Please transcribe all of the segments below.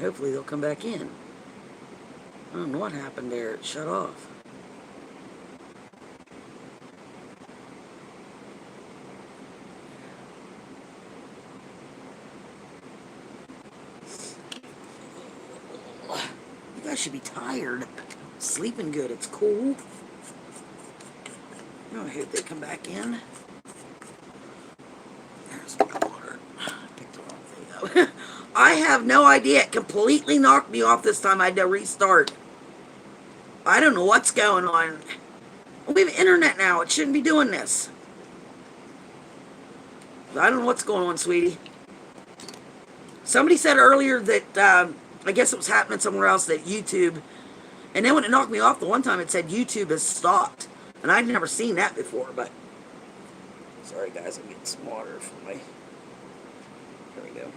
Hopefully they'll come back in. I don't know what happened there. It shut off. You guys should be tired. Sleeping good. It's cool. I hope they come back in. There's my water. Picked the wrong thing up. I have no idea. It completely knocked me off this time. I had to restart. I don't know what's going on. We have internet now. It shouldn't be doing this. I don't know what's going on, sweetie. Somebody said earlier that, I guess it was happening somewhere else, that YouTube, and then when it knocked me off the one time, it said YouTube has stopped. And I'd never seen that before, but... Sorry, guys, I'm getting some water from my... There we go.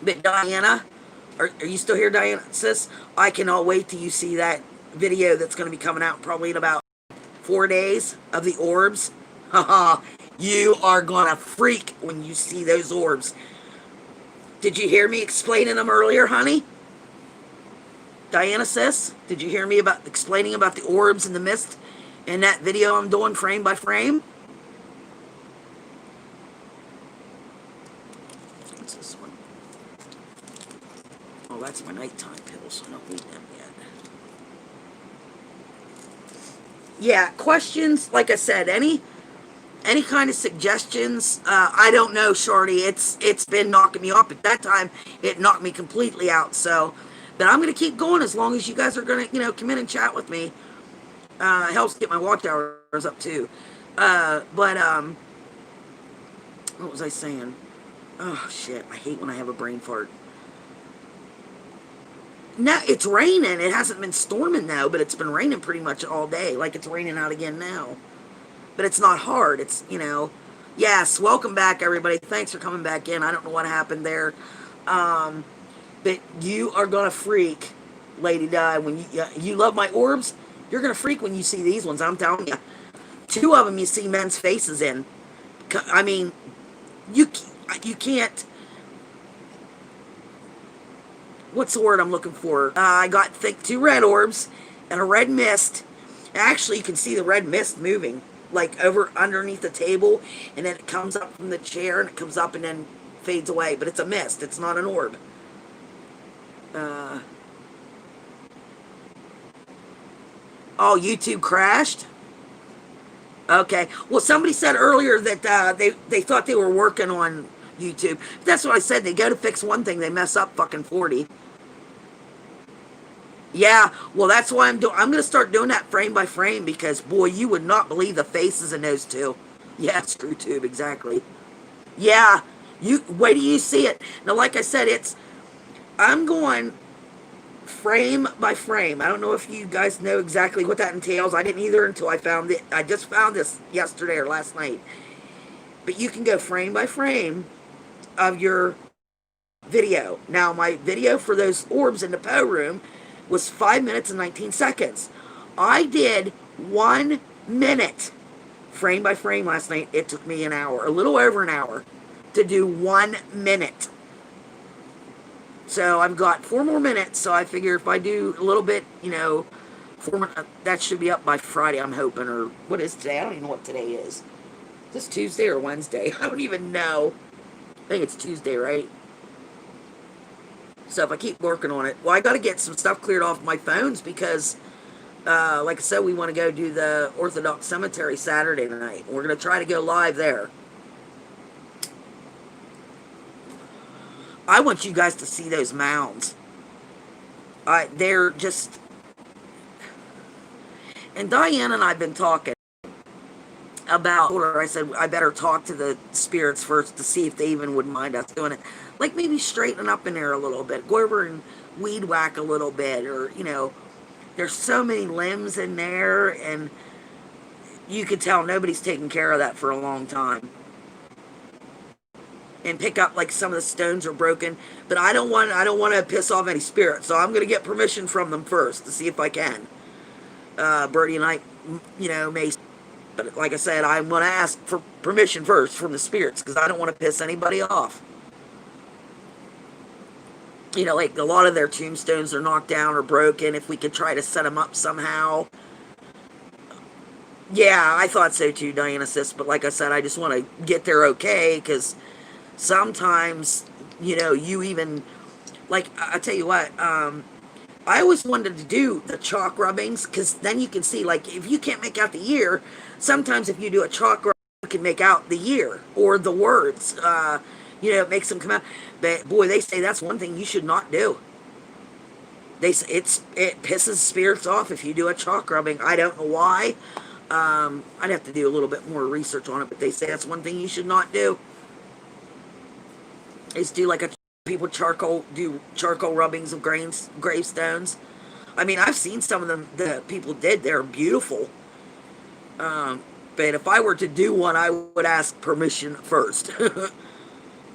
But Diana, are you still here, Diana, sis? I cannot wait till you see that video that's going to be coming out probably in about 4 days of the orbs. Haha, you are going to freak when you see those orbs. Did you hear me explaining them earlier, honey? Diana, sis, did you hear me about explaining about the orbs and the mist in that video I'm doing frame by frame? What's this one? Oh, that's my nighttime pills, so I don't need them yet. Yeah, questions, like I said, any kind of suggestions, I don't know, Shorty. It's been knocking me off. At that time, it knocked me completely out, so... But I'm going to keep going as long as you guys are going to, come in and chat with me. It helps get my watch hours up, too. What was I saying? Oh, shit. I hate when I have a brain fart. No, it's raining. It hasn't been storming, though, but it's been raining pretty much all day. Like it's raining out again now. But it's not hard. It's, Yes, welcome back, everybody. Thanks for coming back in. I don't know what happened there. But you are going to freak, Lady Di. When you love my orbs, you're going to freak when you see these ones. I'm telling you. 2 of them you see men's faces in. I mean, you can't... What's the word I'm looking for? I got 2 red orbs and a red mist. Actually, you can see the red mist moving. Like over underneath the table. And then it comes up from the chair and it comes up and then fades away. But it's a mist. It's not an orb. Oh, YouTube crashed? Okay. Well, somebody said earlier that they thought they were working on YouTube. That's what I said. They go to fix one thing, they mess up fucking 40. Yeah, well, that's why I'm going to start doing that frame by frame because, boy, you would not believe the faces in those 2. Yeah, ScrewTube, exactly. Yeah, wait till you see it. Now, like I said, I'm going frame by frame. I don't know if you guys know exactly what that entails. I didn't either until I found it. I just found this yesterday or last night. But you can go frame by frame of your video. Now, my video for those orbs in the Poe room was 5 minutes and 19 seconds. I did 1 minute frame by frame last night. It took me an hour, a little over an hour, to do 1 minute. So I've got 4 more minutes, so I figure if I do a little bit, 4 minutes, that should be up by Friday, I'm hoping, or what is today? I don't even know what today is. Is this Tuesday or Wednesday? I don't even know. I think it's Tuesday, right? So if I keep working on it, well, I got to get some stuff cleared off my phones because, like I said, we want to go do the Orthodox Cemetery Saturday night. We're going to try to go live there. I want you guys to see those mounds. They're just... And Diane and I have been talking about, I said, I better talk to the spirits first to see if they even would mind us doing it. Like maybe straightening up in there a little bit. Go over and weed whack a little bit. Or, there's so many limbs in there. And you could tell nobody's taken care of that for a long time. And pick up like some of the stones are broken, but I don't want to piss off any spirits, so I'm going to get permission from them first to see if I can. Birdie and I, may, but like I said, I'm going to ask for permission first from the spirits because I don't want to piss anybody off. You know, like a lot of their tombstones are knocked down or broken. If we could try to set them up somehow. Yeah, I thought so too, Diana sis. But like I said, I just want to get there okay because sometimes, you know, you even like I tell you what, I always wanted to do the chalk rubbings because then you can see, like, if you can't make out the year, sometimes if you do a chalk rub, you can make out the year or the words. You know, it makes them come out. But boy, they say that's one thing you should not do. It pisses spirits off if you do a chalk rubbing. I don't know why. I'd have to do a little bit more research on it, but they say that's one thing you should not do. Is do like a people do charcoal rubbings of gravestones. I mean, I've seen some of them that people did. They're beautiful. But if I were to do one, I would ask permission first.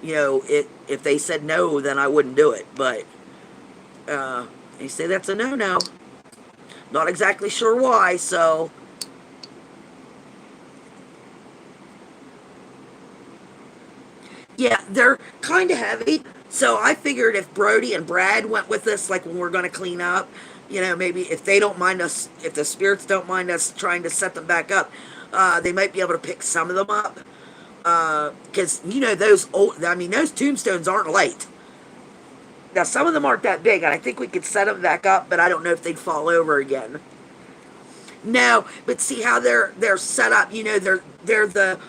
You know, if they said no, then I wouldn't do it. But they say that's a no-no. Not exactly sure why, so yeah, they're kind of heavy. So I figured if Brody and Brad went with us, like when we're going to clean up, you know, maybe if they don't mind us, if the spirits don't mind us trying to set them back up, they might be able to pick some of them up. Because, you know, those old, I mean, those tombstones aren't light. Now, some of them aren't that big, and I think we could set them back up, but I don't know if they'd fall over again. No, but see how they're set up. You know, they're the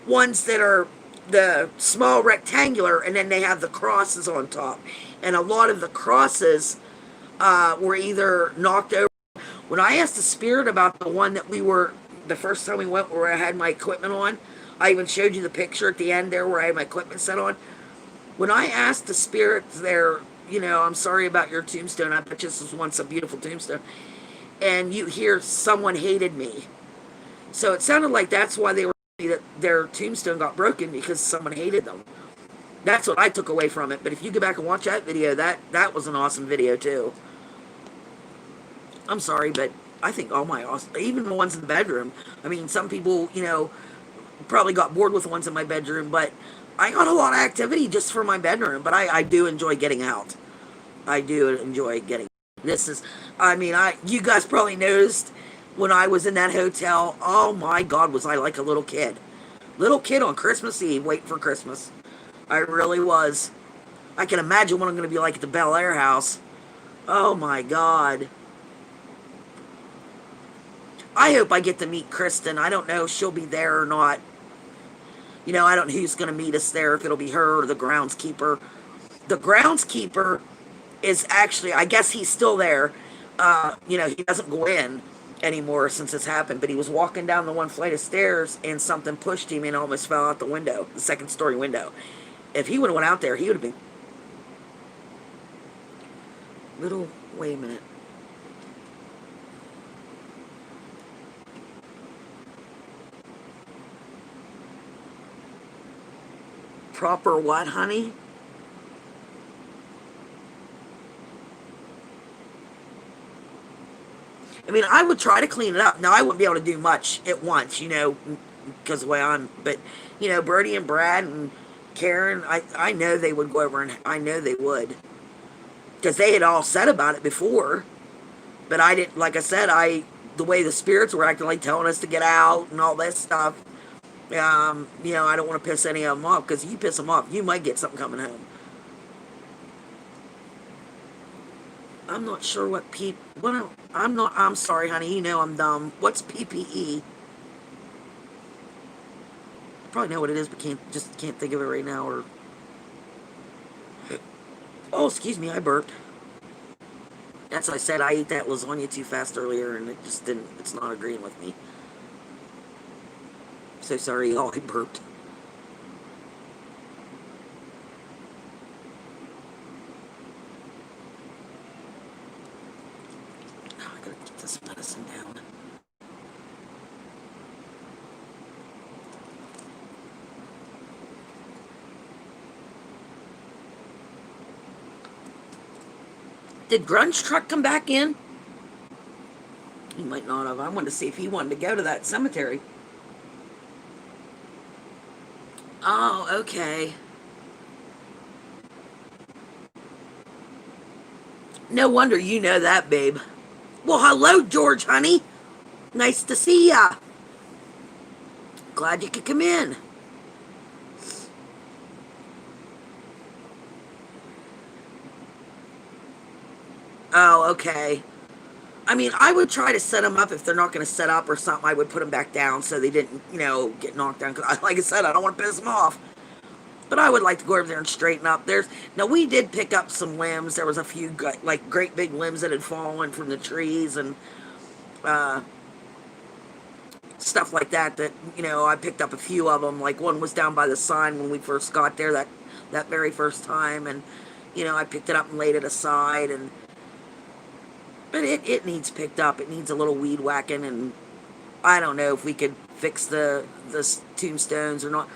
ones that are the small rectangular, and then they have the crosses on top. And a lot of the crosses were either knocked over. When I asked the spirit about the one that we were the first time we went, where I had my equipment on, I even showed you the picture at the end there where I had my equipment set on. When I asked the spirit there, you know, I'm sorry about your tombstone. I bet this was once a beautiful tombstone. And you hear someone hated me. So it sounded like that's why they were that their tombstone got broken because someone hated them. That's what I took away from it. But if you go back and watch that video, that was an awesome video too. I'm sorry, but I think all my awesome, even the ones in the bedroom. I mean, some people, you know, probably got bored with the ones in my bedroom, but I got a lot of activity just for my bedroom. But I do enjoy getting out. I do enjoy getting. This is, I mean, you guys probably noticed when I was in that hotel. Oh my God, was I like a little kid on Christmas Eve, waiting for Christmas. I really was. I can imagine what I'm going to be like at the Bel Air house. Oh my God. I hope I get to meet Kristen. I don't know if she'll be there or not. You know, I don't know who's going to meet us there, if it'll be her or the groundskeeper. The groundskeeper is actually, I guess he's still there. You know, he doesn't go in anymore since it's happened, but he was walking down the one flight of stairs and something pushed him and almost fell out the window, the second story window. If he would have went out there, he would have been little, wait a minute. Proper what, honey? I mean, I would try to clean it up. Now, I wouldn't be able to do much at once, you know, because of the way I'm. But, you know, Bertie and Brad and Karen, I know they would go over and I know they would. Because they had all said about it before. But I didn't, like I said, the way the spirits were acting, like telling us to get out and all that stuff. You know, I don't want to piss any of them off because if you piss them off, you might get something coming home. I'm not sure what I'm not, I'm sorry, honey, you know I'm dumb. What's PPE? Probably know what it is, but can't think of it right now. Or oh, excuse me, I burped. That's what I said. I ate that lasagna too fast earlier, and it just didn't. It's not agreeing with me. So sorry, y'all. I burped. Oh, I gotta get this medicine down. Did Grunge Truck come back in? He might not have. I wanted to see if he wanted to go to that cemetery. Oh, okay. No wonder you know that, babe. Well, hello, George, honey. Nice to see ya. Glad you could come in. Oh, okay. I mean, I would try to set them up if they're not going to set up or something. I would put them back down so they didn't, get knocked down. Because, like I said, I don't want to piss them off. But I would like to go over there and straighten up. Now we did pick up some limbs. There was a few like great big limbs that had fallen from the trees and uh, stuff like that. That I picked up a few of them. Like one was down by the sign when we first got there that very first time, and I picked it up and laid it aside. But it needs picked up. It needs a little weed whacking, and I don't know if we could fix the tombstones or not.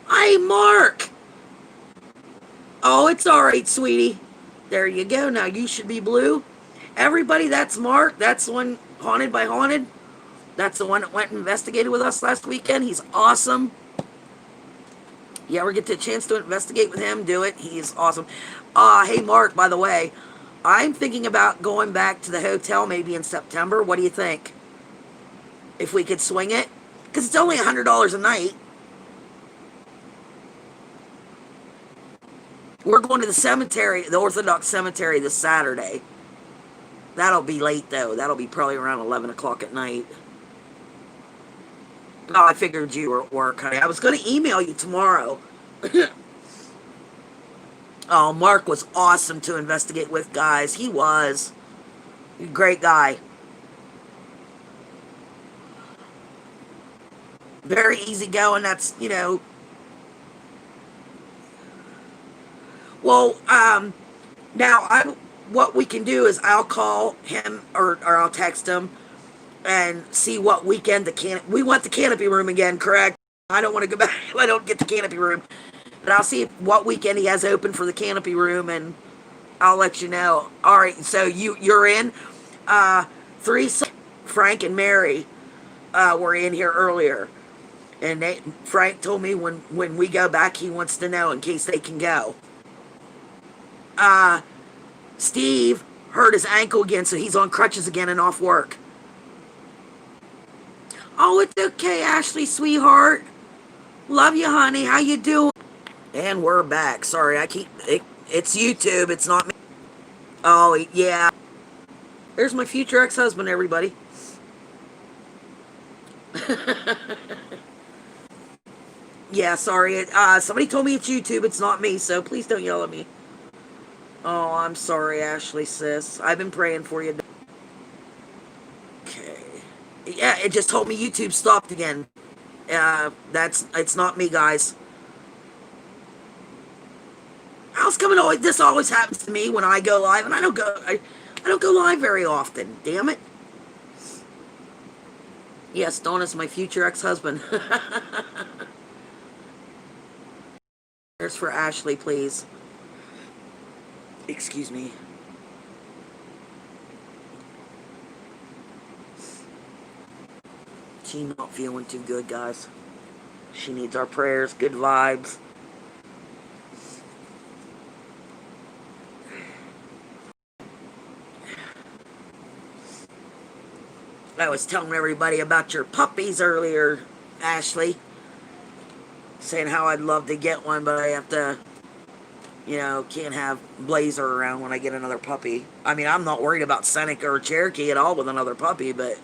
Hey, Mark! Oh, it's all right, sweetie. There you go. Now you should be blue. Everybody, that's Mark. That's the one Haunted by Haunted. That's the one that went and investigated with us last weekend. He's awesome. You ever get the chance to investigate with him, do it. He's awesome. Hey, Mark, by the way, I'm thinking about going back to the hotel maybe in September. What do you think? If we could swing it? Because it's only $100 a night. We're going to the cemetery, the Orthodox cemetery, this Saturday. That'll be late, though. That'll be probably around 11 o'clock at night. Oh, I figured you were at work, honey. I was going to email you tomorrow. Oh, Mark was awesome to investigate with, guys. He was. Great guy. Very easygoing. That's. Well, now what we can do is I'll call him or I'll text him and see what weekend we want the canopy room again, correct? I don't want to go back. I don't get the canopy room. But I'll see what weekend he has open for the canopy room, and I'll let you know. All right, so you're in. Three, Frank and Mary were in here earlier. And Frank told me when we go back, he wants to know in case they can go. Steve hurt his ankle again, so he's on crutches again and off work. Oh, it's okay, Ashley, sweetheart. Love you, honey. How you doing? And we're back. Sorry, it's YouTube. It's not me. Oh, yeah. There's my future ex-husband, everybody. Yeah, sorry. Somebody told me it's YouTube. It's not me, so please don't yell at me. Oh, I'm sorry, Ashley, sis. I've been praying for you. Okay. Yeah, it just told me YouTube stopped again. It's not me, guys. How's coming? This always happens to me when I go live, and I don't go live very often. Damn it. Yes, Donna's my future ex-husband. There's for Ashley, please. Excuse me. She's not feeling too good, guys. She needs our prayers, good vibes. I was telling everybody about your puppies earlier, Ashley. Saying how I'd love to get one, but I have to, can't have Blazer around when I get another puppy. I mean, I'm not worried about Seneca or Cherokee at all with another puppy, but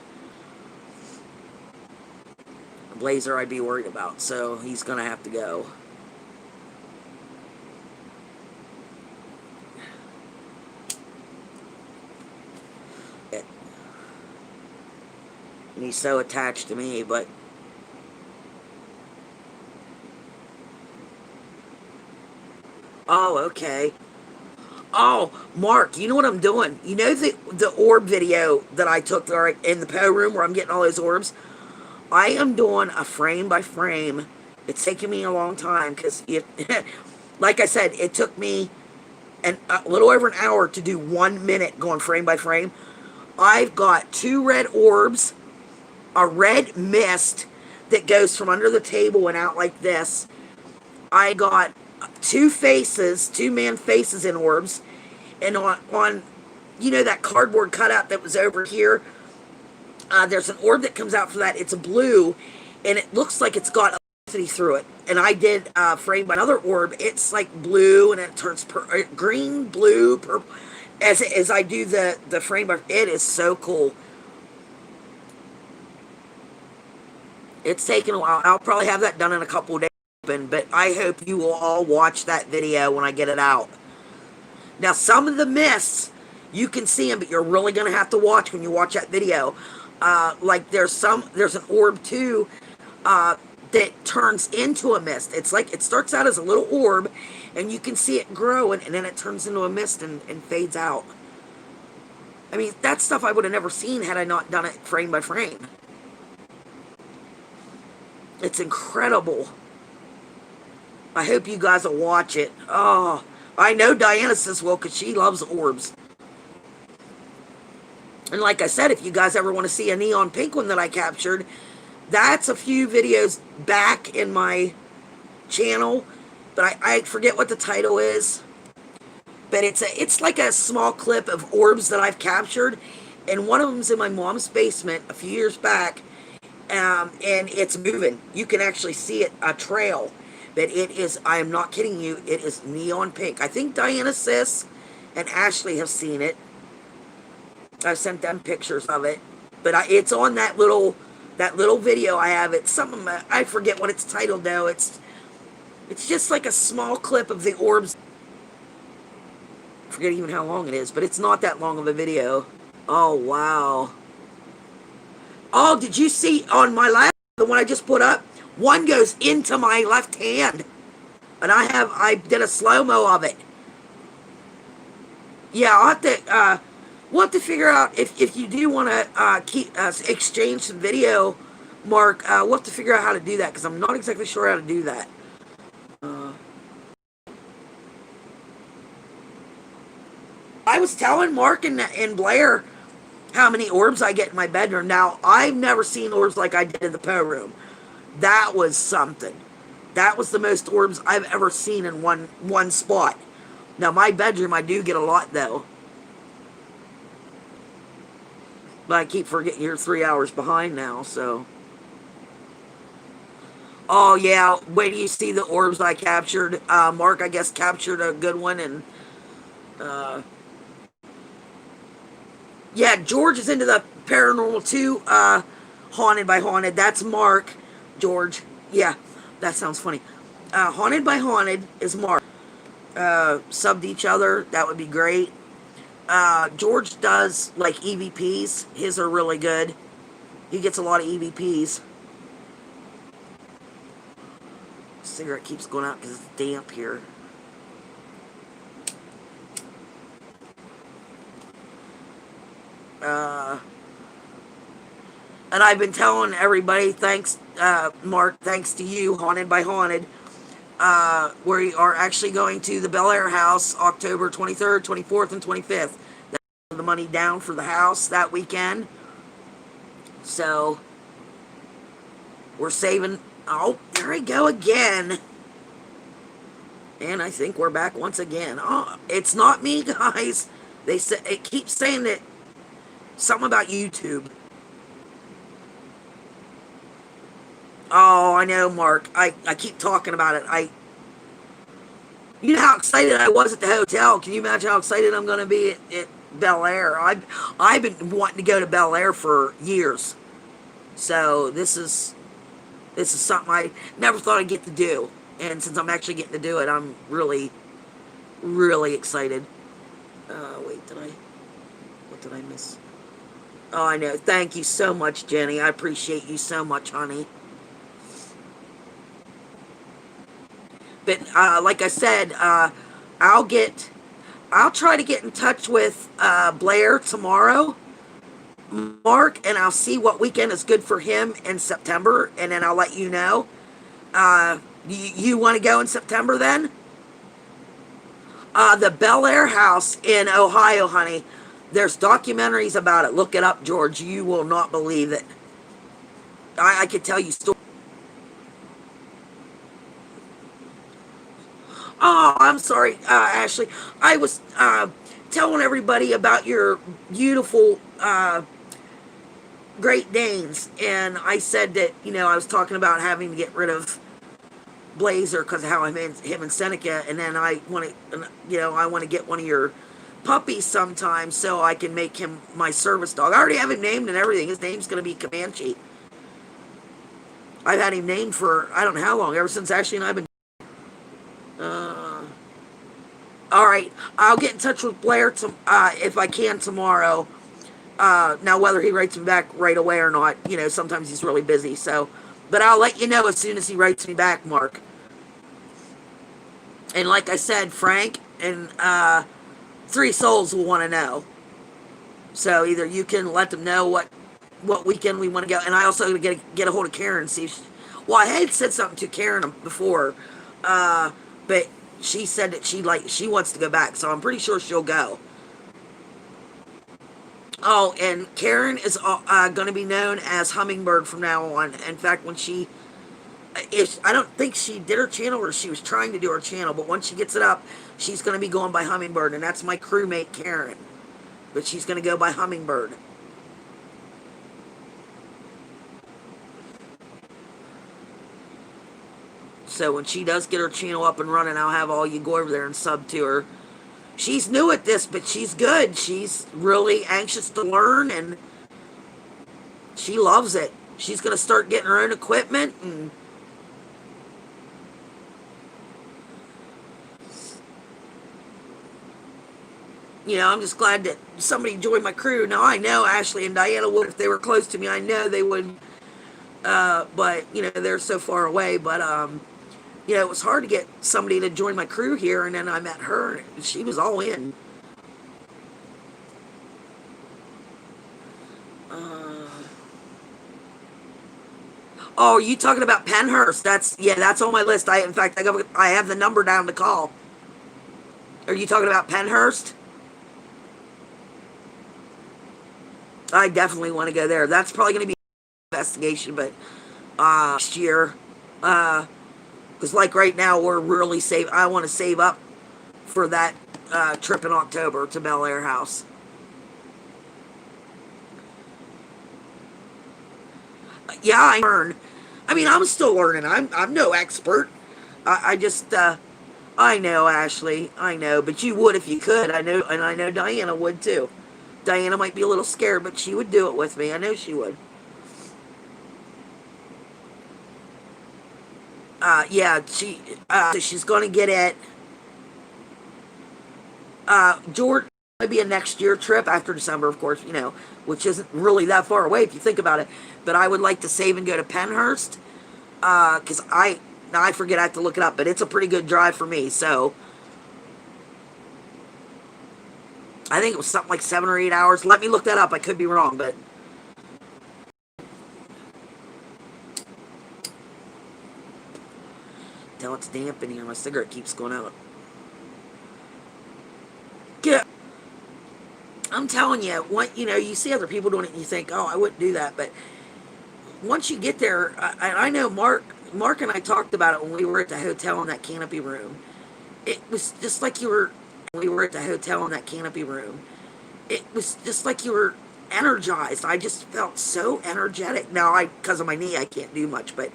Blazer I'd be worried about, so he's going to have to go. And he's so attached to me, but oh, okay. Oh, Mark, you know what I'm doing? You know the orb video that I took there in the Poe room where I'm getting all those orbs? I am doing a frame by frame. It's taking me a long time because, like I said, it took me a little over an hour to do 1 minute going frame by frame. I've got 2 red orbs, a red mist that goes from under the table and out like this. I got 2 faces, 2 man faces in orbs, and on you know, that cardboard cutout that was over here. There's an orb that comes out for that. It's a blue, and it looks like it's got electricity through it. And I did frame by another orb. It's like blue, and it turns green, blue, purple. As I do the frame by, it is so cool. It's taken a while. I'll probably have that done in a couple of days, but I hope you will all watch that video when I get it out. Now, some of the mists, you can see them, but you're really going to have to watch when you watch that video. Like there's an orb too that turns into a mist. It's like it starts out as a little orb, and you can see it grow, and then it turns into a mist and fades out. I mean, that stuff I would have never seen had I not done it frame by frame. It's incredible. I hope you guys will watch it. Oh, I know Diana says will, because she loves orbs. And like I said, if you guys ever want to see a neon pink one that I captured, that's a few videos back in my channel. But I forget what the title is. But it's like a small clip of orbs that I've captured. And one of them's in my mom's basement a few years back. And it's moving. You can actually see it, a trail. But it is, I am not kidding you, it is neon pink. I think Diana Sis and Ashley have seen it. I've sent them pictures of it. But it's on that little video I have. It's something, I forget what it's titled though. It's just like a small clip of the orbs. I forget even how long it is, but it's not that long of a video. Oh, wow. Oh, did you see on my last, the one I just put up? One goes into my left hand. And I did a slow-mo of it. Yeah, we'll have to figure out if you do want to exchange some video, Mark. We'll have to figure out how to do that, because I'm not exactly sure how to do that. I was telling Mark and Blair how many orbs I get in my bedroom. Now, I've never seen orbs like I did in the Poe room. That was something. That was the most orbs I've ever seen in one spot. Now, my bedroom, I do get a lot, though. But I keep forgetting you're 3 hours behind now, so. Oh, yeah, wait till you see the orbs I captured. Mark, I guess, captured a good one, and yeah, George is into the Paranormal 2, Haunted by Haunted. That's Mark. George. Yeah, that sounds funny. Haunted by Haunted is Mark. Subbed each other. That would be great. George does, like, EVPs. His are really good. He gets a lot of EVPs. Cigarette keeps going out because it's damp here. And I've been telling everybody, thanks, Mark, thanks to you, Haunted by Haunted, we are actually going to the Bel Air house October 23rd, 24th, and 25th. That's the money down for the house that weekend. So, we're saving. Oh, there we go again. And I think we're back once again. Oh, it's not me, guys. They say, it keeps saying that something about YouTube. Oh, I know, Mark. I keep talking about it. You know how excited I was at the hotel. Can you imagine how excited I'm going to be at Bel Air? I've been wanting to go to Bel Air for years. So this is something I never thought I'd get to do. And since I'm actually getting to do it, I'm really, really excited. Wait, what did I miss? Oh, I know. Thank you so much, Jenny. I appreciate you so much, honey. But like I said, I'll try to get in touch with Blair tomorrow, Mark, and I'll see what weekend is good for him in September, and then I'll let you know. You want to go in September then? The Bel Air house in Ohio, honey. There's documentaries about it. Look it up, George. You will not believe it. I could tell you stories. Oh, I'm sorry, Ashley. I was telling everybody about your beautiful Great Danes, and I said that, I was talking about having to get rid of Blazer because of how I'm in him and Seneca, and then I want to, I want to get one of your puppies sometime so I can make him my service dog. I already have him named and everything. His name's going to be Comanche. I've had him named for I don't know how long, ever since Ashley and I've been. Uh, all right, I'll get in touch with Blair if I can tomorrow. Now, whether he writes me back right away or not, sometimes he's really busy. So, but I'll let you know as soon as he writes me back, Mark. And like I said, Frank and Three Souls will want to know. So either you can let them know what weekend we want to go, and I also get a hold of Karen and see if well, I had said something to Karen before, but she said that she wants to go back, so I'm pretty sure she'll go. Oh, and Karen is going to be known as Hummingbird from now on. In fact, when I don't think she did her channel, or she was trying to do her channel, but once she gets it up, she's going to be going by Hummingbird, and that's my crewmate Karen. But she's going to go by Hummingbird. So when she does get her channel up and running, I'll have all you go over there and sub to her. She's new at this, but she's good. She's really anxious to learn, and she loves it. She's going to start getting her own equipment, and I'm just glad that somebody joined my crew. Now, I know Ashley and Diana would if they were close to me. I know they would, but, they're so far away. But, it was hard to get somebody to join my crew here, and then I met her, and she was all in. Oh, are you talking about Penhurst? That's on my list. In fact, I have the number down to call. Are you talking about Penhurst? I definitely want to go there. That's probably going to be an investigation, but next year, because like right now, we're really I want to save up for that trip in October to Bel Air House. Yeah, I'm still learning. I'm no expert. I just I know, Ashley. I know, but you would if you could. I know, and I know Diana would too. Diana might be a little scared, but she would do it with me. I know she would. Yeah, she's going to get it. George might be a next year trip after December, of course, which isn't really that far away if you think about it. But I would like to save and go to Penhurst, because I forget, I have to look it up, but it's a pretty good drive for me, so I think it was something like 7 or 8 hours. Let me look that up. I could be wrong, but tell it's damp in here. My cigarette keeps going out. I'm telling you, you see other people doing it and you think, oh, I wouldn't do that. But once you get there, I know Mark and I talked about it when we were at the hotel in that canopy room. It was just like we were at the hotel in that canopy room. It was just like you were energized. I just felt so energetic. Now, because of my knee, I can't do much, but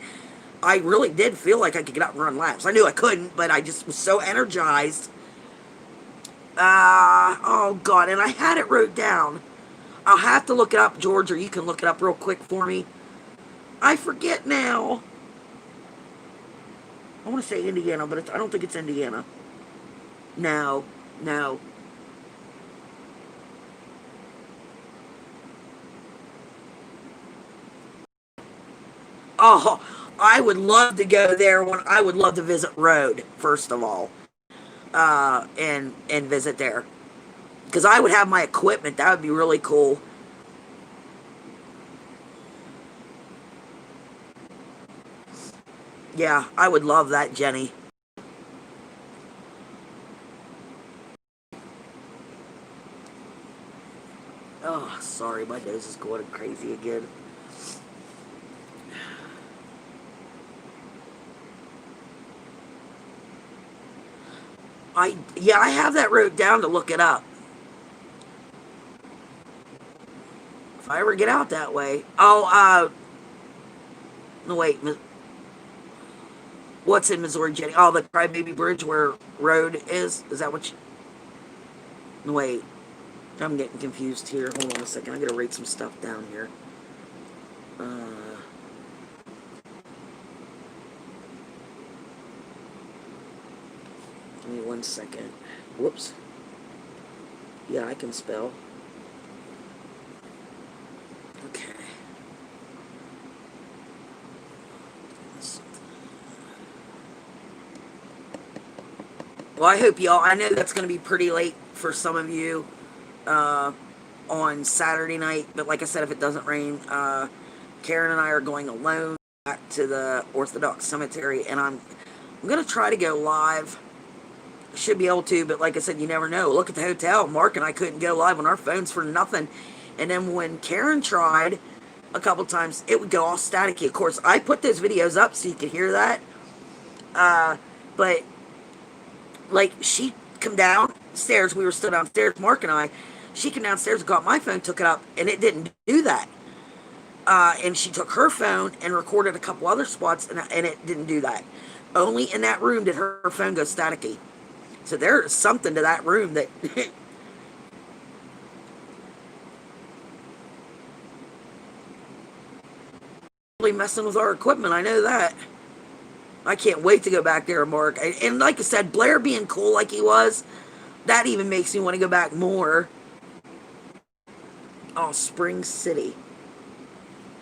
I really did feel like I could get up and run laps. I knew I couldn't, but I just was so energized. Oh God, and I had it wrote down. I'll have to look it up, George, or you can look it up real quick for me. I forget now. I want to say Indiana, but I don't think it's Indiana. No. Oh, I would love to go there. I would love to visit Rhode, first of all, and visit there, because I would have my equipment. That would be really cool. Yeah, I would love that, Jenny. Oh, sorry, my nose is going crazy again. I have that wrote down to look it up. if I ever get out that way. No, wait. What's in Missouri, Jenny? Oh, the Crybaby Bridge where road is? Is that what you... No, wait. I'm getting confused here. Hold on a second. I gotta write some stuff down here. Give me 1 second. Whoops. Yeah, I can spell. Okay. Well, I hope y'all... I know that's going to be pretty late for some of you on Saturday night. But like I said, if it doesn't rain, Karen and I are going alone back to the Orthodox Cemetery. And I'm going to try to go live. Should be able to, but like I said, you never know. Look at the hotel. Mark and I couldn't go live on our phones for nothing. And then when Karen tried a couple times, it would go all staticky. Of course, I put those videos up so you could hear that. But like, she come downstairs. We were still downstairs, Mark and I. She came downstairs and got my phone, took it up, and it didn't do that. And she took her phone and recorded a couple other spots, and it didn't do that. Only in that room did her phone go staticky. So there's something to that room that... really messing with our equipment, I know that. I can't wait to go back there, Mark. And like I said, Blair being cool like he was, that even makes me want to go back more. Oh, Spring City.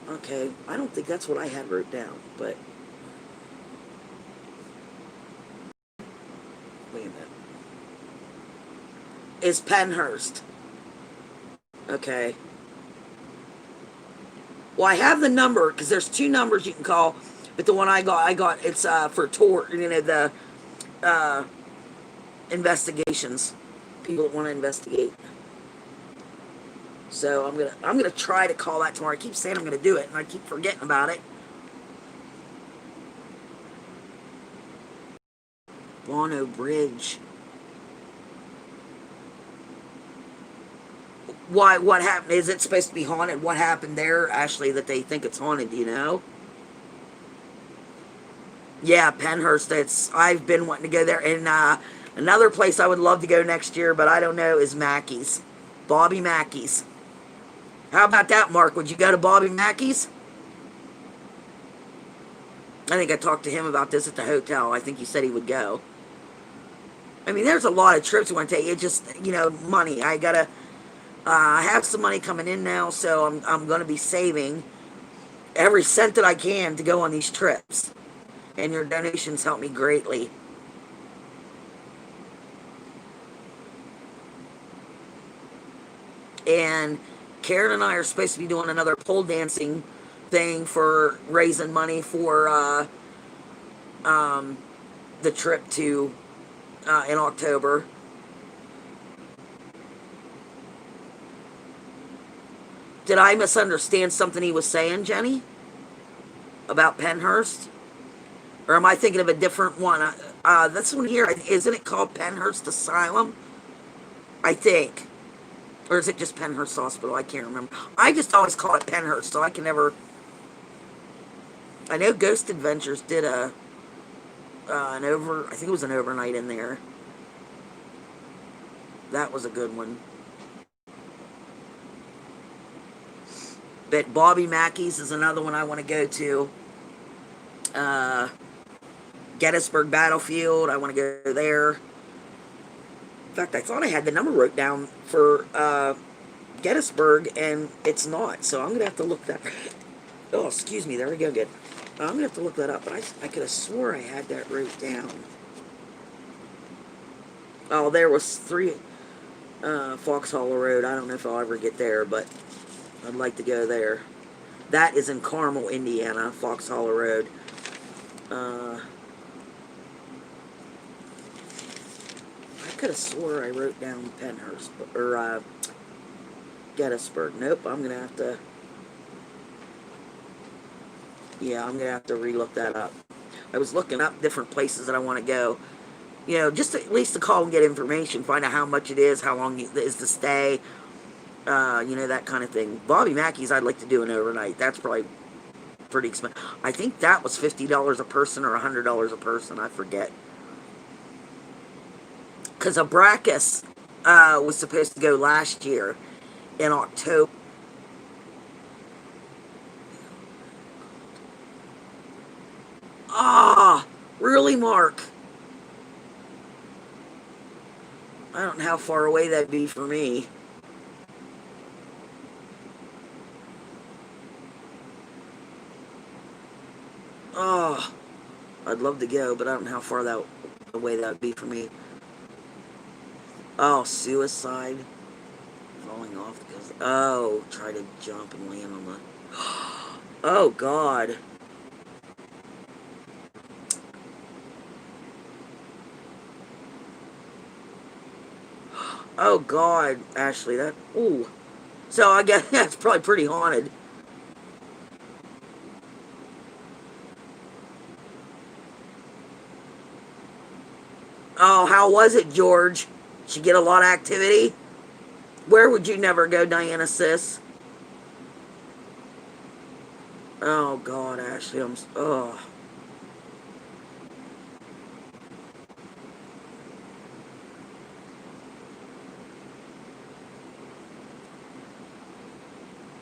Okay, I don't think that's what I had wrote down, but... Wait a minute. Is Pennhurst. Okay. Well, I have the number, because there's 2 numbers you can call, but the one I got, it's for tour, you know, the investigations. People that want to investigate. So I'm gonna try to call that tomorrow. I keep saying I'm gonna do it, and I keep forgetting about it. Bono Bridge. Why? What happened? Is it supposed to be haunted? What happened there, Ashley, that they think it's haunted? Do you know? Yeah, Pennhurst. I've been wanting to go there. And another place I would love to go next year, but I don't know, is Mackey's. Bobby Mackey's. How about that, Mark? Would you go to Bobby Mackey's? I think I talked to him about this at the hotel. I think he said he would go. I mean, there's a lot of trips we want to take. It just, you know, money. I gotta... I have some money coming in now, so I'm going to be saving every cent that I can to go on these trips. And your donations help me greatly. And Karen and I are supposed to be doing another pole dancing thing for raising money for the trip to in October. Did I misunderstand something he was saying, Jenny? About Pennhurst? Or am I thinking of a different one? This one here, isn't it called Pennhurst Asylum? I think. Or is it just Pennhurst Hospital? I can't remember. I just always call it Pennhurst, so I can never... I know Ghost Adventures did I think it was an overnight in there. That was a good one. But Bobby Mackey's is another one I want to go to. Gettysburg Battlefield, I want to go there. In fact, I thought I had the number wrote down for Gettysburg, and it's not. So I'm going to have to look that... Oh, excuse me. There we go. Good. I'm going to have to look that up, but I could have swore I had that wrote down. Oh, there was 3... Fox Hollow Road. I don't know if I'll ever get there, but... I'd like to go there. That is in Carmel, Indiana, Fox Hollow Road. I could have swore I wrote down Pennhurst, or Gettysburg. Nope, I'm going to have to... Yeah, I'm going to have to relook that up. I was looking up different places that I want to go. You know, just at least to call and get information, find out how much it is, how long it is to stay. You know, that kind of thing. Bobby Mackey's, I'd like to do an overnight. That's probably pretty expensive. I think that was $50 a person or $100 a person. I forget. Because Abracus was supposed to go last year in October. Ah, really, Mark? I don't know how far away that'd be for me. Oh, I'd love to go, but I don't know how far that away that would be for me. Oh, suicide. Falling off because... Oh, try to jump and land on the... Oh, God. Oh, God, Ashley, that... Ooh. So I guess that's probably pretty haunted. Oh, how was it, George? Did you get a lot of activity? Where would you never go, Diana, sis? Oh, God, Ashley, I'm... Oh.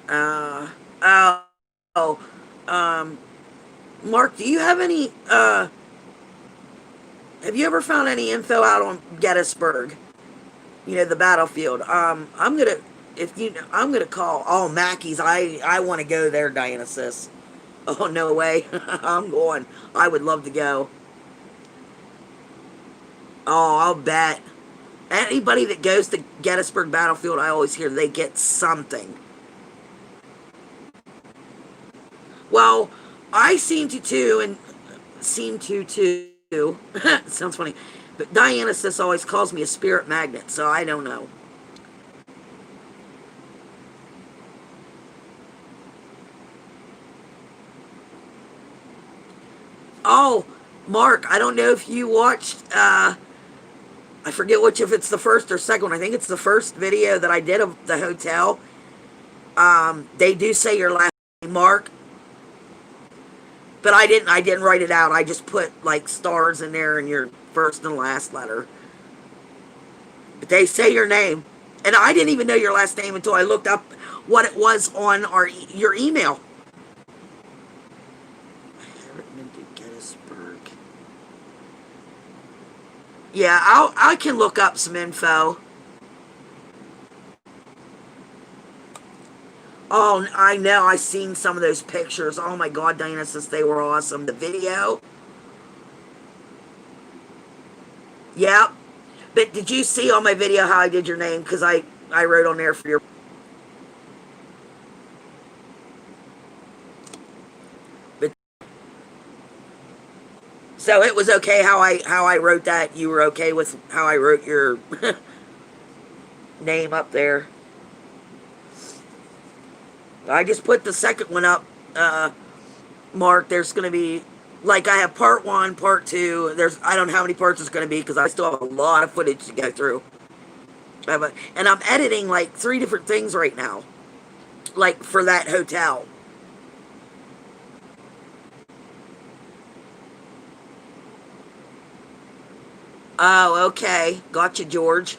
Uh... Oh. Oh. Um... Mark, do you have any, have you ever found any info out on Gettysburg? You know, the battlefield. I'm gonna, if you, I'm gonna call all Mackey's. I want to go there, Diana sis. Oh, no way. I'm going. I would love to go. Oh, I'll bet. Anybody that goes to Gettysburg Battlefield, I always hear they get something. Well, I seem to too, and seem to too. Sounds funny. But Diana sis always calls me a spirit magnet, so I don't know. Oh, Mark, I don't know if you watched, I forget which, if it's the first or second one. I think it's the first video that I did of the hotel. They do say your last name, Mark, but I didn't write it out. I just put like stars in there and your first and last letter. But they say your name. And I didn't even know your last name until I looked up what it was on your email. I haven't been to Gettysburg. Yeah, I can look up some info. Oh, I know. I seen some of those pictures. Oh my God, Diana says they were awesome. The video. Yep. But did you see on my video how I did your name? Because I wrote on there for your... But, so it was okay how I wrote that. You were okay with how I wrote your name up there. I just put the second one up, Mark. There's going to be, like, I have part one, part two. I don't know how many parts it's going to be because I still have a lot of footage to go through. And I'm editing like 3 different things right now, like for that hotel. Oh, okay. Gotcha, George.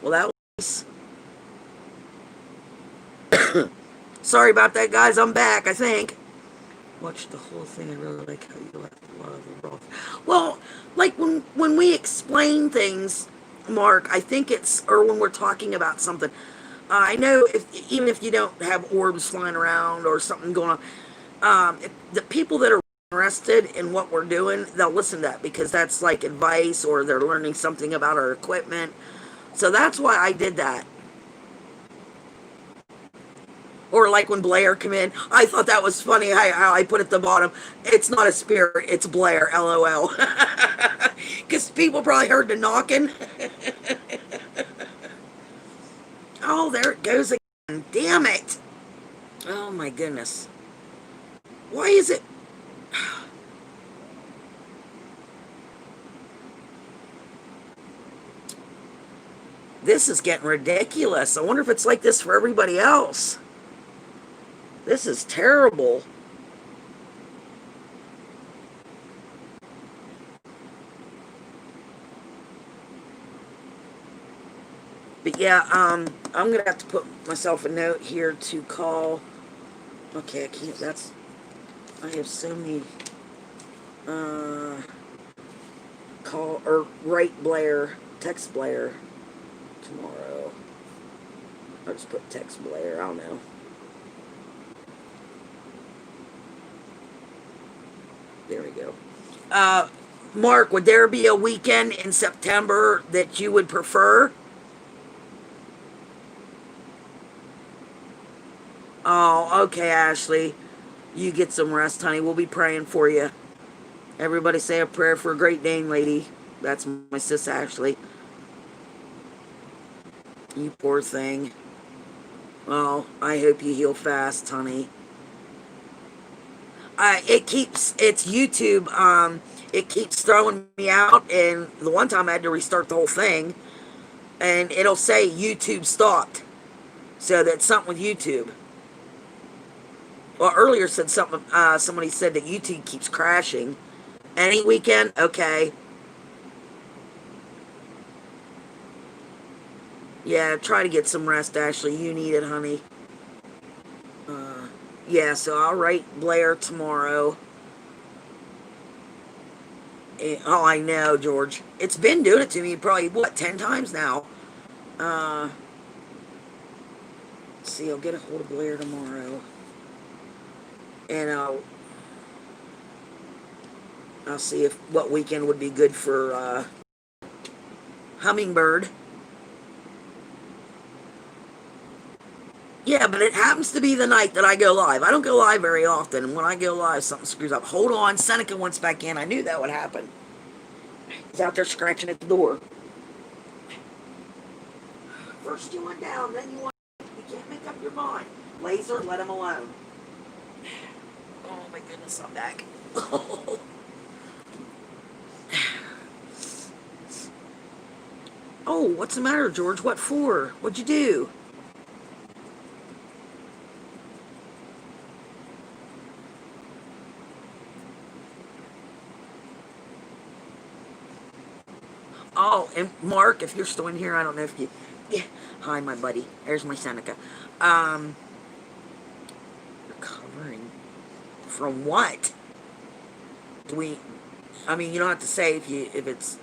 Well, that was... Sorry about that, guys. I'm back, I think. Watched the whole thing. I really like how you left a lot of the raw. Well, like when we explain things, Mark, I think it's, or when we're talking about something, I know even if you don't have orbs flying around or something going on, the people that are interested in what we're doing, they'll listen to that because that's like advice or they're learning something about our equipment. So that's why I did that. Or like when Blair came in, I thought that was funny how I put at the bottom, it's not a spirit, it's Blair, LOL. Because people probably heard the knocking. Oh, there it goes again. Damn it. Oh my goodness. Why is it? This is getting ridiculous. I wonder if it's like this for everybody else. This is terrible. But yeah, I'm gonna have to put myself a note here to call. Okay, I can't. I have so many. Uh, Call or write Blair, text Blair tomorrow. I'll just put text Blair. I don't know. There we go. Mark, would there be a weekend in September that you would prefer? Oh, okay, Ashley. You get some rest, honey. We'll be praying for you. Everybody say a prayer for a Great Dane lady. That's my sis Ashley. You poor thing. Oh, I hope you heal fast, honey. It's YouTube. It keeps throwing me out, and the one time I had to restart the whole thing, and it'll say YouTube stopped. So that's something with YouTube. Well, earlier said something. Somebody said that YouTube keeps crashing. Any weekend, okay. Yeah, try to get some rest, Ashley. You need it, honey. Yeah, so I'll write Blair tomorrow. Oh, I know, George. It's been doing it to me probably, what, 10 times now? Uh, let's see, I'll get a hold of Blair tomorrow. And I'll see if what weekend would be good for Hummingbird. Yeah, but it happens to be the night that I go live. I don't go live very often, and when I go live, something screws up. Hold on, Seneca wants back in. I knew that would happen. He's out there scratching at the door. First you went down, then you went. You can't make up your mind. Laser, let him alone. Oh my goodness, I'm back. Oh, what's the matter, George? What for? What'd you do? Oh, and Mark, if you're still in here, I don't know if you. Yeah. Hi, my buddy. There's my Seneca. Recovering from what? Do we? I mean, you don't have to say if it's.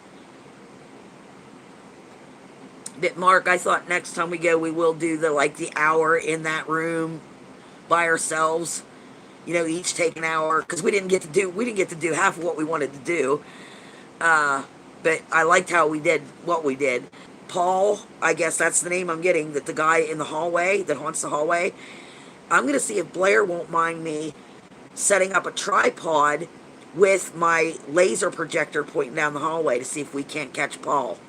But Mark, I thought next time we go, we will do the hour in that room by ourselves. You know, each take an hour because we didn't get to do half of what we wanted to do. But I liked how we did what we did. Paul, I guess that's the name I'm getting, that the guy in the hallway that haunts the hallway. I'm going to see if Blair won't mind me setting up a tripod with my laser projector pointing down the hallway to see if we can't catch Paul.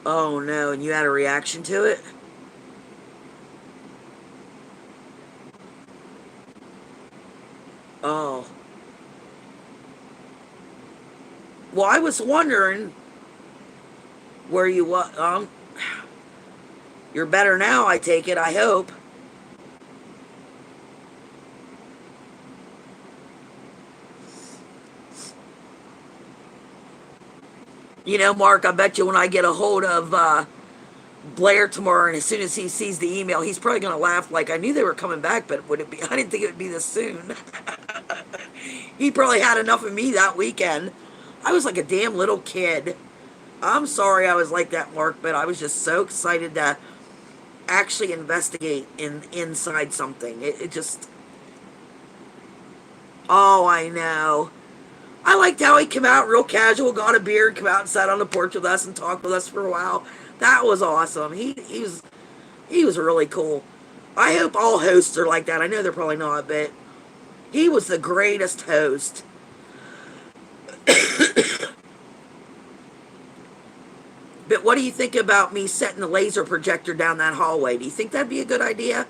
Oh no, and you had a reaction to it? Oh. Well, I was wondering where you was. You're better now, I take it, I hope. You know, Mark, I bet you when I get a hold of Blair tomorrow, and as soon as he sees the email, he's probably going to laugh like, I knew they were coming back, but would it be? I didn't think it would be this soon. He probably had enough of me that weekend. I was like a damn little kid. I'm sorry I was like that, Mark, but I was just so excited to actually investigate inside something. It just. Oh, I know. I liked how he came out real casual, got a beer, and come out and sat on the porch with us and talked with us for a while. That was awesome. He was really cool. I hope all hosts are like that. I know they're probably not, but he was the greatest host. But what do you think about me setting the laser projector down that hallway? Do you think that'd be a good idea?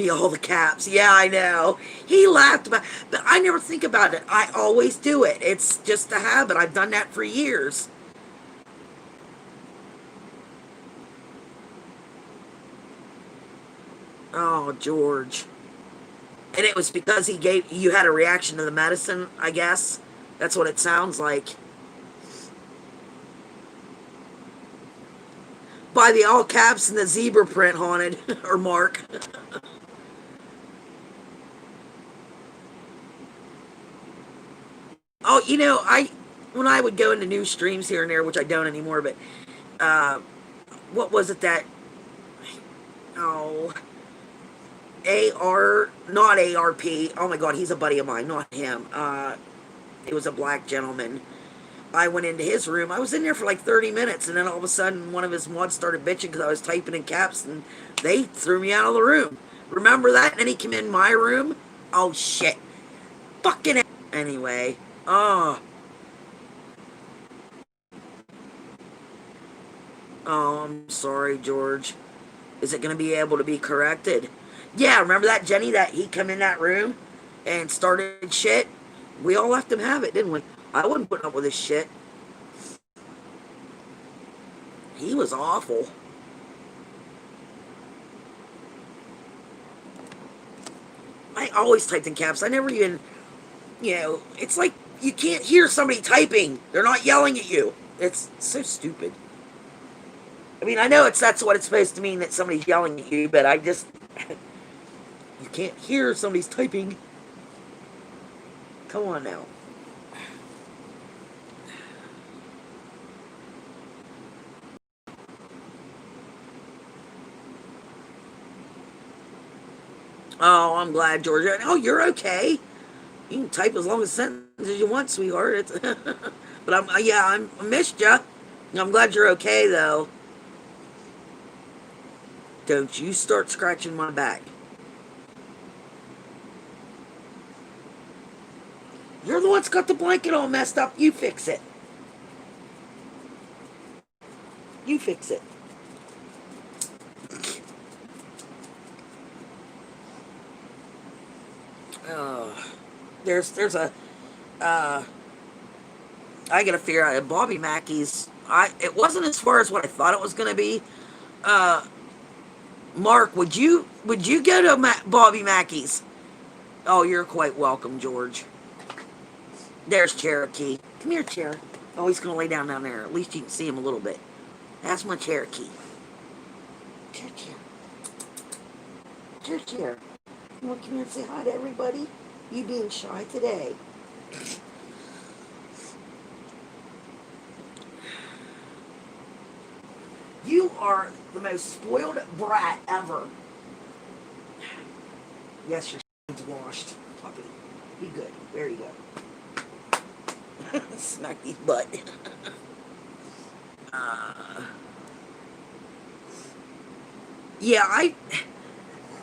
Be all the caps. Yeah, I know. He laughed about, but I never think about it. I always do it. It's just a habit. I've done that for years. Oh, George. And it was because he gave you had a reaction to the medicine, I guess. That's what it sounds like. By the all caps and the zebra print haunted or Mark. Oh, I when I would go into new streams here and there, which I don't anymore, but uh, what was it that? Oh, not ARP. Oh my God, he's a buddy of mine, not him. It was a black gentleman. I went into his room. I was in there for like 30 minutes, and then all of a sudden, one of his mods started bitching because I was typing in caps, and they threw me out of the room. Remember that? And then he came in my room. Oh shit! Fucking anyway. Oh, oh, I'm sorry, George. Is it going to be able to be corrected? Yeah, remember that, Jenny, that he come in that room and started shit? We all left him have it, didn't we? I wasn't putting up with his shit. He was awful. I always typed in caps. I never even, it's like you can't hear somebody typing. They're not yelling at you. It's so stupid. I mean, I know that's what it's supposed to mean that somebody's yelling at you, but I just you can't hear somebody's typing. Come on now. Oh, I'm glad, Georgia. Oh, you're okay. You can type as long as sentences as you want, sweetheart. It's but I missed you. I'm glad you're okay though. Don't you start scratching my back. You're the one that's got the blanket all messed up. You fix it. You fix it. Uh, there's a I gotta figure out Bobby Mackey's. It wasn't as far as what I thought it was gonna be. Uh, Mark, would you go to Bobby Mackey's? Oh, you're quite welcome, George. There's Cherokee. Come here, Cher. Oh, he's gonna lay down there. At least you can see him a little bit. That's my Cherokee. Cher, Cher. Cher, Cher. You want to come here and say hi to everybody? You being shy today. You are the most spoiled brat ever. Yes, your washed. Puppy. Be good. There you go. Smack these butt. uh, yeah,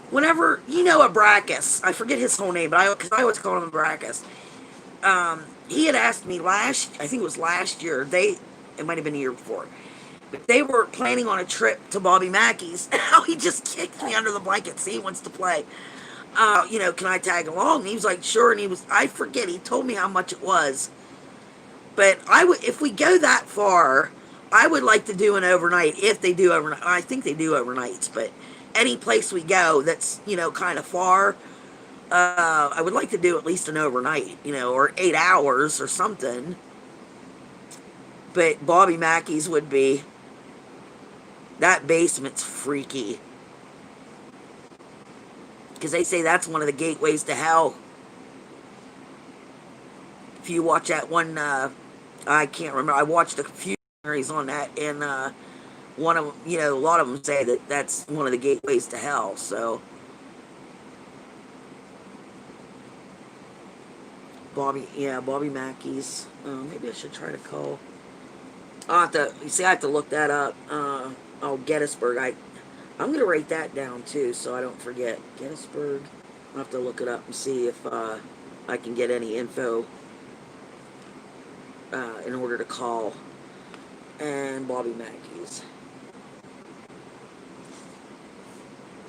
whenever, Abracus, I forget his whole name, but because I always call him Abracus. He had asked me I think it was last year, it might have been the year before, but they were planning on a trip to Bobby Mackey's. He just kicked me under the blanket. See, he wants to play. Can I tag along? And he was like, sure. And I forget, he told me how much it was. But if we go that far, I would like to do an overnight if they do overnight. I think they do overnights, but any place we go that's, kind of far, I would like to do at least an overnight, or 8 hours or something. But Bobby Mackey's would be, that basement's freaky. Because they say that's one of the gateways to hell. If you watch that one, I can't remember. I watched a few series on that, and one of them, a lot of them say that that's one of the gateways to hell. So, Bobby Mackey's. Maybe I should try to call. I have to look that up. Gettysburg. I'm gonna write that down too, so I don't forget. Gettysburg. I'll have to look it up and see if I can get any info in order to call. And Bobby Mackey's.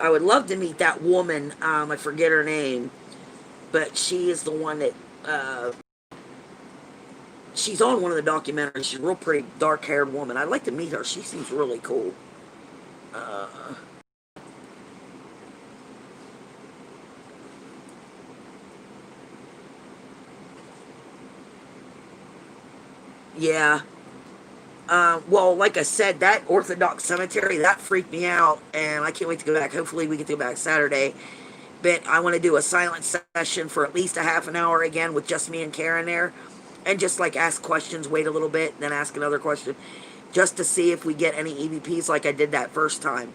I would love to meet that woman. I forget her name, but she is the one that uh, she's on one of the documentaries. She's a real pretty, dark-haired woman. I'd like to meet her. She seems really cool. Uh, yeah. Well, like I said, that Orthodox cemetery that freaked me out, and I can't wait to go back. Hopefully, we get to go back Saturday. But I want to do a silent session for at least a half an hour again with just me and Karen there, and just like ask questions, wait a little bit, then ask another question, just to see if we get any EVPs like I did that first time.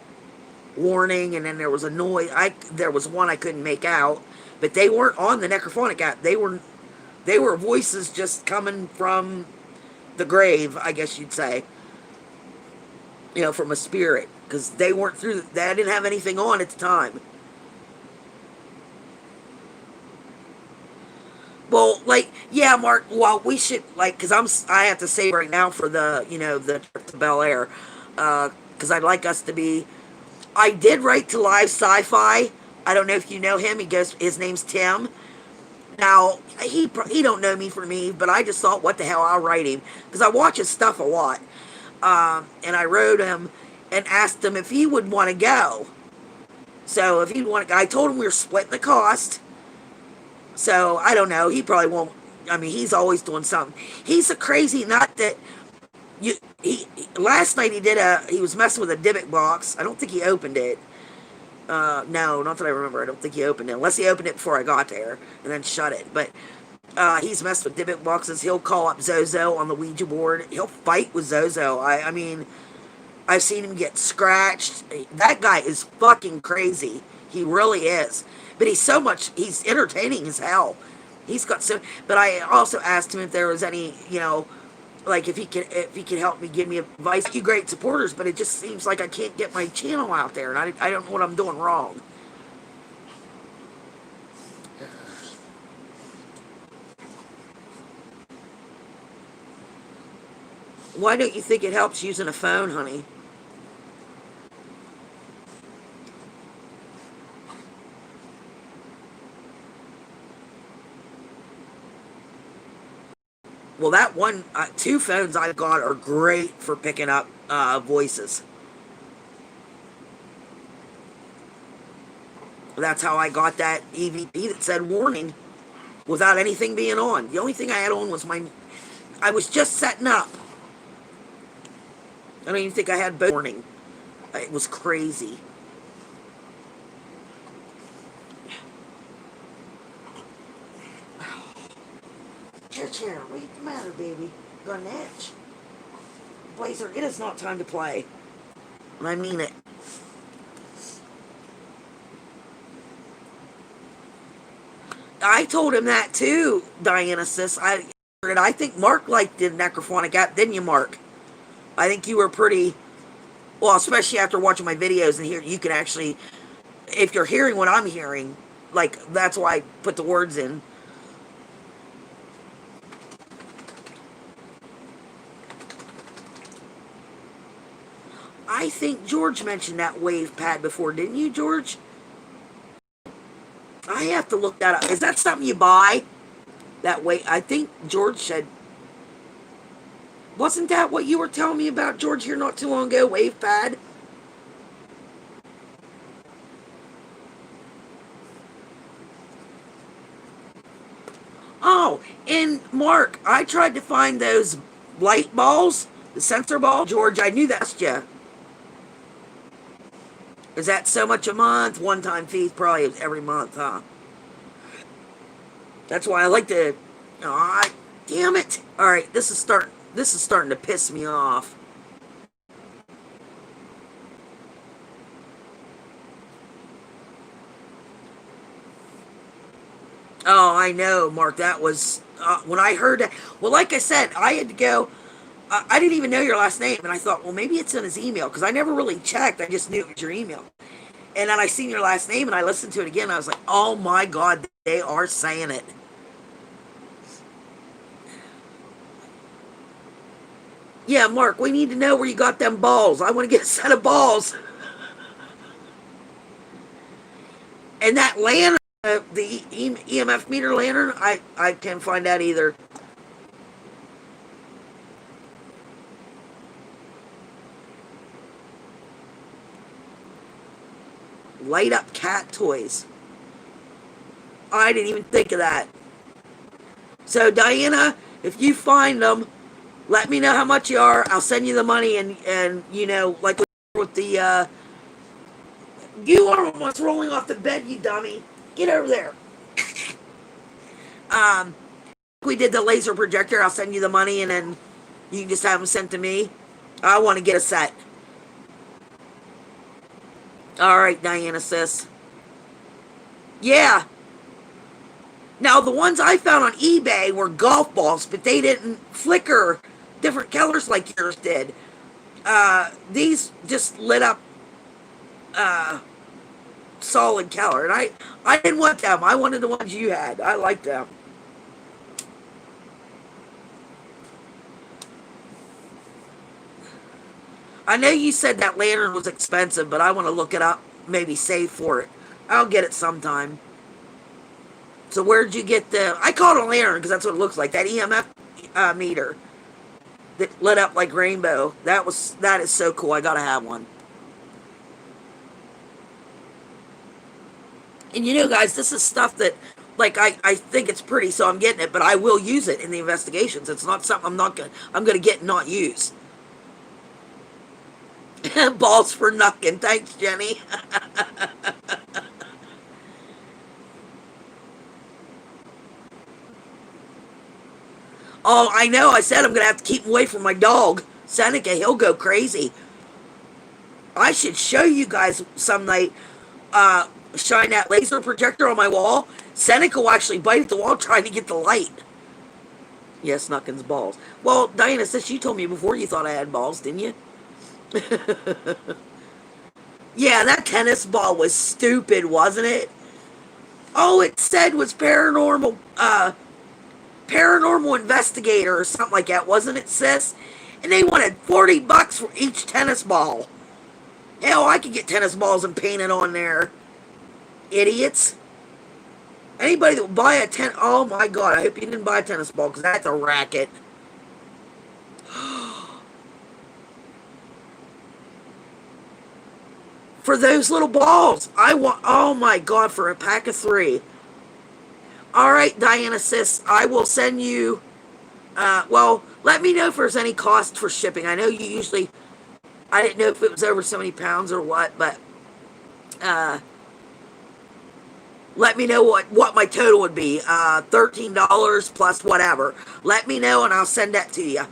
Warning, and then there was a noise. There was one I couldn't make out, but they weren't on the necrophonic app. They were voices just coming from the grave, I guess you'd say. From a spirit, because they weren't through. They didn't have anything on at the time. Well, like, yeah, Mark. Well, we should because I have to say right now for the trip to Bel Air, because I'd like us to be. I did write to Live Sci-Fi. I don't know if you know him. His name's Tim. Now he don't know me for me, but I just thought, what the hell, I'll write him because I watch his stuff a lot. And I wrote him and asked him if he would want to go. So if he'd want to, I told him we were splitting the cost. So I don't know. He probably won't. I mean, he's always doing something. He's a crazy nut that you. Last night he was messing with a Dybbuk box. I don't think he opened it. No, not that I remember. I don't think he opened it unless he opened it before I got there and then shut it. But he's messed with Dybbuk boxes. He'll call up Zozo on the Ouija board. He'll fight with Zozo. I mean, I've seen him get scratched. That guy is fucking crazy. He really is. But he's entertaining as hell. He's got so, but I also asked him if there was any, like if he could help me, give me advice. You great supporters, but it just seems like I can't get my channel out there, and I don't know what I'm doing wrong. Why don't you think it helps using a phone, honey? Well, that one, two phones I've got are great for picking up voices. That's how I got that EVP that said warning without anything being on. The only thing I had on was I was just setting up. I don't even think I had both warning. It was crazy. Chair, what's the matter, baby? Got an itch? Blazer, it is not time to play. And I mean it. I told him that too, Diana sis. I think Mark liked the necrophonic app, didn't you, Mark? I think you were pretty well, especially after watching my videos and here you can actually, if you're hearing what I'm hearing, like that's why I put the words in. I think George mentioned that wave pad before, didn't you, George? I have to look that up. Is that something you buy? That way, I think George said. Wasn't that what you were telling me about, George, here not too long ago? Wave pad? Oh, and Mark, I tried to find those light balls, the sensor ball. George, I knew that's you. Is that so much a month? One-time fee probably every month, huh? That's why I like to. Oh, damn it! All right, this is starting to piss me off. Oh, I know, Mark. That was when I heard that. Well, like I said, I had to go. I didn't even know your last name, and I thought, well, maybe it's in his email because I never really checked. I just knew it was your email. And then I seen your last name, and I listened to it again. And I was like, oh my god, they are saying it. Yeah, Mark, we need to know where you got them balls. I want to get a set of balls. And that lantern, the EMF meter lantern, I can't find that either. Light up cat toys. I didn't even think of that. So Diana, if you find them, let me know how much you are. I'll send you the money, and you know, like with the you are almost rolling off the bed, you dummy. Get over there. Um, we did the laser projector. I'll send you the money, and then you can just have them sent to me. I want to get a set. All right, Diana sis. Yeah. Now the ones I found on eBay were golf balls, but they didn't flicker different colors like yours did. These just lit up solid color, and I didn't want them. I wanted the ones you had. I liked them. I know you said that lantern was expensive, but I want to look it up, maybe save for it. I'll get it sometime. So where'd you get the? I call it a lantern because that's what it looks like. That EMF meter that lit up like rainbow. That is so cool. I gotta have one. And you know, guys, this is stuff that, like, I think it's pretty, so I'm getting it, but I will use it in the investigations. It's not something I'm gonna get and not use. Balls for knucking. Thanks, Jenny. Oh, I know. I said I'm gonna have to keep him away from my dog, Seneca. He'll go crazy. I should show you guys some night. Shine that laser projector on my wall. Seneca will actually bite at the wall trying to get the light. Yes, Nuckin's balls. Well, Diana, since you told me before you thought I had balls, didn't you? Yeah, that tennis ball was stupid, wasn't it? All it said was paranormal investigator or something like that, wasn't it, sis? And they wanted $40 for each tennis ball. Hell, I could get tennis balls and paint it on there. Idiots. Anybody that will buy oh my god, I hope you didn't buy a tennis ball because that's a racket. For those little balls, I want, oh my god, for a pack of 3. All right, Diana sis, I will send you, well, let me know if there's any cost for shipping. I know you usually, I didn't know if it was over so many pounds or what, but let me know what my total would be. $13 plus whatever. Let me know and I'll send that to you.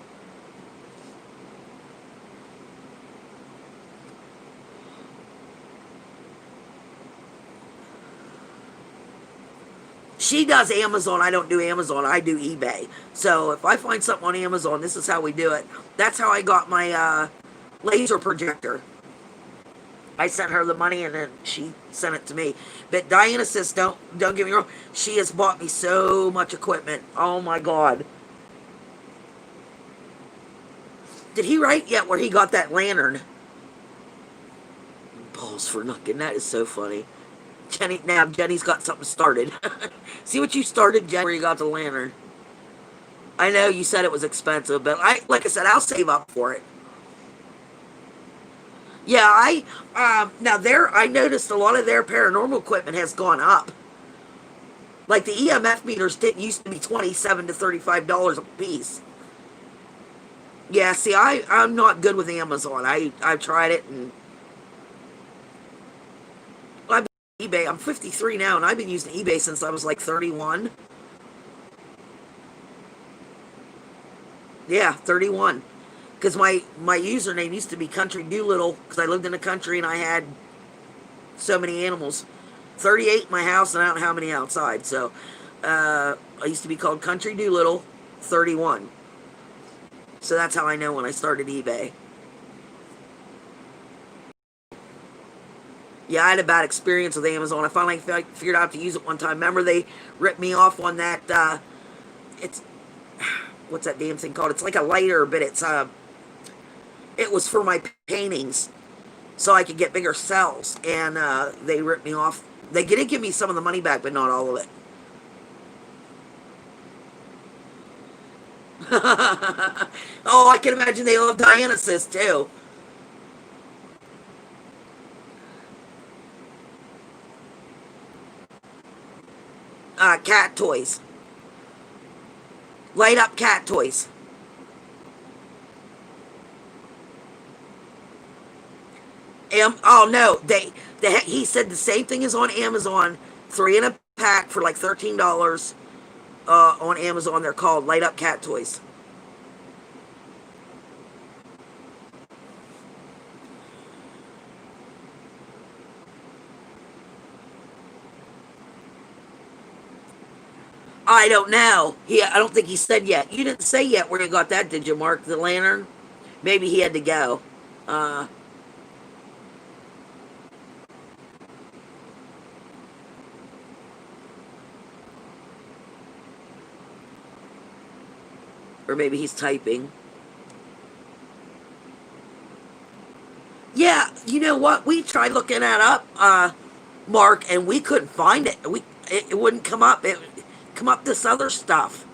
She does Amazon. I don't do Amazon. I do eBay. So if I find something on Amazon, this is how we do it. That's how I got my laser projector. I sent her the money and then she sent it to me. But Diana says, don't get me wrong. She has bought me so much equipment. Oh my god. Did he write yet where he got that lantern? Balls for nothing. That is so funny. Jenny's got something started. See what you started, Jenny, where you got the lantern. I know you said it was expensive, but like I said, I'll save up for it. Yeah, I noticed a lot of their paranormal equipment has gone up. Like the EMF meters didn't used to be $27 to $35 a piece. Yeah, see, I'm not good with Amazon. I've tried it and I've been eBay. I'm 53 now and I've been using eBay since I was like 31. Yeah, 31. Because my username used to be Country Doolittle because I lived in the country and I had so many animals. 38 in my house and I don't know how many outside. So I used to be called Country Doolittle 31. So that's how I know when I started eBay. Yeah, I had a bad experience with Amazon. I finally figured out how to use it one time. Remember they ripped me off on that, it's, what's that damn thing called? It's like a lighter, but it was for my paintings so I could get bigger cells. And they ripped me off They did give me some of the money back, but not all of it. Oh, I can imagine they love Dionysus too. Cat toys. Light up cat toys. Oh no, he said the same thing is on Amazon. Three in a pack for like $13 on Amazon. They're called light up cat toys. I don't know. I don't think he said yet. You didn't say yet where you got that, did you, Mark? The lantern? Maybe he had to go. Uh, or maybe he's typing. Yeah, you know what? We tried looking that up, Mark, and we couldn't find it. It wouldn't come up. It would come up this other stuff.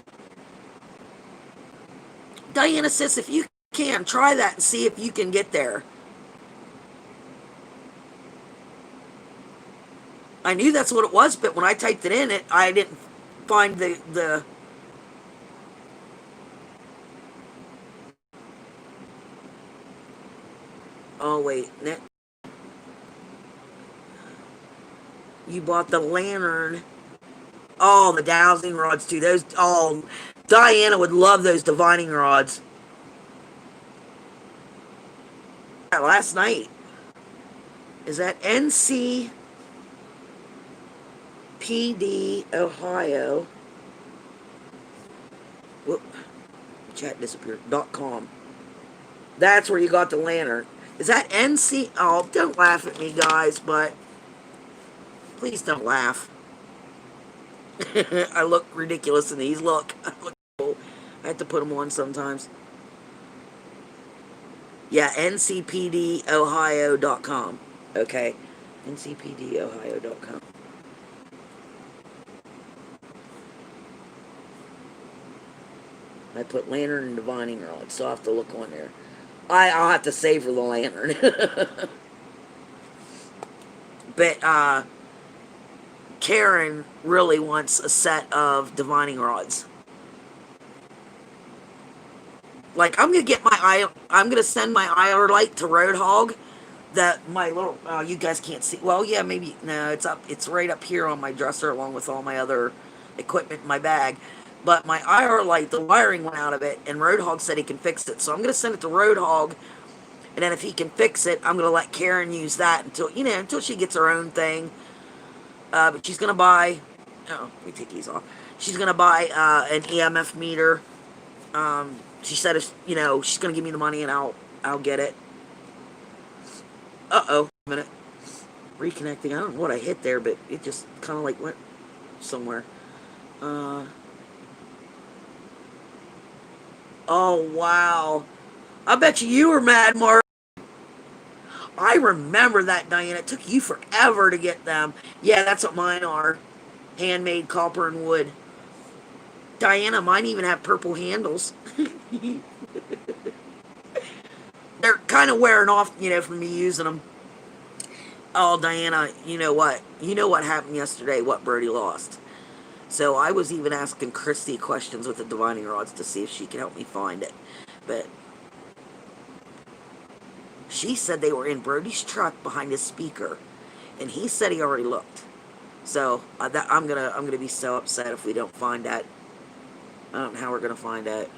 Diana says if you can try that and see if you can get there. I knew that's what it was, but when I typed it in, I didn't find the. Oh wait, you bought the lantern. Oh, the dowsing rods too. Those. Oh, Diana would love those divining rods. Last night. Is that NCPD Ohio? Whoop, chat disappeared. .com. That's where you got the lantern. Is that NC? Oh, don't laugh at me, guys, but please don't laugh. I look ridiculous in these. Look, I look cool. I have to put them on sometimes. Yeah, ncpdohio.com. Okay, ncpdohio.com. I put lantern and divining rod, so I'll have to look on there. I'll have to save for the lantern. But Karen really wants a set of divining rods. Like I'm gonna send my IR light to Roadhog. That my little you guys can't see. Well, yeah, maybe no. It's up. It's right up here on my dresser, along with all my other equipment in my bag. But my IR light, the wiring went out of it, and Roadhog said he can fix it. So I'm gonna send it to Roadhog, and then if he can fix it, I'm gonna let Karen use that until she gets her own thing. But she's gonna buy. Oh, let me take these off. She's gonna buy an EMF meter. She said if she's gonna give me the money and I'll get it. Uh-oh, a minute. Reconnecting. I don't know what I hit there, but it just kind of like went somewhere. Oh, wow. I bet you were mad, Mark. I remember that, Diana. It took you forever to get them. Yeah, that's what mine are. Handmade copper and wood. Diana, mine even have purple handles. They're kind of wearing off, from me using them. Oh, Diana, you know what? You know what happened yesterday, what Birdie lost. So I was even asking Christy questions with the divining rods to see if she could help me find it. But she said they were in Brody's truck behind his speaker, and he said he already looked. So I'm gonna be so upset if we don't find that. I don't know how we're gonna find that.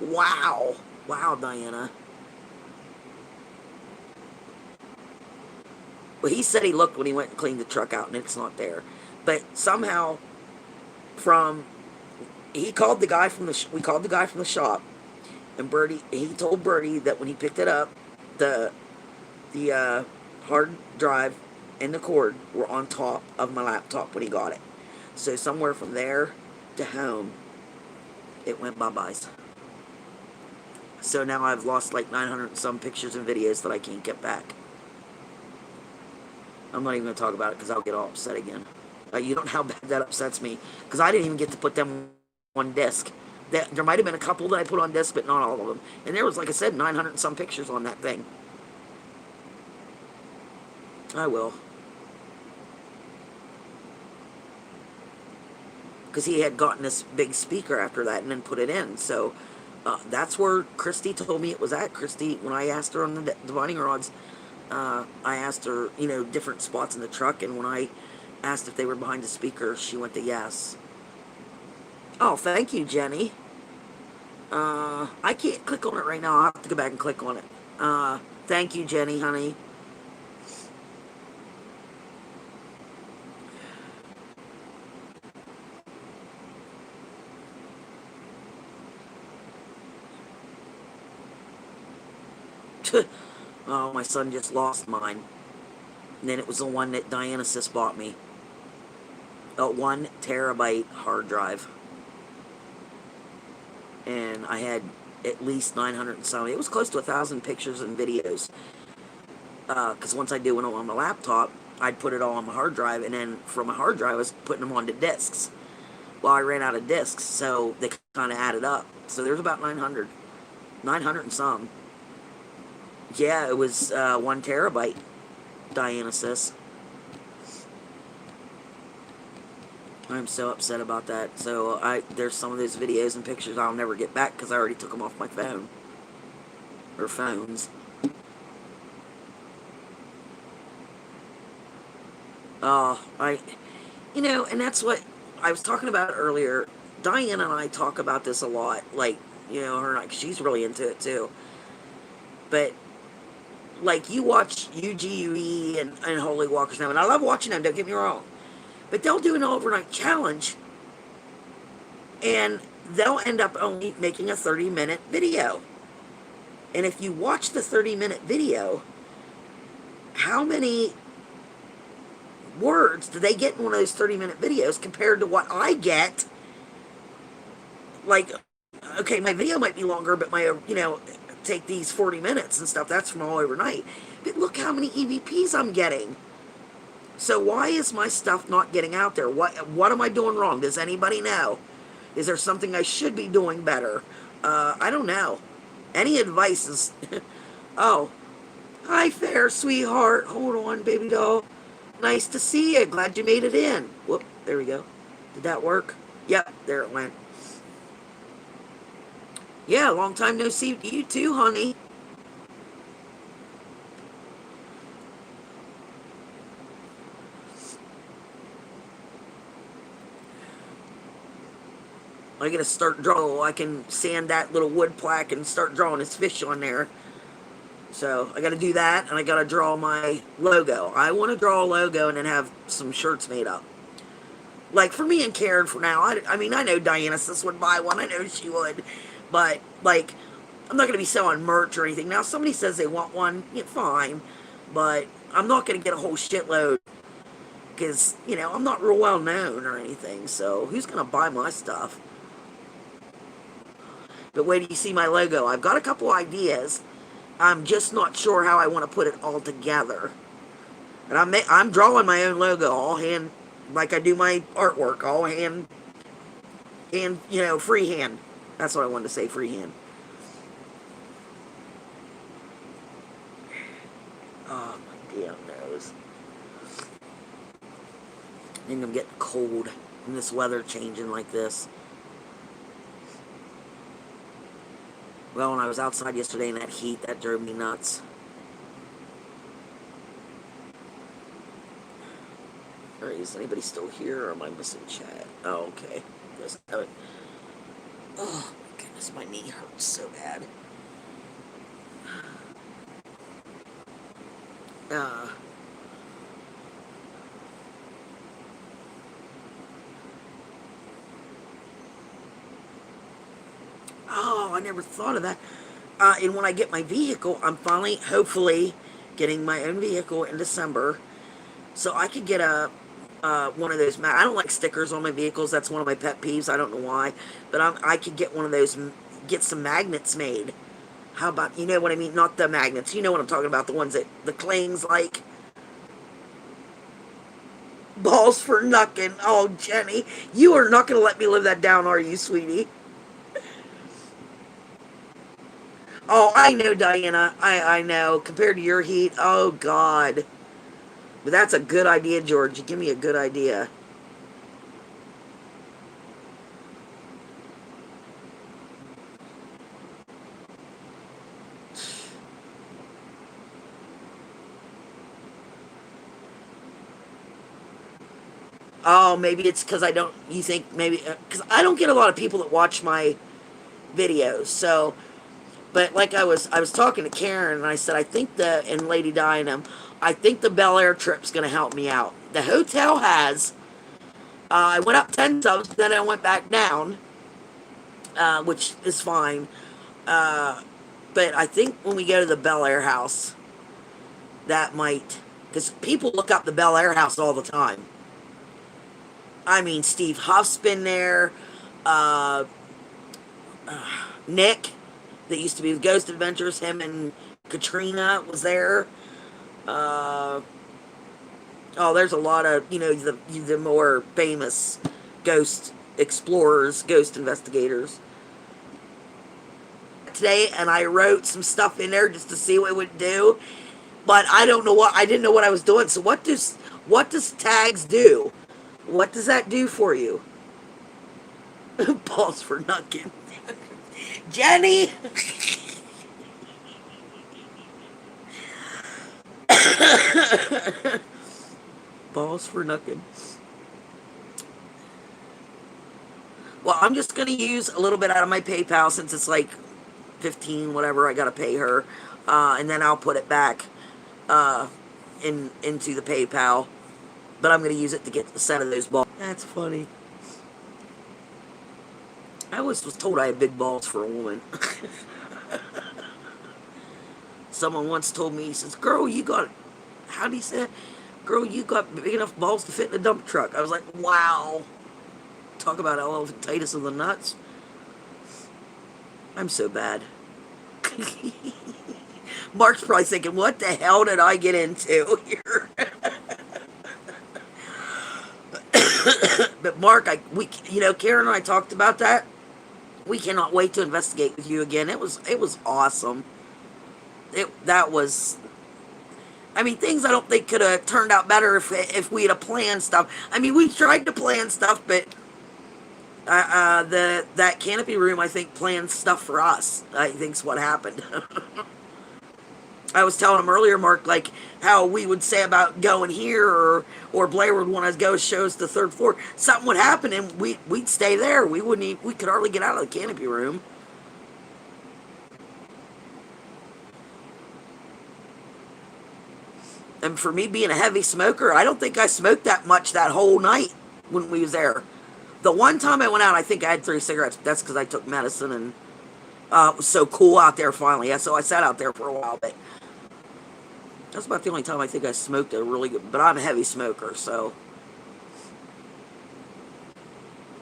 Wow, wow, Diana. Well, he said he looked when he went and cleaned the truck out, and it's not there. But somehow, from he called the guy from we called the guy from the shop, and he told Birdie that when he picked it up, the hard drive and the cord were on top of my laptop when he got it. So somewhere from there to home, it went bye-byes. So now I've lost like 900 and some pictures and videos that I can't get back. I'm not even going to talk about it because I'll get all upset again. You don't know how bad that upsets me because I didn't even get to put them on disc. There might have been a couple that I put on disc, but not all of them. And there was, like I said, 900 and some pictures on that thing. I will. Because he had gotten this big speaker after that and then put it in. So that's where Christy told me it was at. Christy, when I asked her on the divining rods, I asked her, different spots in the truck, and when I asked if they were behind the speaker, she went to yes. Oh, thank you, Jenny. I can't click on it right now. I'll have to go back and click on it. Thank you, Jenny, honey. Oh, my son just lost mine. And then it was the one that Dianesis bought me. A 1 terabyte hard drive. And I had at least 900 and some. It was close to 1,000 pictures and videos. Because once I do it on my laptop, I'd put it all on my hard drive, and then from my hard drive, I was putting them onto discs. Well, I ran out of discs, so they kind of added up. So there's about 900. 900 and some. Yeah, it was 1 terabyte, Diana says. I'm so upset about that. So there's some of those videos and pictures I'll never get back because I already took them off my phone. Or phones. And that's what I was talking about earlier. Diane and I talk about this a lot. Like, her and I, 'cause she's really into it too. But, like, you watch UGUE and Holy Walkers now, and I love watching them, don't get me wrong. But they'll do an overnight challenge, and they'll end up only making a 30-minute video. And if you watch the 30-minute video, how many words do they get in one of those 30-minute videos compared to what I get? Like, okay, my video might be longer, but my, take these 40 minutes and stuff, that's from all overnight. But look how many EVPs I'm getting. So why is my stuff not getting out there? What am I doing wrong? Does anybody know? Is there something I should be doing better? I don't know. Any advice is... Oh. Hi, fair sweetheart. Hold on, baby doll. Nice to see you. Glad you made it in. Whoop, there we go. Did that work? Yep, there it went. Yeah, long time no see. You too, honey. I gotta start drawing. I can sand that little wood plaque and start drawing his fish on there. So I gotta do that, and I gotta draw my logo. I want to draw a logo and then have some shirts made up. Like for me and Karen for now. I mean, I know Dianesis would buy one. I know she would. But, like, I'm not gonna be selling merch or anything. Now, if somebody says they want one, yeah, fine. But I'm not gonna get a whole shitload. Because, I'm not real well known or anything. So who's gonna buy my stuff? But wait till you see my logo. I've got a couple ideas. I'm just not sure how I want to put it all together. And I'm drawing my own logo, all hand, like I do my artwork, all hand, freehand. That's what I wanted to say, freehand. Oh, my damn nose. I think I'm getting cold in this weather changing like this. Well, when I was outside yesterday in that heat, that drove me nuts. Alright, is anybody still here, or am I missing chat? Oh, okay. Oh, my goodness, my knee hurts so bad. Oh, I never thought of that. And when I get my vehicle, I'm finally, hopefully, getting my own vehicle in December. So I could get one of those. I don't like stickers on my vehicles. That's one of my pet peeves. I don't know why. But I could get one of those, get some magnets made. How about, you know what I mean? Not the magnets. You know what I'm talking about. The ones that the clings like. Balls for knucking. Oh, Jenny, you are not going to let me live that down, are you, sweetie? Oh, I know, Diana. I know. Compared to your heat, oh, God. But that's a good idea, George. You give me a good idea. Oh, maybe it's because I don't. You think maybe because I don't get a lot of people that watch my videos. So, but like I was talking to Karen and I said I think the and Lady Diana, I think the Bel Air trip's going to help me out. The hotel has. I went up 10 subs, then I went back down, which is fine. But I think when we go to the Bel Air house, that might because people look up the Bel Air house all the time. I mean, Steve Huff's been there. Uh, Nick, that used to be with Ghost Adventures, him and Katrina was there. Uh, oh, there's a lot of the more famous ghost explorers, ghost investigators. Today, and I wrote some stuff in there just to see what it would do, but I didn't know what I was doing. So what does tags do? What does that do for you? Balls for nuggin. Jenny. Balls for nuggin. Well, I'm just gonna use a little bit out of my PayPal since it's like 15 whatever I gotta pay her, and then I'll put it back uh, into the PayPal. But I'm gonna use it to get a set of those balls. That's funny. I always was told I had big balls for a woman. Someone once told me, he says, "Girl, you got," how do you say it? "Girl, you got big enough balls to fit in a dump truck." I was like, wow. Talk about elephantitis of the nuts. I'm so bad. Mark's probably thinking, what the hell did I get into here? But Mark, Karen and I talked about that. We cannot wait to investigate with you again. It was awesome. That was. I mean, things I don't think could have turned out better if we had planned stuff. I mean, we tried to plan stuff, but the that canopy room, I think, planned stuff for us. I think's what happened. I was telling him earlier, Mark, like how we would say about going here, or Blair would want to go show us the third floor. Something would happen, and we'd stay there. We wouldn't. We could hardly get out of the canopy room. And for me being a heavy smoker, I don't think I smoked that much that whole night when we was there. The one time I went out, I think I had 3 cigarettes. But that's because I took medicine, and it was so cool out there finally. Yeah, so I sat out there for a while, but that's about the only time I think I smoked a really good. But I'm a heavy smoker, so.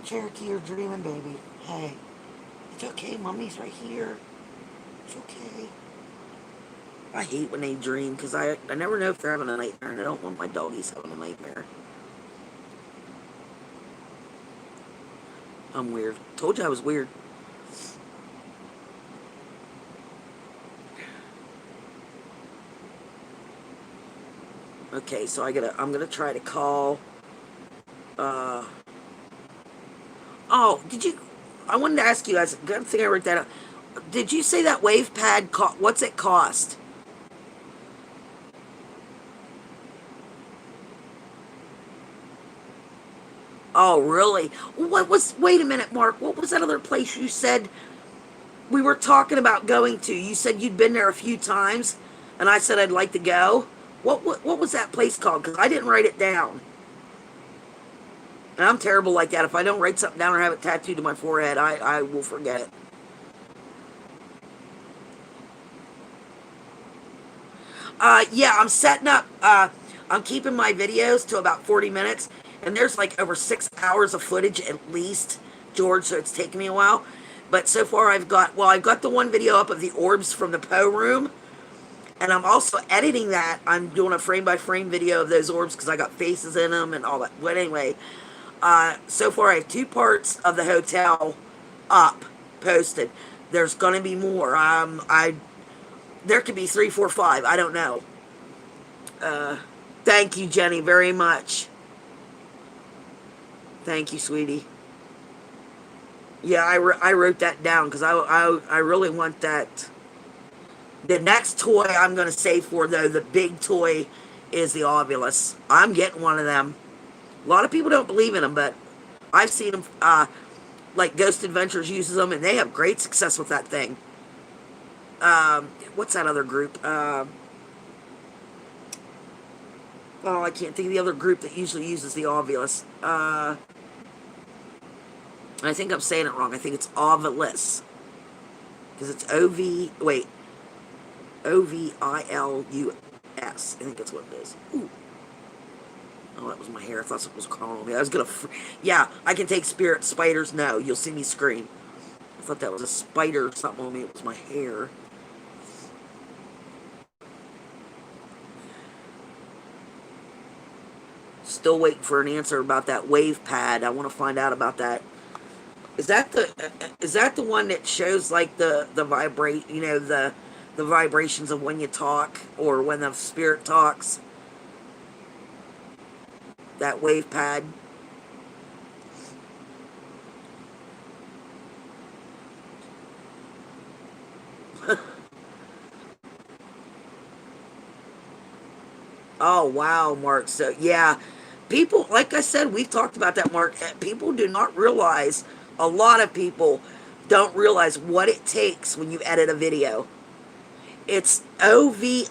Cherokee, you're dreaming, baby. Hey, it's okay. Mommy's right here. It's okay. I hate when they dream because I never know if they're having a nightmare, and I don't want my doggies having a nightmare. I'm weird. Told you I was weird. Okay, so I'm gonna try to call. Uh, oh, did you? I wanted to ask you guys. Good thing I wrote that up. Did you say that wave pad? What's it cost? Oh, really? What was? Wait a minute, Mark. What was that other place you said we were talking about going to? You said you'd been there a few times, and I said I'd like to go. What was that place called? Because I didn't write it down. And I'm terrible like that. If I don't write something down or have it tattooed to my forehead, I will forget it. Yeah, I'm setting up. I'm keeping my videos to about 40 minutes, and there's like over 6 hours of footage at least, George. So it's taken me a while, but so far I've got the one video up of the orbs from the Poe room, And I'm also editing that. I'm doing a frame by frame video of those orbs because I got faces in them and all that. But anyway, so far I have 2 parts of the hotel up, posted. There's gonna be more. There could be 3, 4, 5. I don't know. Thank you, Jenny, very much. Thank you, sweetie. Yeah, I wrote that down because I really want that. The next toy I'm going to save for, though, the big toy, is the Ovulus. I'm getting one of them. A lot of people don't believe in them, but I've seen them. Like Ghost Adventures uses them, and they have great success with that thing. What's that other group? Oh, I can't think of the other group that usually uses the Ovulus. I think I'm saying it wrong. I think it's Ovulus. Because it's O-V... Wait. O-V-I-L-U-S. I think that's what it is. Ooh. Oh, that was my hair. I thought something was crawling on me. I was going to... Yeah, I can take spirit spiders. No, you'll see me scream. I thought that was a spider or something on me. It was my hair. Still waiting for an answer about that wave pad. I want to find out about that. Is that the one that shows like the vibrate, the vibrations of when you talk or when the spirit talks? That wave pad. Oh wow, Mark. So yeah, people, like I said, we've talked about that, Mark. People do not realize, a lot of people don't realize what it takes when you edit a video. It's Ovilus.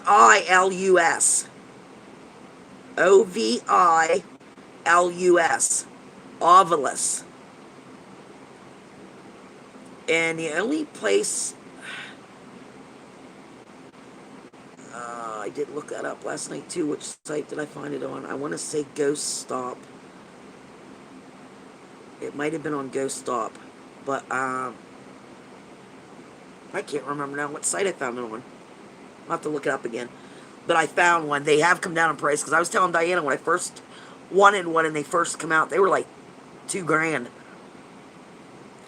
Ovilus. Ovulus. And the only place, I did look that up last night too. Which site did I find it on? I want to say Ghost Stop. It might have been on Ghost Stop, but I can't remember now what site I found it on. I'll have to look it up again. But I found one. They have come down in price because I was telling Diana when I first wanted one and they first come out, they were like $2,000.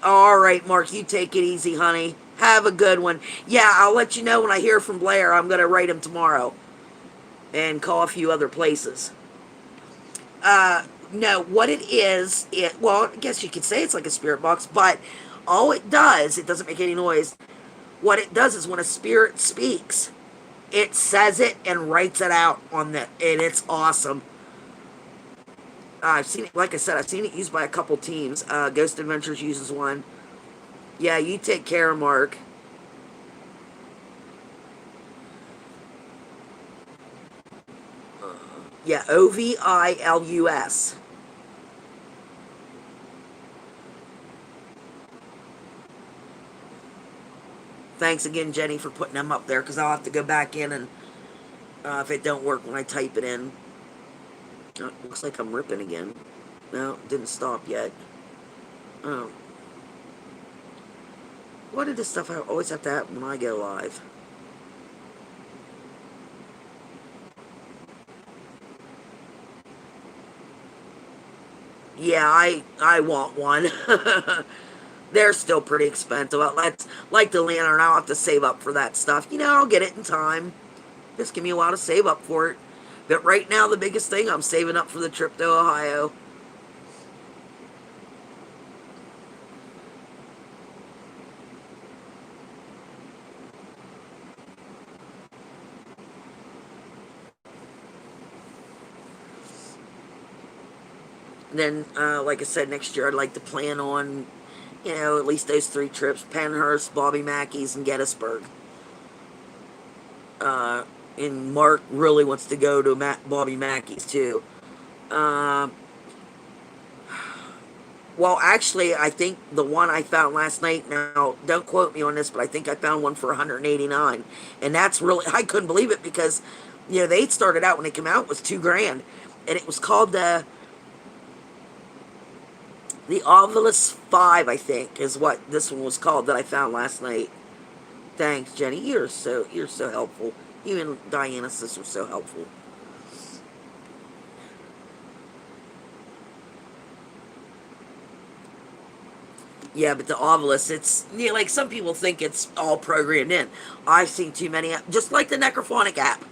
All right, Mark, you take it easy, honey. Have a good one. Yeah, I'll let you know when I hear from Blair. I'm going to write him tomorrow and call a few other places. No, what it is, well, I guess you could say it's like a spirit box, but all it does, it doesn't make any noise. What it does is when a spirit speaks, it says it and writes it out on the, and it's awesome. I've seen it, like I said, I've seen it used by a couple teams. Ghost Adventures uses one. Yeah, you take care, Mark. Yeah, Ovilus. Thanks again, Jenny, for putting them up there, because I'll have to go back in and, if it don't work when I type it in. Oh, looks like I'm ripping again. No, it didn't stop yet. Oh. What did this stuff always have to happen when I go live? Yeah, I want one. They're still pretty expensive. Like the lantern, I'll have to save up for that stuff. I'll get it in time. Just give me a while to save up for it. But right now, the biggest thing, I'm saving up for the trip to Ohio. Then, like I said, next year I'd like to plan on, at least those 3 trips: Pennhurst, Bobby Mackey's, and Gettysburg. And Mark really wants to go to Bobby Mackey's too. Uh, well, actually, I think the one I found last night, now, don't quote me on this, but I think I found one for 189. And that's really, I couldn't believe it because, they started out when it came out was $2,000. And it was called the Ovulus 5, I think, is what this one was called that I found last night. Thanks, Jenny. You're so helpful. Even Diana's sister was so helpful. Yeah, but the Ovilus, it's like some people think it's all programmed in. I've seen too many, just like the Necrophonic app.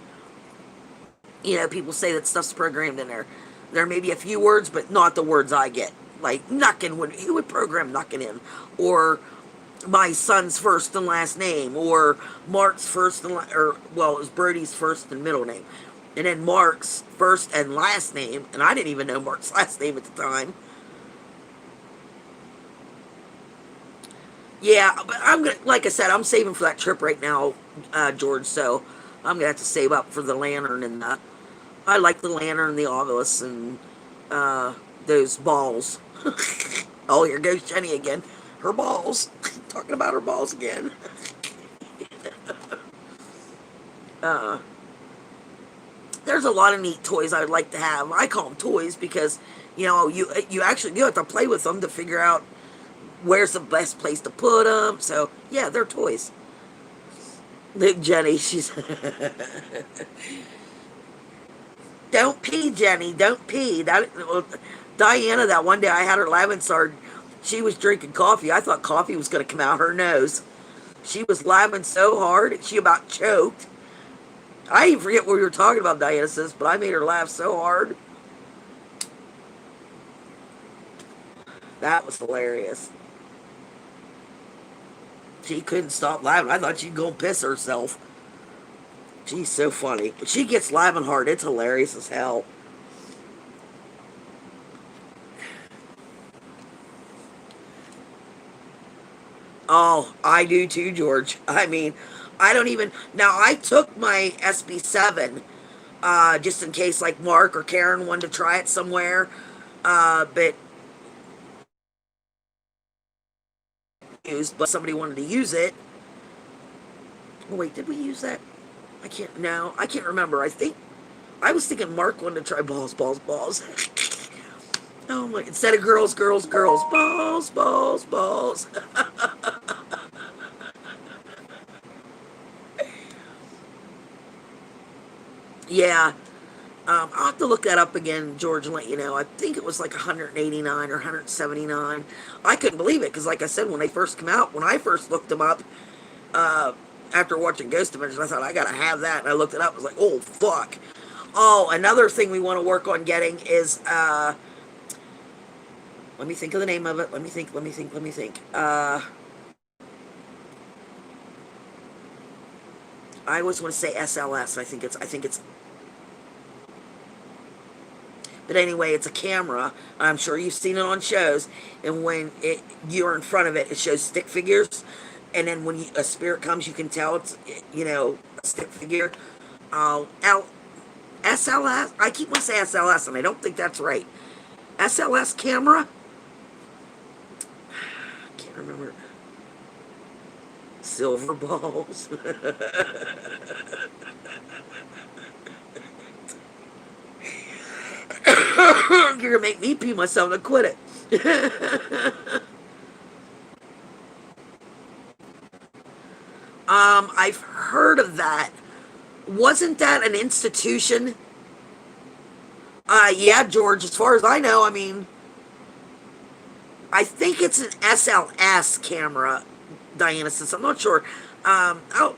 People say that stuff's programmed in there. There may be a few words, but not the words I get. Like Nuckin who would program Nuckin in, or my son's first and last name, or Mark's first and or well, it was Brody's first and middle name, and then Mark's first and last name, and I didn't even know Mark's last name at the time. Yeah, but I'm gonna, like I said, I'm saving for that trip right now, George. So I'm gonna have to save up for the lantern, and I like the lantern, the obelisk, and those balls. Oh, here goes Jenny again. Her balls. Talking about her balls again. Uh, there's a lot of neat toys I would like to have. I call them toys because you actually do have to play with them to figure out where's the best place to put them. So yeah, they're toys. Look, Jenny, she's don't pee, Jenny, don't pee. Diana, that one day I had her Lavensard, she was drinking coffee. I thought coffee was going to come out her nose. She was laughing so hard, she about choked. I even forget what we were talking about, Diana says, but I made her laugh so hard. That was hilarious. She couldn't stop laughing. I thought she'd go and piss herself. She's so funny. But she gets laughing hard. It's hilarious as hell. Oh, I do too, George. I mean, I don't even. Now, I took my SB7 just in case, like Mark or Karen wanted to try it somewhere. But somebody wanted to use it. Oh, wait, did we use that? I can't. No, I can't remember. I was thinking Mark wanted to try balls, balls, balls. Oh my! Instead of girls, girls, girls, balls, balls, balls. Yeah, I'll have to look that up again, George, and let you know. I think it was like 189 or 179. I couldn't believe it because, like I said, when they first come out, when I first looked them up, uh, after watching Ghost Adventures, I thought I gotta have that, and I looked it up. I was like, oh fuck. Oh, another thing we want to work on getting is let me think of the name of it. Let me think. Let me think. Let me think. I always want to say SLS. I think it's But anyway, it's a camera. I'm sure you've seen it on shows. And when you're in front of it, it shows stick figures. And then when a spirit comes, you can tell it's a stick figure. L SLS. I keep wanting to say SLS, and I don't think that's right. SLS camera. I can't remember. Silver balls. You're gonna make me pee myself to quit it. I've heard of that. Wasn't that an institution? Yeah, George. As far as I know, I mean, I think it's an SLS camera. Diana says, I'm not sure. Oh,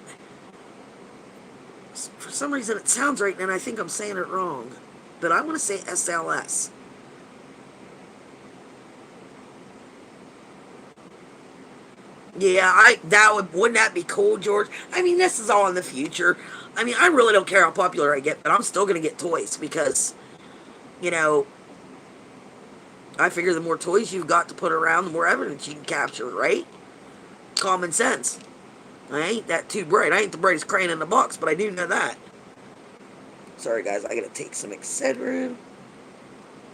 for some reason it sounds right, and I think I'm saying it wrong. But I want to say SLS. Yeah, wouldn't that be cool, George? I mean, this is all in the future. I mean, I really don't care how popular I get, but I'm still gonna get toys because, you know, I figure the more toys you've got to put around, the more evidence you can capture, right? Common sense. I ain't that too bright. I ain't the brightest crayon in the box, but I do know that. Sorry, guys, I gotta take some Excedrin.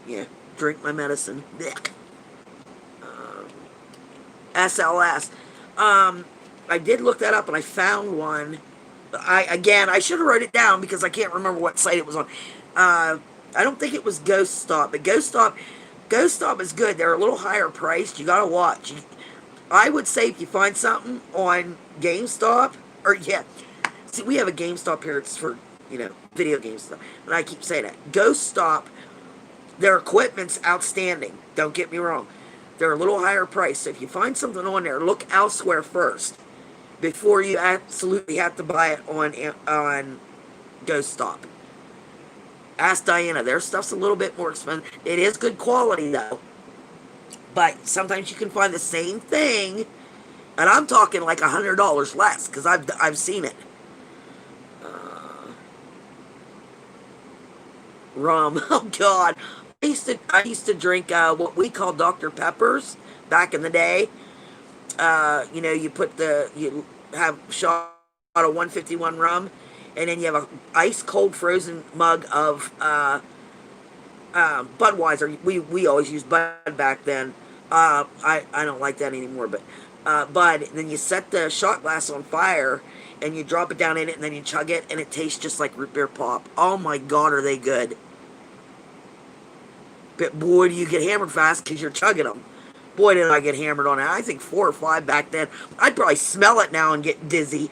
Yeah, drink my medicine. Blech. SLS. I did look that up and I found one. I should have wrote it down because I can't remember what site it was on. I don't think it was Ghost Stop, but Ghost Stop is good. They're a little higher priced. You gotta watch. I would say if you find something on GameStop, or yeah, See, we have a GameStop here. It's for, video games stuff. And I keep saying that. Go stop. Their equipment's outstanding. Don't get me wrong. They're a little higher price. So if you find something on there, look elsewhere first before you absolutely have to buy it on Go Stop. Ask Diana. Their stuff's a little bit more expensive. It is good quality though. But sometimes you can find the same thing, and I'm talking like $100 less because I've seen it. Rum. Oh God. I used to drink what we call Dr. Peppers back in the day. You have a shot of 151 rum, and then you have a ice cold frozen mug of Budweiser. We always used Bud back then. I don't like that anymore, but Bud. And then you set the shot glass on fire, and you drop it down in it, and then you chug it, and it tastes just like root beer pop. Oh my God, are they good? But boy, do you get hammered fast because you're chugging them. Boy, did I get hammered on it. I think 4 or 5 back then. I'd probably smell it now and get dizzy.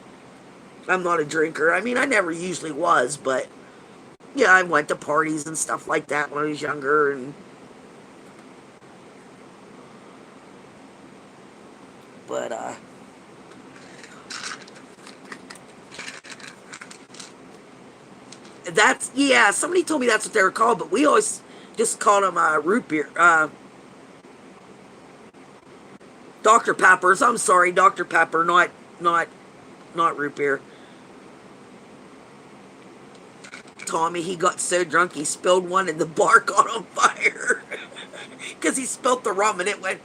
I'm not a drinker. I mean, I never usually was, but yeah, I went to parties and stuff like that when I was younger, and but that's, yeah, somebody told me that's what they were called, but we always just called them root beer. Dr. Peppers. I'm sorry, Dr. Pepper, not root beer. Tommy, he got so drunk he spilled one and the bar caught on fire because he spilled the rum and it went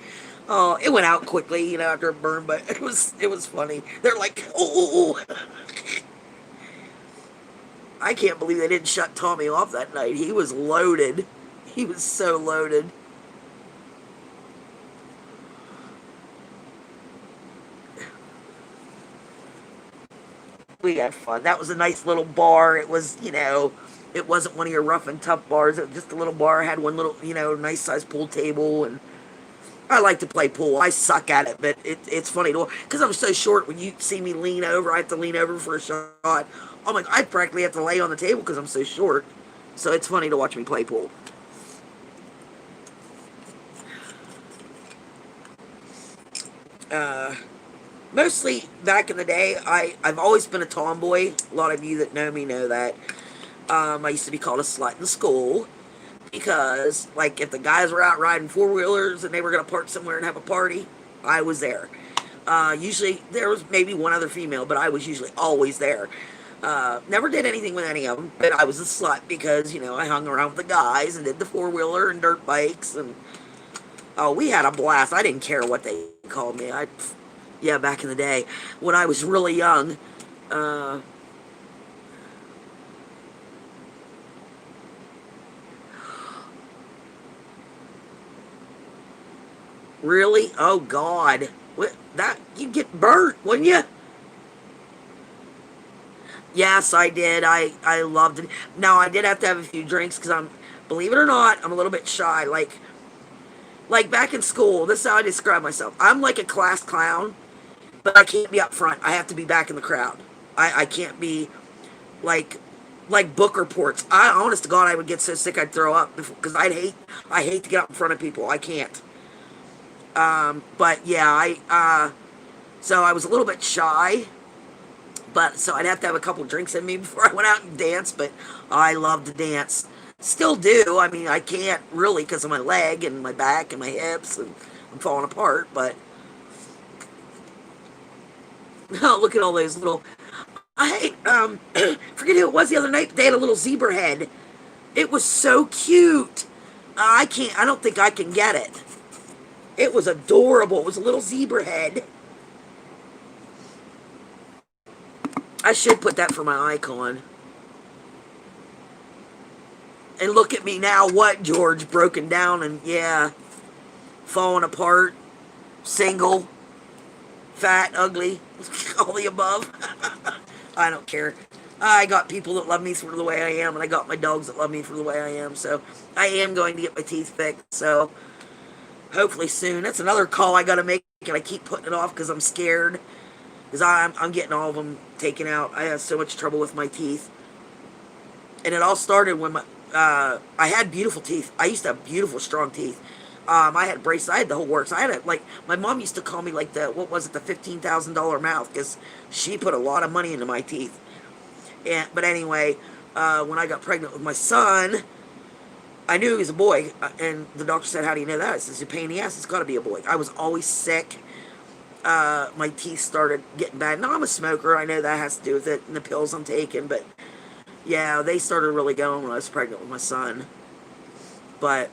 out quickly, after it burned. But it was funny. They're like, oh. I can't believe they didn't shut Tommy off that night. He was loaded. He was so loaded. We had fun. That was a nice little bar. It was, it wasn't one of your rough and tough bars. It was just a little bar. It had one little, nice sized pool table. And I like to play pool. I suck at it, but it's funny to, because I'm so short. When you see me lean over, I have to lean over for a shot. I'm like, I practically have to lay on the table because I'm so short. So it's funny to watch me play pool. Mostly back in the day, I've always been a tomboy. A lot of you that know me know that. I used to be called a slut in school because, like, if the guys were out riding four-wheelers and they were going to park somewhere and have a party, I was there. Usually, there was maybe one other female, but I was usually always there. Never did anything with any of them, but I was a slut because, I hung around with the guys and did the four-wheeler and dirt bikes, and, oh, we had a blast. I didn't care what they called me. Yeah, back in the day, when I was really young, really? Oh, God. What, that, you'd get burnt, wouldn't you? Yes, I did. I loved it. Now, I did have to have a few drinks because believe it or not, I'm a little bit shy. Like back in school, this is how I describe myself. I'm like a class clown, but I can't be up front. I have to be back in the crowd. I can't be like book reports. Honest to God, I would get so sick I'd throw up because I hate to get up in front of people. I can't. But yeah, so I was a little bit shy, but so I'd have to have a couple drinks in me before I went out and danced. But I love to dance. Still do. I mean, I can't really because of my leg and my back and my hips, and I'm falling apart. But oh, look at all those little. Forget who it was the other night. They had a little zebra head. It was so cute. I can't. I don't think I can get it. It was adorable. It was a little zebra head. I should put that for my icon. And look at me now. What, George? Broken down and, yeah, falling apart. Single. Fat, ugly. All the above. I don't care. I got people that love me for the way I am, and I got my dogs that love me for the way I am. So I am going to get my teeth fixed. So hopefully soon. That's another call I got to make, and I keep putting it off because I'm scared. because I'm getting all of them taken out. I have so much trouble with my teeth, and it all started when I had beautiful teeth. I used to have beautiful, strong teeth. I had braces. I had the whole works. I had it like my mom used to call me like the what was it, the $15,000 mouth, because she put a lot of money into my teeth. And but anyway, when I got pregnant with my son, I knew he was a boy, and the doctor said, "How do you know that?" I said, "It's a pain in the ass. It's got to be a boy." I was always sick. My teeth started getting bad. Now I'm a smoker. I know that has to do with it and the pills I'm taking, but yeah, they started really going when I was pregnant with my son. But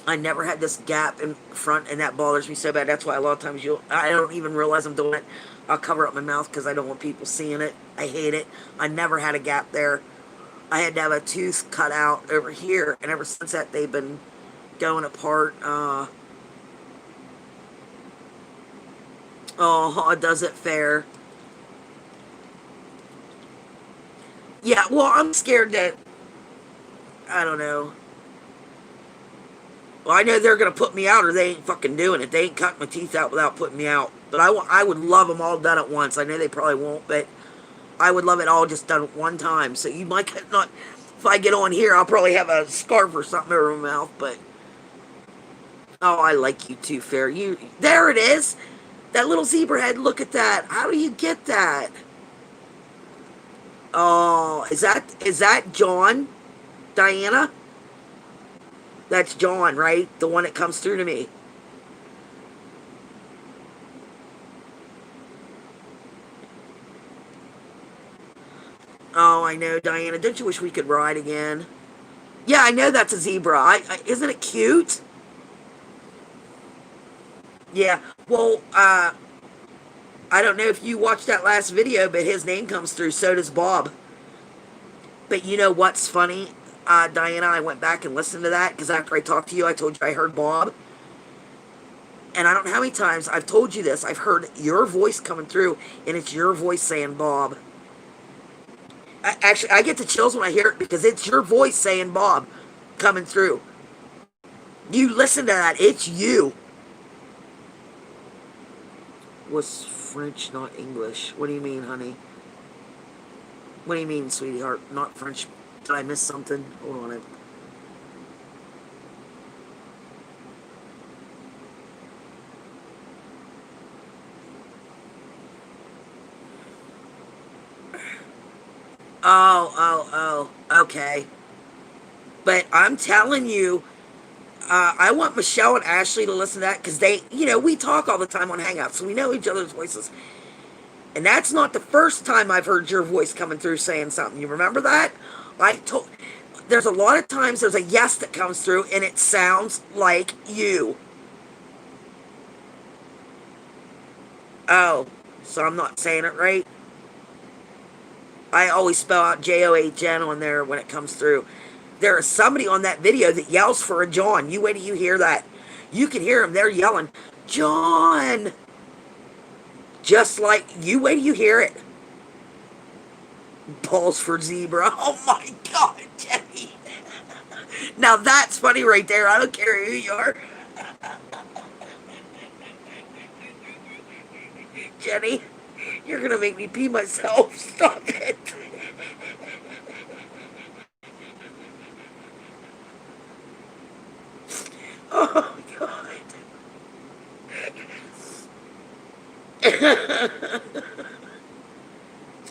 I never had this gap in front, and that bothers me so bad. That's why a lot of times I don't even realize I'm doing it. I'll cover up my mouth because I don't want people seeing it. I hate it. I never had a gap there. I had to have a tooth cut out over here, and ever since that, they've been going apart. Oh, does it fair? Yeah, well, I'm scared that, I don't know. Well, I know they're going to put me out or they ain't fucking doing it. They ain't cutting my teeth out without putting me out. But I would love them all done at once. I know they probably won't, but I would love it all just done at one time. So you might not, if I get on here, I'll probably have a scarf or something over my mouth. But, oh, I like you too, Fair. There it is. That little zebra head, look at that. How do you get that? Oh, is that John? Diana? That's John, right? The one that comes through to me. Oh, I know, Diana. Don't you wish we could ride again? Yeah, I know that's a zebra. Isn't it cute? Yeah. Well, I don't know if you watched that last video, but his name comes through. So does Bob. But you know what's funny, Diana? I went back and listened to that because after I talked to you, I told you I heard Bob. And I don't know how many times I've told you this. I've heard your voice coming through, and it's your voice saying Bob. Actually, I get the chills when I hear it because it's your voice saying Bob coming through. You listen to that. It's you. Was French, not English. What do you mean, honey? What do you mean, sweetie heart? Not French. Did I miss something? Hold on. Oh. Okay. But I'm telling you, I want Michelle and Ashley to listen to that because we talk all the time on Hangouts, so we know each other's voices. And that's not the first time I've heard your voice coming through saying something. You remember that? I told. There's a lot of times there's a yes that comes through and it sounds like you. Oh, so I'm not saying it right. I always spell out John on there when it comes through. There is somebody on that video that yells for a John. You wait till you hear that. You can hear them. They're yelling, John. Just like, you wait till you hear it. Balls for zebra. Oh my God, Jenny. Now that's funny right there. I don't care who you are. Jenny, you're going to make me pee myself. Stop it. Oh, God.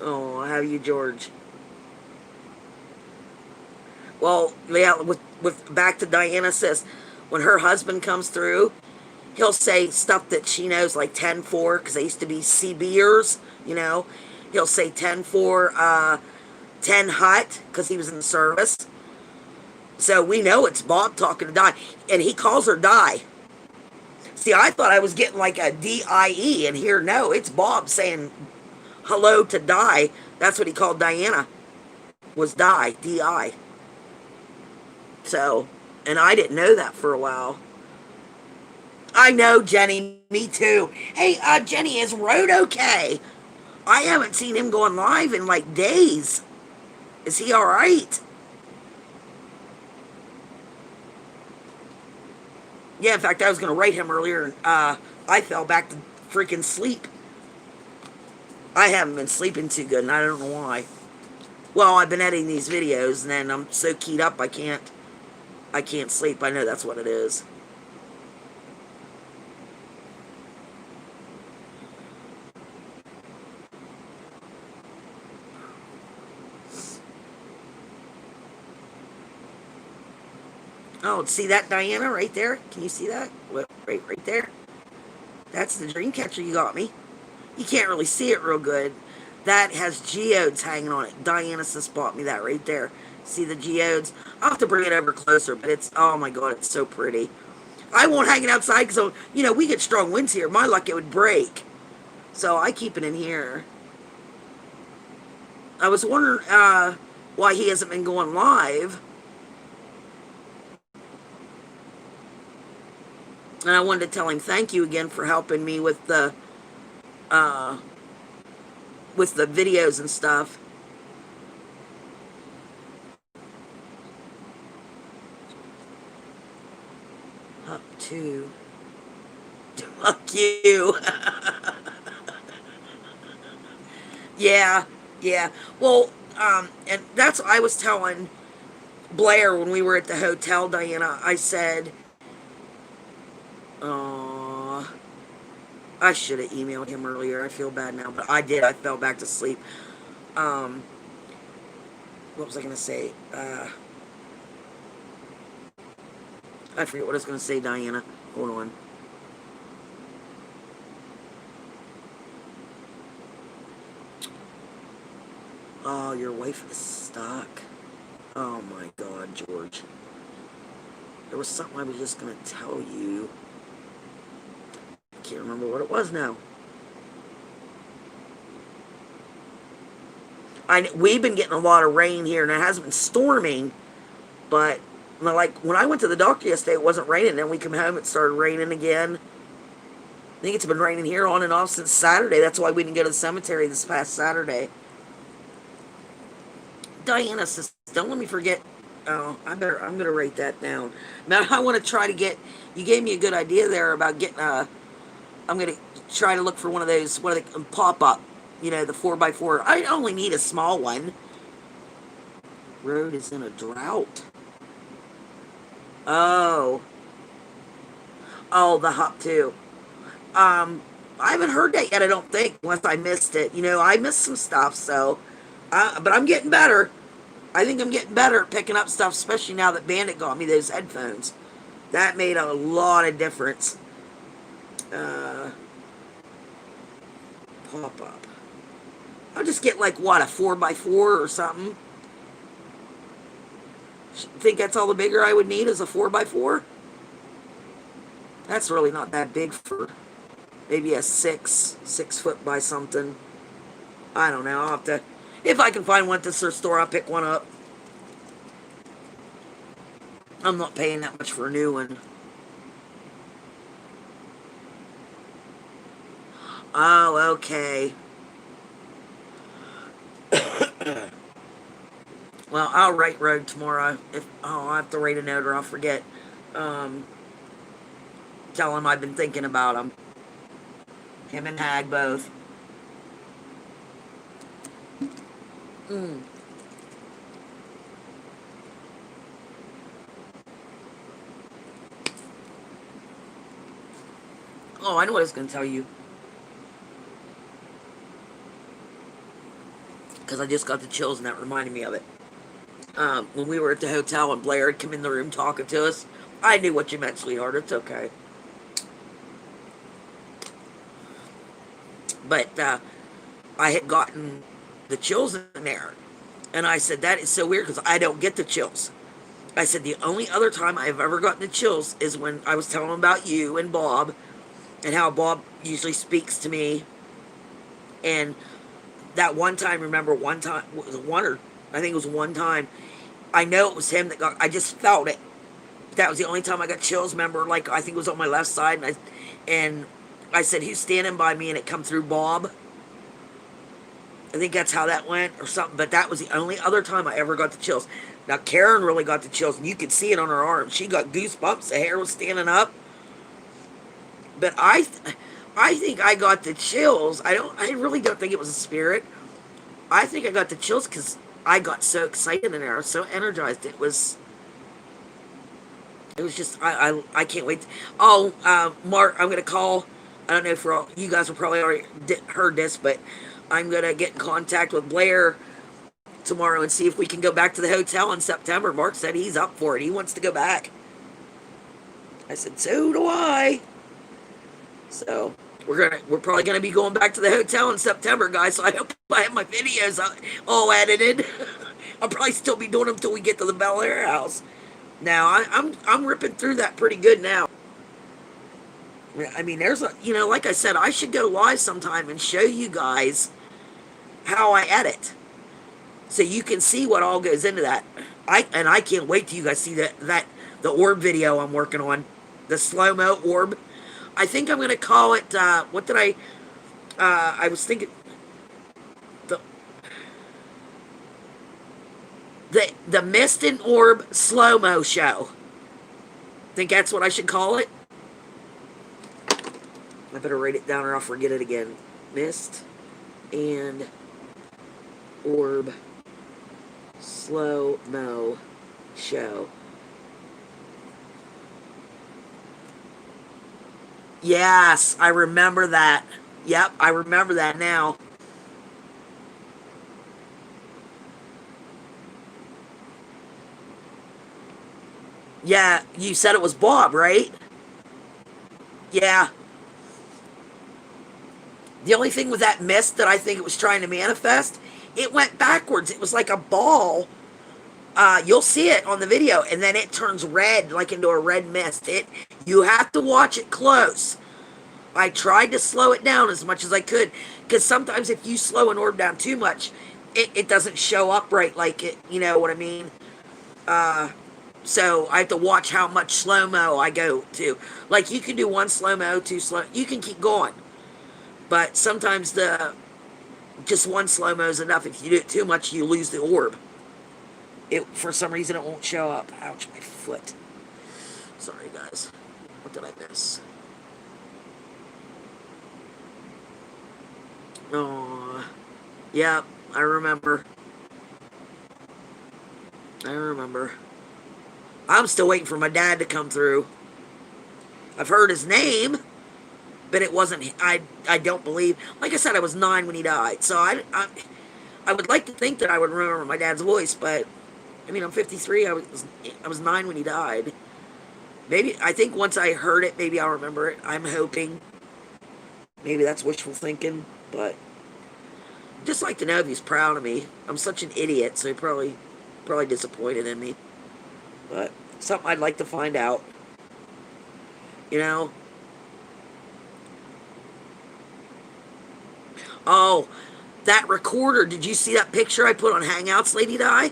Oh, how you, George? Well, yeah, with back to Diana says, when her husband comes through, he'll say stuff that she knows, like 10-4, because they used to be CBers, you know. He'll say 10-4, 10 hot, because he was in the service. So we know it's Bob talking to Di, and he calls her Di. See, I thought I was getting like a DIE, and here, no, it's Bob saying hello to Di. That's what he called Diana, was Di, D-I. So, and I didn't know that for a while. I know, Jenny, me too. Hey, Jenny, is Road okay? I haven't seen him going live in like days. Is he alright? Yeah, in fact, I was going to write him earlier, and I fell back to freaking sleep. I haven't been sleeping too good, and I don't know why. Well, I've been editing these videos, and then I'm so keyed up I can't sleep. I know that's what it is. Oh, see that, Diana, right there? Can you see that? Right there. That's the dream catcher you got me. You can't really see it real good. That has geodes hanging on it. Diana just bought me that right there. See the geodes? I'll have to bring it over closer, but it's, oh my god, it's so pretty. I won't hang it outside because, you know, we get strong winds here. My luck, it would break. So I keep it in here. I was wondering why he hasn't been going live. And I wanted to tell him thank you again for helping me uh, with the videos and stuff. Up to fuck you. Yeah, yeah. Well, and that's what I was telling Blair when we were at the hotel, Diana. I said, I should have emailed him earlier. I feel bad now, but I did. I fell back to sleep. Um, what was I going to say? I forget what I was going to say, Diana. Hold on. Oh, your wife is stuck. Oh my god, George. There was something I was just going to tell you. I can't remember what it was now. We've been getting a lot of rain here, and it hasn't been storming, but like when I went to the doctor yesterday, it wasn't raining. Then we come home, it started raining again. I think it's been raining here on and off since Saturday. That's why we didn't go to the cemetery this past Saturday. Diana says, "Don't let me forget." Oh, I'm gonna write that down. Now I want to try to get. You gave me a good idea there about getting I'm gonna try to look for one of those, one of the pop up. You know, the 4x4. I only need a small one. Road is in a drought. Oh. Oh, the hop too. I haven't heard that yet, I don't think, unless I missed it. You know, I missed some stuff, so. But I'm getting better. I think I'm getting better at picking up stuff, especially now that Bandit got me those headphones. That made a lot of difference. Pop up. I'll just get like, what, a 4x4 or something? Think that's all the bigger I would need is a 4x4? That's really not that big for maybe a 6 foot by something. I don't know. I'll have to, if I can find one at this store, I'll pick one up. I'm not paying that much for a new one. Oh, okay. Well, I'll write road tomorrow. I'll have to write a note or I'll forget. Um, Tell him I've been thinking about him. Him and Hag both. Mm. Oh, I know what I was going to tell you. Because I just got the chills and that reminded me of it. When we were at the hotel and Blair had come in the room talking to us, I knew what you meant, sweetheart. It's okay. But I had gotten the chills in there. And I said, that is so weird because I don't get the chills. I said, the only other time I've ever gotten the chills is when I was telling them about you and Bob and how Bob usually speaks to me. And that one time, remember one time, I think it was one time, I know it was him that got, I just felt it. That was the only time I got chills, remember, like, I think it was on my left side, and I said, who's standing by me, and it come through Bob. I think that's how that went, or something, but that was the only other time I ever got the chills. Now, Karen really got the chills, and you could see it on her arm. She got goosebumps, the hair was standing up. But I think I got the chills. I really don't think it was a spirit. I think I got the chills because I got so excited in there, so energized. It was just I can't wait. Oh, Mark, I'm gonna call. I don't know if you guys have probably already heard this, but I'm gonna get in contact with Blair tomorrow and see if we can go back to the hotel in September. Mark said he's up for it. He wants to go back. I said so do I. So we're probably gonna be going back to the hotel in September, guys. So I hope I have my videos all edited. I'll probably still be doing them until we get to the Bel Air house. Now I'm ripping through that pretty good now. I mean, there's a like I said, I should go live sometime and show you guys how I edit, so you can see what all goes into that. I can't wait till you guys see the orb video I'm working on, the slow mo orb. I think I'm gonna call it. What did I? I was thinking the the mist and orb slow mo show. Think that's what I should call it. I better write it down or I'll forget it again. Mist and orb slow mo show. Yes, I remember that. Yep, I remember that now. Yeah, you said it was Bob, right? Yeah. The only thing with that mist that I think it was trying to manifest, it went backwards. It was like a ball. You'll see it on the video, and then it turns red, like into a red mist. You have to watch it close. I tried to slow it down as much as I could, because sometimes if you slow an orb down too much, it doesn't show up right like it, you know what I mean? So I have to watch how much slow-mo I go to. Like, you can do one slow-mo, two slow, you can keep going. But sometimes just one slow-mo is enough. If you do it too much, you lose the orb. For some reason, it won't show up. Ouch, my foot. Sorry, guys. What did I miss? Oh, yeah, I remember. I remember. I'm still waiting for my dad to come through. I've heard his name, but it wasn't. I don't believe. Like I said, I was 9 when he died, so I would like to think that I would remember my dad's voice, but I mean, I'm 53. I was 9 when he died. Maybe I think once I heard it, maybe I'll remember it. I'm hoping. Maybe that's wishful thinking, but I'd just like to know if he's proud of me. I'm such an idiot, so he probably disappointed in me. But something I'd like to find out. You know? Oh, that recorder. Did you see that picture I put on Hangouts, Lady Di?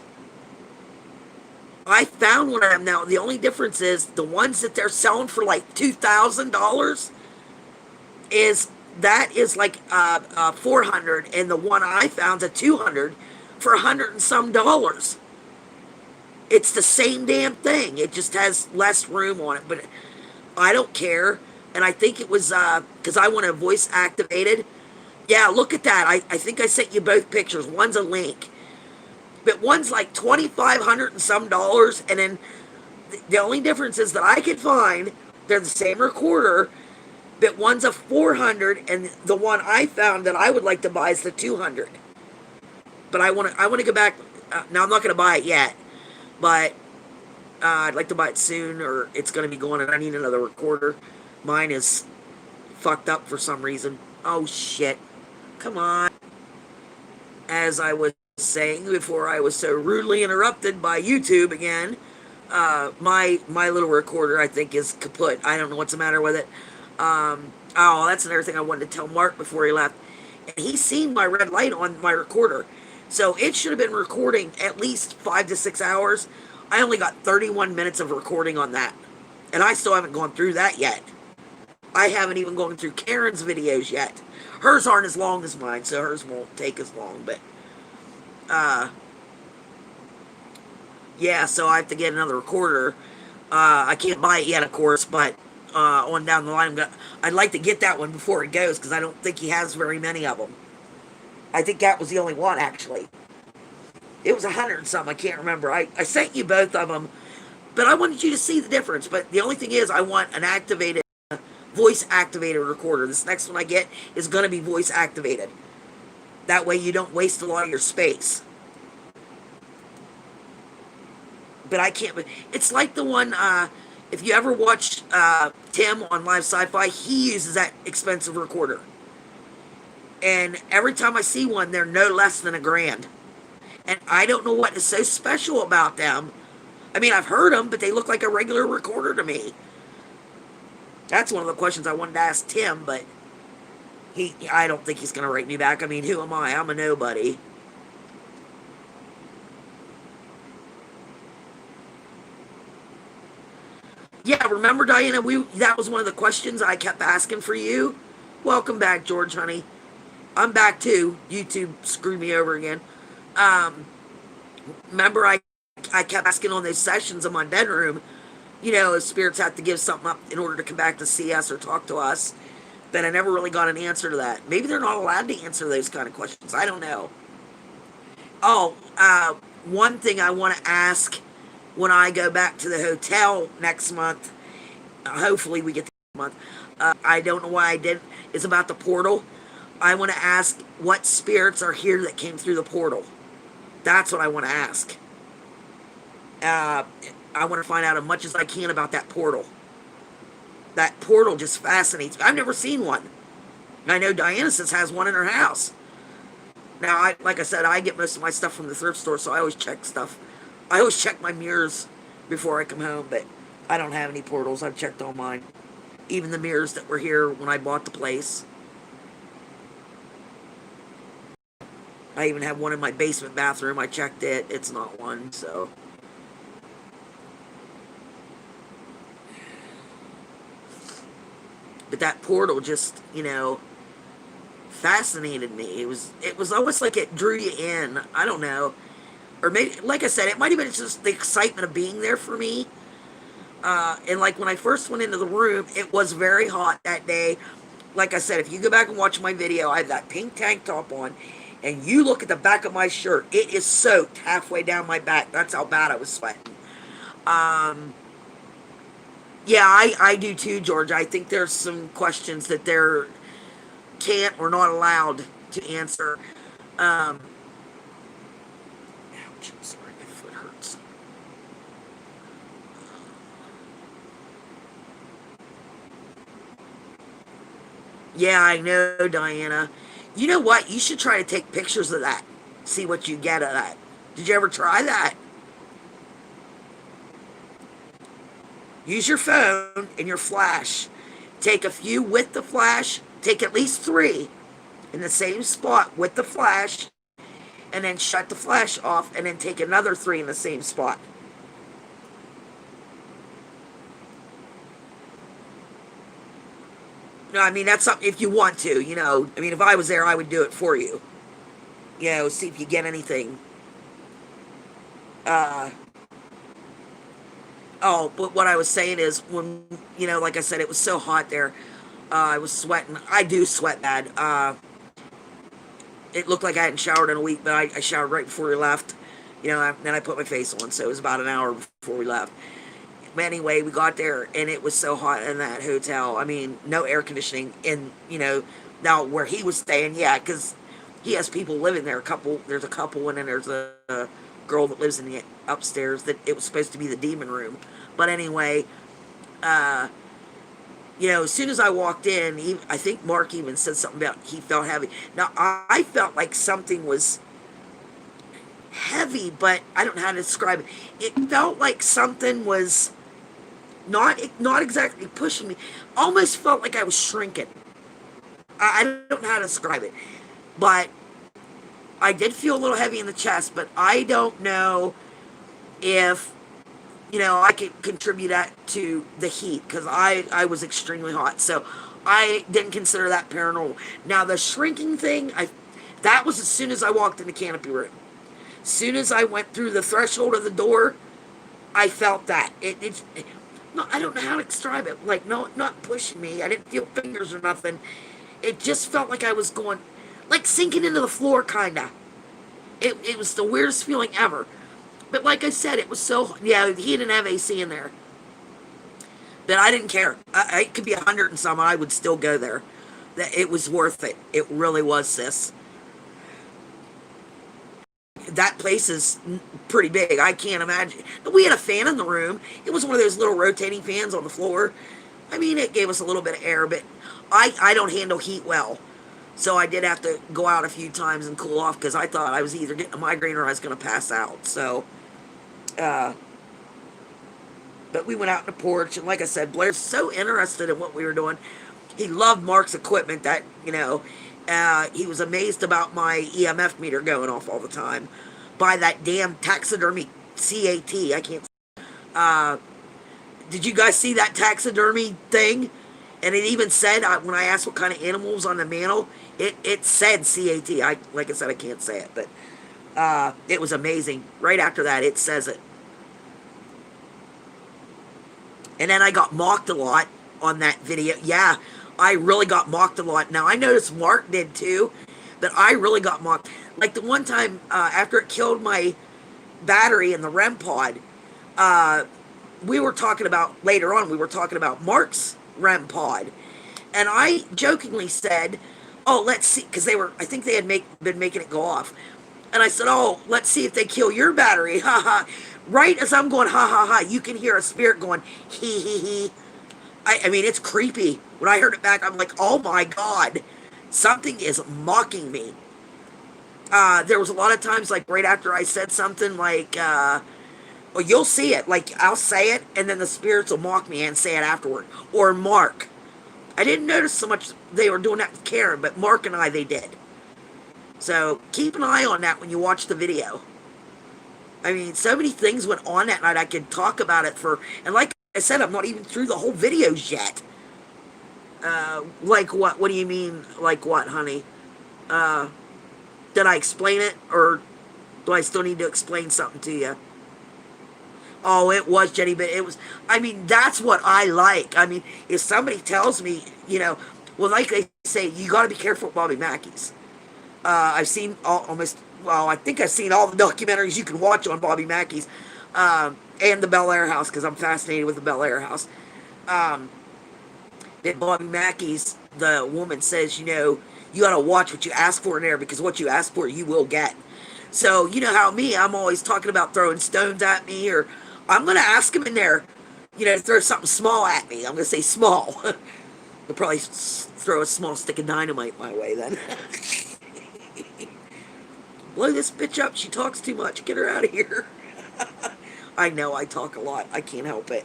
I found one of them now. The only difference is the ones that they're selling for like $2,000 is like 400, and the one I found's a 200 for 100 and some dollars. It's the same damn thing. It just has less room on it, but I don't care. And I think it was because I want a voice activated. Yeah, look at that. I think I sent you both pictures. One's a link, but one's like 2,500 and some dollars, and then the only difference is that I could find they're the same recorder, but one's a 400, and the one I found that I would like to buy is the 200. But I want to go back. Now I'm not going to buy it yet, but I'd like to buy it soon, or it's going to be going, and I need another recorder. Mine is fucked up for some reason. Oh shit! Come on. As I was saying before, I was so rudely interrupted by YouTube again. My little recorder, I think, is kaput. I don't know what's the matter with it. Oh, that's another thing I wanted to tell Mark before he left. And he's seen my red light on my recorder, so it should have been recording at least 5 to 6 hours. I only got 31 minutes of recording on that, and I still haven't gone through that yet. I haven't even gone through Karen's videos yet. Hers aren't as long as mine, so hers won't take as long, but yeah, so I have to get another recorder. I can't buy it yet, of course, but on down the line, I'd like to get that one before it goes because I don't think he has very many of them. I think that was the only one, actually. It was 100 and something. I can't remember. I sent you both of them, but I wanted you to see the difference. But the only thing is, I want an activated, voice activated recorder. This next one I get is going to be voice activated. That way you don't waste a lot of your space. But I can't. It's like the one. If you ever watch Tim on Live Sci-Fi, he uses that expensive recorder. And every time I see one, they're no less than $1,000. And I don't know what is so special about them. I mean, I've heard them, but they look like a regular recorder to me. That's one of the questions I wanted to ask Tim, but I don't think he's going to write me back. I mean, who am I? I'm a nobody. Yeah, remember, Diana, that was one of the questions I kept asking for you. Welcome back, George, honey. I'm back too. YouTube screwed me over again. Um, Remember, I kept asking on those sessions in my bedroom, if spirits have to give something up in order to come back to see us or talk to us. But I never really got an answer to that. Maybe they're not allowed to answer those kind of questions. I don't know. Oh, one thing I want to ask when I go back to the hotel next month, hopefully we get the month. I don't know why I didn't. It's about the portal. I want to ask what spirits are here that came through the portal. That's what I want to ask. I want to find out as much as I can about that portal. That portal just fascinates me. I've never seen one. I know Diana says has one in her house. Now, like I said, I get most of my stuff from the thrift store, so I always check stuff. I always check my mirrors before I come home, but I don't have any portals. I've checked all mine. Even the mirrors that were here when I bought the place. I even have one in my basement bathroom. I checked it. It's not one, so. But that portal just, fascinated me. It was almost like it drew you in. I don't know. Or maybe, like I said, it might have been just the excitement of being there for me. And like when I first went into the room, it was very hot that day. Like I said, if you go back and watch my video, I have that pink tank top on. And you look at the back of my shirt, it is soaked halfway down my back. That's how bad I was sweating. Yeah, I do too, George. I think there's some questions that they're can't or not allowed to answer. Ouch, I'm sorry, my foot hurts. Yeah, I know, Diana. You know what? You should try to take pictures of that. See what you get of that. Did you ever try that? Use your phone and your flash. Take a few with the flash. Take at least 3 in the same spot with the flash. And then shut the flash off. And then take another 3 in the same spot. No, I mean, that's something if you want to, I mean, if I was there, I would do it for you. See if you get anything. Oh, but what I was saying is when, like I said, it was so hot there. I was sweating. I do sweat bad. It looked like I hadn't showered in a week, but I showered right before we left. Then I put my face on, so it was about an hour before we left. But anyway, we got there, and it was so hot in that hotel. I mean, no air conditioning. And, now where he was staying, yeah, because he has people living there. There's a couple, and then there's a girl that lives in the upstairs that it was supposed to be the demon room. But anyway, as soon as I walked in, I think Mark even said something about he felt heavy. Now, I felt like something was heavy, but I don't know how to describe it. It felt like something was not exactly pushing me. Almost felt like I was shrinking. I don't know how to describe it. But I did feel a little heavy in the chest, but I don't know if, I could contribute that to the heat, because I was extremely hot. So I didn't consider that paranormal. Now, the shrinking thing, that was as soon as I walked in the canopy room. As soon as I went through the threshold of the door, I felt that. no, I don't know how to describe it. Like, no, not pushing me. I didn't feel fingers or nothing. It just felt like I was going, like sinking into the floor, kinda. It was the weirdest feeling ever. But like I said, it was so, yeah, he didn't have AC in there. But I didn't care. It could be 100 and some, I would still go there. It was worth it. It really was, sis. That place is pretty big. I can't imagine. We had a fan in the room. It was one of those little rotating fans on the floor. I mean, it gave us a little bit of air, but I don't handle heat well. So I did have to go out a few times and cool off because I thought I was either getting a migraine or I was going to pass out. So, uh, but we went out on the porch, and like I said, Blair's so interested in what we were doing. He loved Mark's equipment. He was amazed about my EMF meter going off all the time by that damn taxidermy CAT. I can't. Uh, did you guys see that taxidermy thing? And it even said, when I asked what kind of animal was on the mantle, it said CAT. Like I said, I can't say it, but it was amazing. Right after that, it says it. And then I got mocked a lot on that video. Yeah, I really got mocked a lot. Now, I noticed Mark did too, but I really got mocked. Like the one time after it killed my battery in the REM pod, we were talking about, later on, we were talking about Mark's REM pod. And I jokingly said, oh, let's see, because I think they had been making it go off. And I said, oh, let's see if they kill your battery. Ha ha. Right as I'm going, ha ha ha, you can hear a spirit going, hee hee hee. I mean, it's creepy. When I heard it back, I'm like, oh my God, something is mocking me. There was a lot of times, like right after I said something, like, well, you'll see it. Like, I'll say it, and then the spirits will mock me and say it afterward. Or Mark. I didn't notice so much they were doing that with Karen, but Mark and I, they did. So keep an eye on that when you watch the video. I mean, so many things went on that night. I could talk about it and like I said, I'm not even through the whole videos yet. Like what? What do you mean, like what, honey? Did I explain it, or do I still need to explain something to you? Oh, it was, Jenny, but it was, I mean, that's what I like. I mean, if somebody tells me, well, like they say, you got to be careful with Bobby Mackey's. I've seen I think I've seen all the documentaries you can watch on Bobby Mackey's, and the Bel Air House, because I'm fascinated with the Bel Air House. At Bobby Mackey's, the woman says, you got to watch what you ask for in there, because what you ask for, you will get. So, you know how I'm always talking about throwing stones at me, or I'm going to ask him in there, to throw something small at me. I'm going to say small. They'll probably throw a small stick of dynamite my way then. Blow this bitch up. She talks too much. Get her out of here. I know I talk a lot. I can't help it.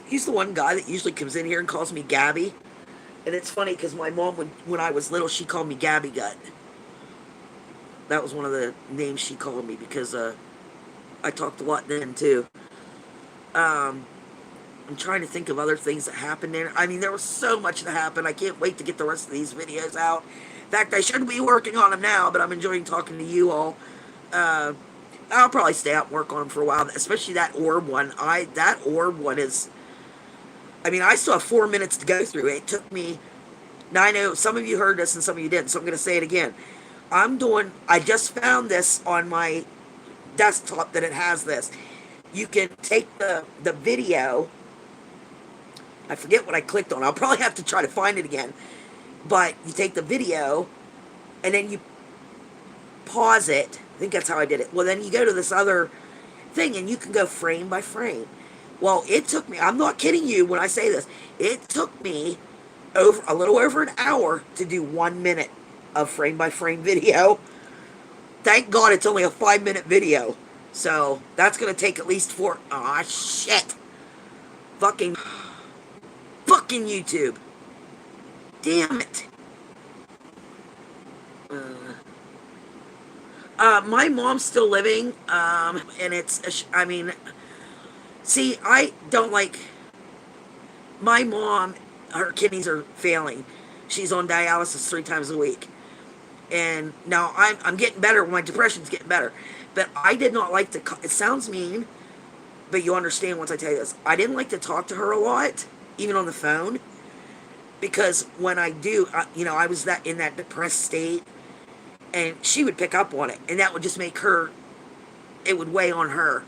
He's the one guy that usually comes in here and calls me Gabby. And it's funny because my mom, when I was little, she called me Gabby Gut. That was one of the names she called me because I talked a lot then too. I'm trying to think of other things that happened there. I mean, there was so much that happened. I can't wait to get the rest of these videos out. In fact, I should be working on them now, but I'm enjoying talking to you all. I'll probably stay out and work on them for a while, especially that orb one. That orb one is, I mean, I still have 4 minutes to go through. It took me, now I know some of you heard this and some of you didn't, so I'm going to say it again. I just found this on my desktop that it has this. You can take the video, I forget what I clicked on. I'll probably have to try to find it again. But you take the video, and then you pause it. I think that's how I did it. Well, then you go to this other thing, and you can go frame by frame. Well, it took me, I'm not kidding you when I say this, it took me a little over an hour to do 1 minute of frame by frame video. Thank God it's only a 5-minute video. So that's going to take at least 4. Aw, shit. Fucking YouTube. Damn it. My mom's still living, and it's, I mean, see, I don't like, my mom, her kidneys are failing. She's on dialysis 3 times a week. And now I'm getting better. My depression's getting better. But I did not like it sounds mean, but you understand once I tell you this. I didn't like to talk to her a lot, even on the phone, because when I do, I was that in that depressed state, and she would pick up on it, and that would just make her. It would weigh on her.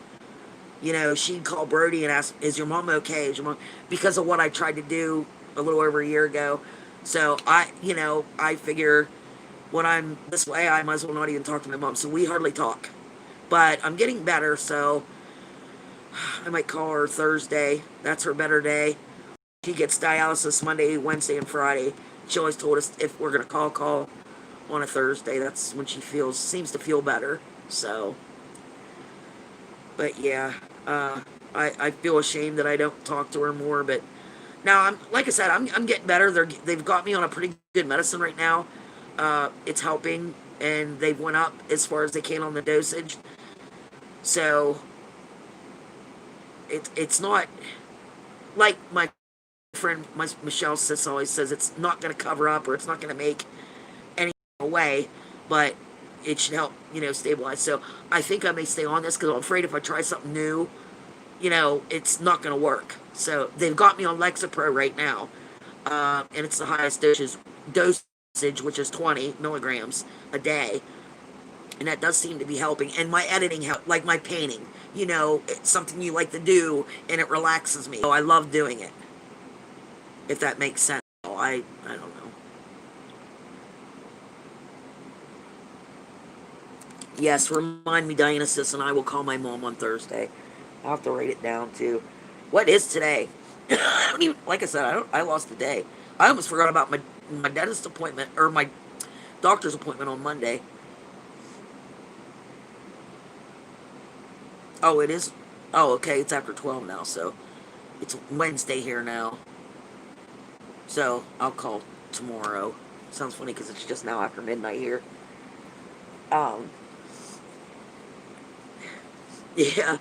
She'd call Brody and ask, "Is your mom okay? Is your mom?" Because of what I tried to do a little over a year ago. So I figure when I'm this way, I might as well not even talk to my mom. So we hardly talk. But I'm getting better, so I might call her Thursday. That's her better day. She gets dialysis Monday, Wednesday, and Friday. She always told us if we're gonna call on a Thursday. That's when she seems to feel better. So, but yeah, I feel ashamed that I don't talk to her more. But now like I said, I'm getting better. They've got me on a pretty good medicine right now. It's helping, and they've went up as far as they can on the dosage. So it's not like my friend Michelle Sis always says, it's not going to cover up or it's not going to make any away, but it should help stabilize. So I think I may stay on this because I'm afraid if I try something new, it's not going to work. So they've got me on Lexapro right now, and it's the highest dosage, which is 20 milligrams a day, and that does seem to be helping. And my editing help, like my painting, it's something you like to do, and it relaxes me. So I love doing it. If that makes sense. I don't know. Yes, remind me, Diana Sis, and I will call my mom on Thursday. I'll have to write it down too. What is today? I don't even, like I said, I lost the day. I almost forgot about my dentist appointment, or my doctor's appointment on Monday. Oh, it is? Oh, okay, it's after 12 now, so it's Wednesday here now. So I'll call tomorrow. Sounds funny because it's just now after midnight here. Um, yeah.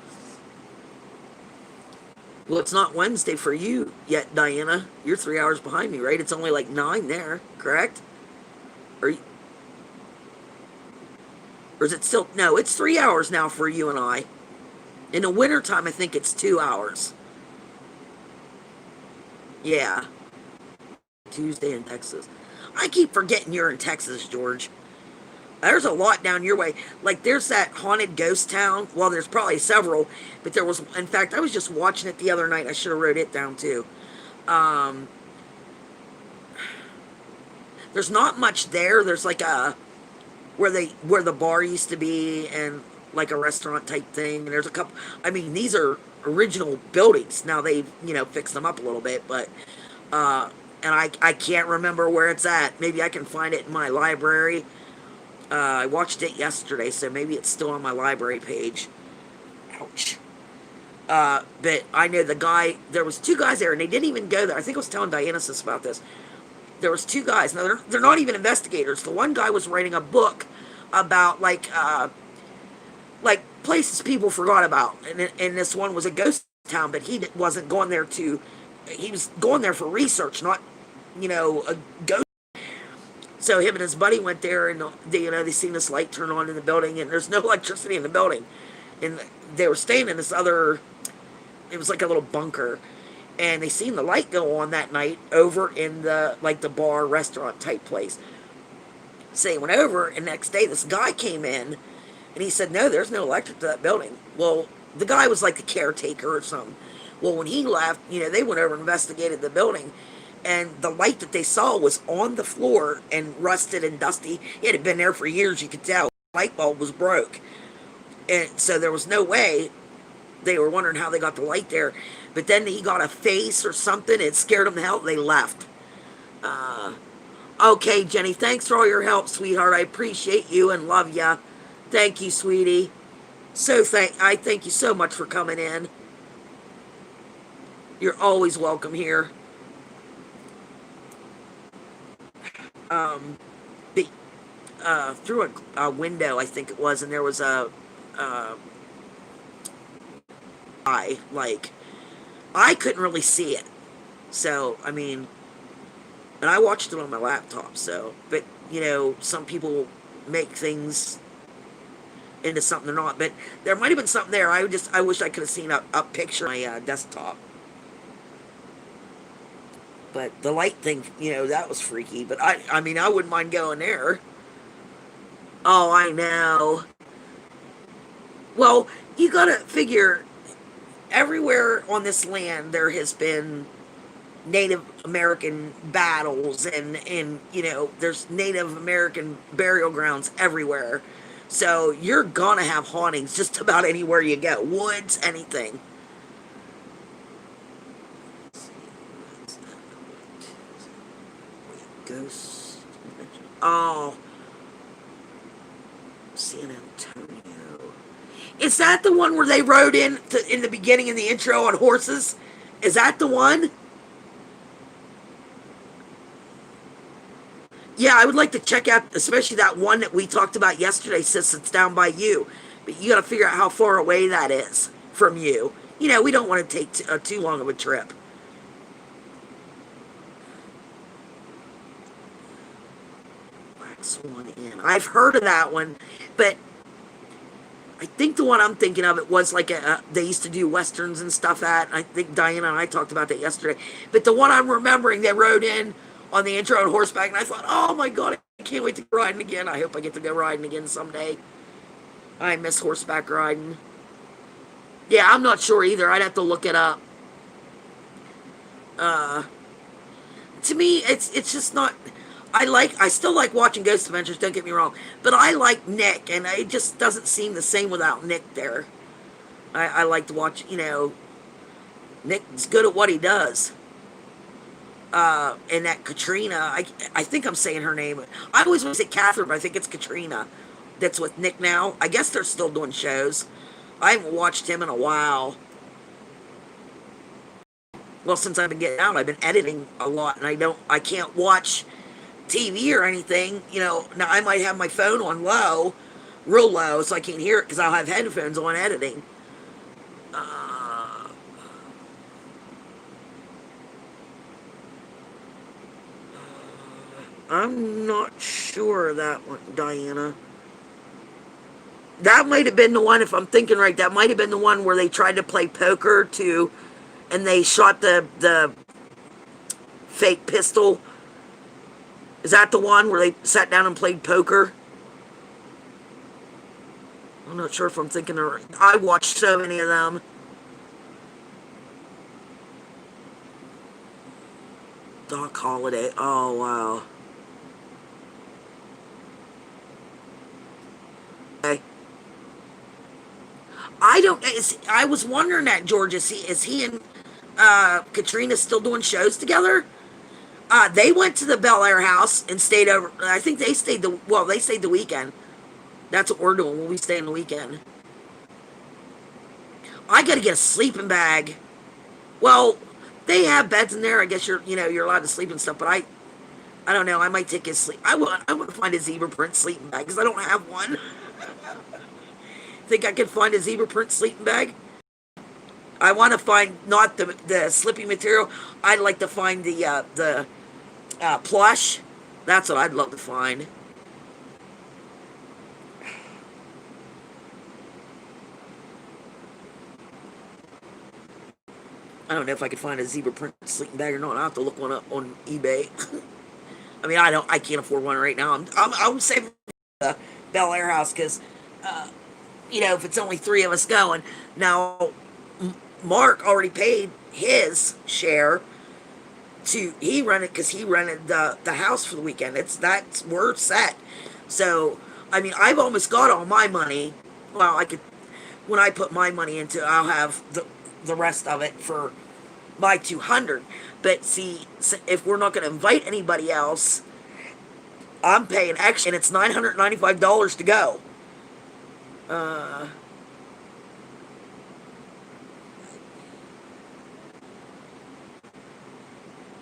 Well, it's not Wednesday for you yet, Diana. You're 3 hours behind me, right? It's only like 9 there, correct? Or, or is it still? No, it's 3 hours now for you and I. In the wintertime, I think it's 2 hours. Yeah. Tuesday in Texas. I keep forgetting you're in Texas, George. There's a lot down your way. Like, there's that haunted ghost town. Well, there's probably several, but there was, in fact, I was just watching it the other night. I should have wrote it down too. Um, there's not much there. There's like a, where the bar used to be, and like a restaurant type thing. And there's a couple, I mean, these are original buildings. Now they've, fixed them up a little bit, but, and I can't remember where it's at. Maybe I can find it in my library. I watched it yesterday, so maybe it's still on my library page. Ouch. But I know there was 2 guys there, and they didn't even go there. I think I was telling Dionysus about this. There was 2 guys. Now, they're not even investigators. The one guy was writing a book about, like places people forgot about. And this one was a ghost town, but he wasn't going there he was going there for research, not, a ghost. So him and his buddy went there, and they seen this light turn on in the building, and there's no electricity in the building. And they were staying in this other, it was like a little bunker, and they seen the light go on that night over in the bar restaurant type place. So they went over, and next day this guy came in, and he said, no, there's no electric to that building. Well, the guy was like the caretaker or something. Well, when he left, they went over and investigated the building, and the light that they saw was on the floor and rusted and dusty. It had been there for years, you could tell. The light bulb was broke. And so there was no way. They were wondering how they got the light there. But then he got a face or something. It scared them to hell. They left. Okay, Jenny, thanks for all your help, sweetheart. I appreciate you and love ya. Thank you, sweetie. I thank you so much for coming in. You're always welcome here. The, through a window, I think it was, and there was a I couldn't really see it. So, I mean, and I watched it on my laptop, so, but, some people make things into something or not. But there might have been something there. I wish I could have seen a picture on my desktop. But the light thing, that was freaky. But I mean, I wouldn't mind going there. Oh, I know. Well, you gotta figure everywhere on this land there has been Native American battles and there's Native American burial grounds everywhere. So you're gonna have hauntings just about anywhere you go. Woods, anything. Ghost. Oh, San Antonio. Is that the one where they rode in the beginning in the intro on horses? Is that the one? Yeah, I would like to check out, especially that one that we talked about yesterday, since it's down by you. But you got to figure out how far away that is from you. We don't want to take too long of a trip. Black Swan Inn. I've heard of that one, but I think the one I'm thinking of, it was like they used to do westerns and stuff at. I think Diana and I talked about that yesterday. But the one I'm remembering, they rode in on the intro on horseback, and I thought, oh my god, I can't wait to go riding again. I hope I get to go riding again someday. I miss horseback riding. Yeah, I'm not sure either. I'd have to look it up. Uh, to me, it's just not. I still like watching Ghost Adventures. Don't get me wrong, but I like Nick, and it just doesn't seem the same without Nick there. I like to watch. Nick's good at what he does. And that Katrina, I think I'm saying her name. I always want to say Catherine, but I think it's Katrina. That's with Nick now. I guess they're still doing shows. I haven't watched him in a while. Well, since I've been getting out, I've been editing a lot, and I can't watch TV or anything. Now I might have my phone on low, real low, so I can't hear it because I'll have headphones on editing. Uh, I'm not sure of that one, Diana. That might have been the one, if I'm thinking right, that might have been the one where they tried to play poker too, and they shot the fake pistol. Is that the one where they sat down and played poker? I'm not sure if I'm thinking of. I watched so many of them. Doc Holiday. Oh wow. Okay. I don't. I was wondering that, George. Is he and Katrina still doing shows together? They went to the Bel Air house and stayed over. I think they stayed they stayed the weekend. That's what we're doing when we stay in the weekend. I got to get a sleeping bag. Well, they have beds in there. I guess you're allowed to sleep and stuff. But I don't know. I might take his sleep. I want to find a zebra print sleeping bag because I don't have one. Think I can find a zebra print sleeping bag? I want to find not the slippy material. I'd like to find the plush. That's what I'd love to find. I don't know if I could find a zebra print sleeping bag or not. I'll have to look one up on eBay. I mean, I can't afford one right now. I'm saving the Bel Air house because, if it's only three of us going. Now, Mark already paid his share he rented the house for the weekend. We're set. So, I mean, I've almost got all my money. Well, I could, when I put my money into it, I'll have the rest of it for my 200. But see, if we're not going to invite anybody else, I'm paying extra, and it's $995 to go.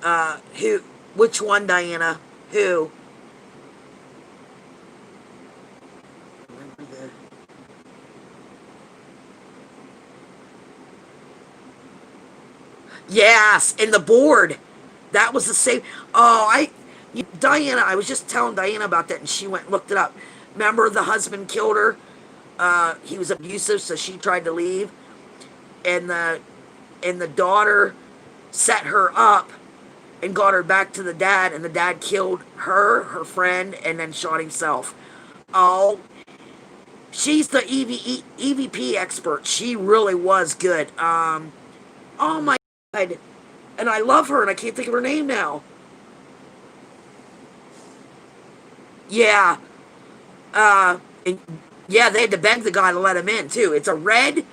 Uh, who? Which one, Diana? Who? Yes, and the board. That was the same. Oh, Diana, I was just telling Diana about that, and she went and looked it up. Remember the husband killed her? He was abusive, so she tried to leave, and the daughter set her up and got her back to the dad, and the dad killed her friend, and then shot himself. Oh, she's the EVP expert. She really was good. Oh my God, and I love her, and I can't think of her name now. Yeah, and yeah, they had to beg the guy to let him in too. It's a red.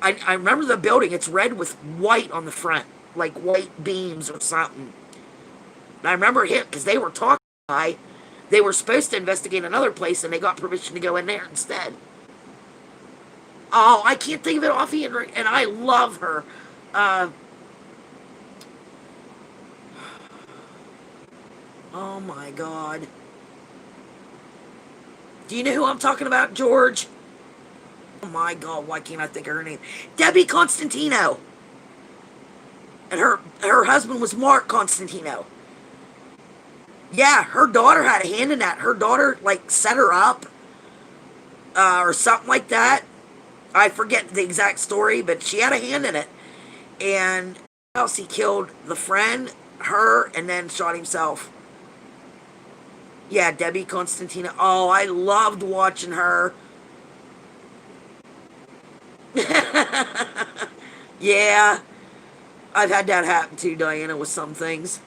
I remember the building. It's red with white on the front, like white beams or something. And I remember him because they were talking. They were supposed to investigate another place, and they got permission to go in there instead. Oh, I can't think of it offhand, and I love her. Uh, oh my God. Do you know who I'm talking about, George? Oh my God, why can't I think of her name? Debbie Constantino. And her husband was Mark Constantino. Yeah, her daughter had a hand in that. Her daughter, like, set her up or something like that. I forget the exact story, but she had a hand in it. And else he killed the friend, her, and then shot himself. Yeah, Debbie Constantino. Oh, I loved watching her. Yeah, I've had that happen too, Diana, with some things.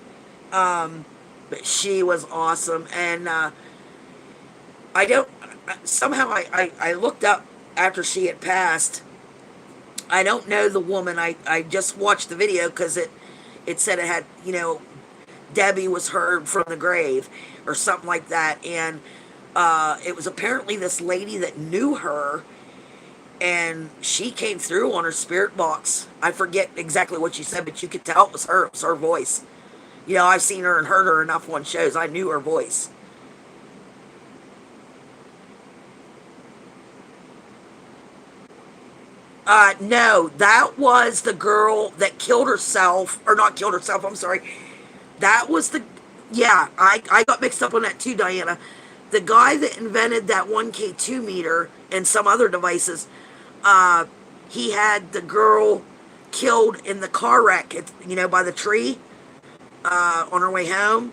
But she was awesome, and I don't. Somehow I looked up after she had passed. I don't know the woman. I just watched the video because it said it had, Debbie was heard from the grave or something like that, and it was apparently this lady that knew her, and she came through on her spirit box. I forget exactly what she said, but you could tell it was her. It was her voice. I've seen her and heard her enough on shows. I knew her voice. No, that was the girl that killed herself, or not killed herself, I'm sorry. That was yeah, I got mixed up on that too, Diana. The guy that invented that 1K2 meter and some other devices, he had the girl killed in the car wreck, by the tree, on her way home.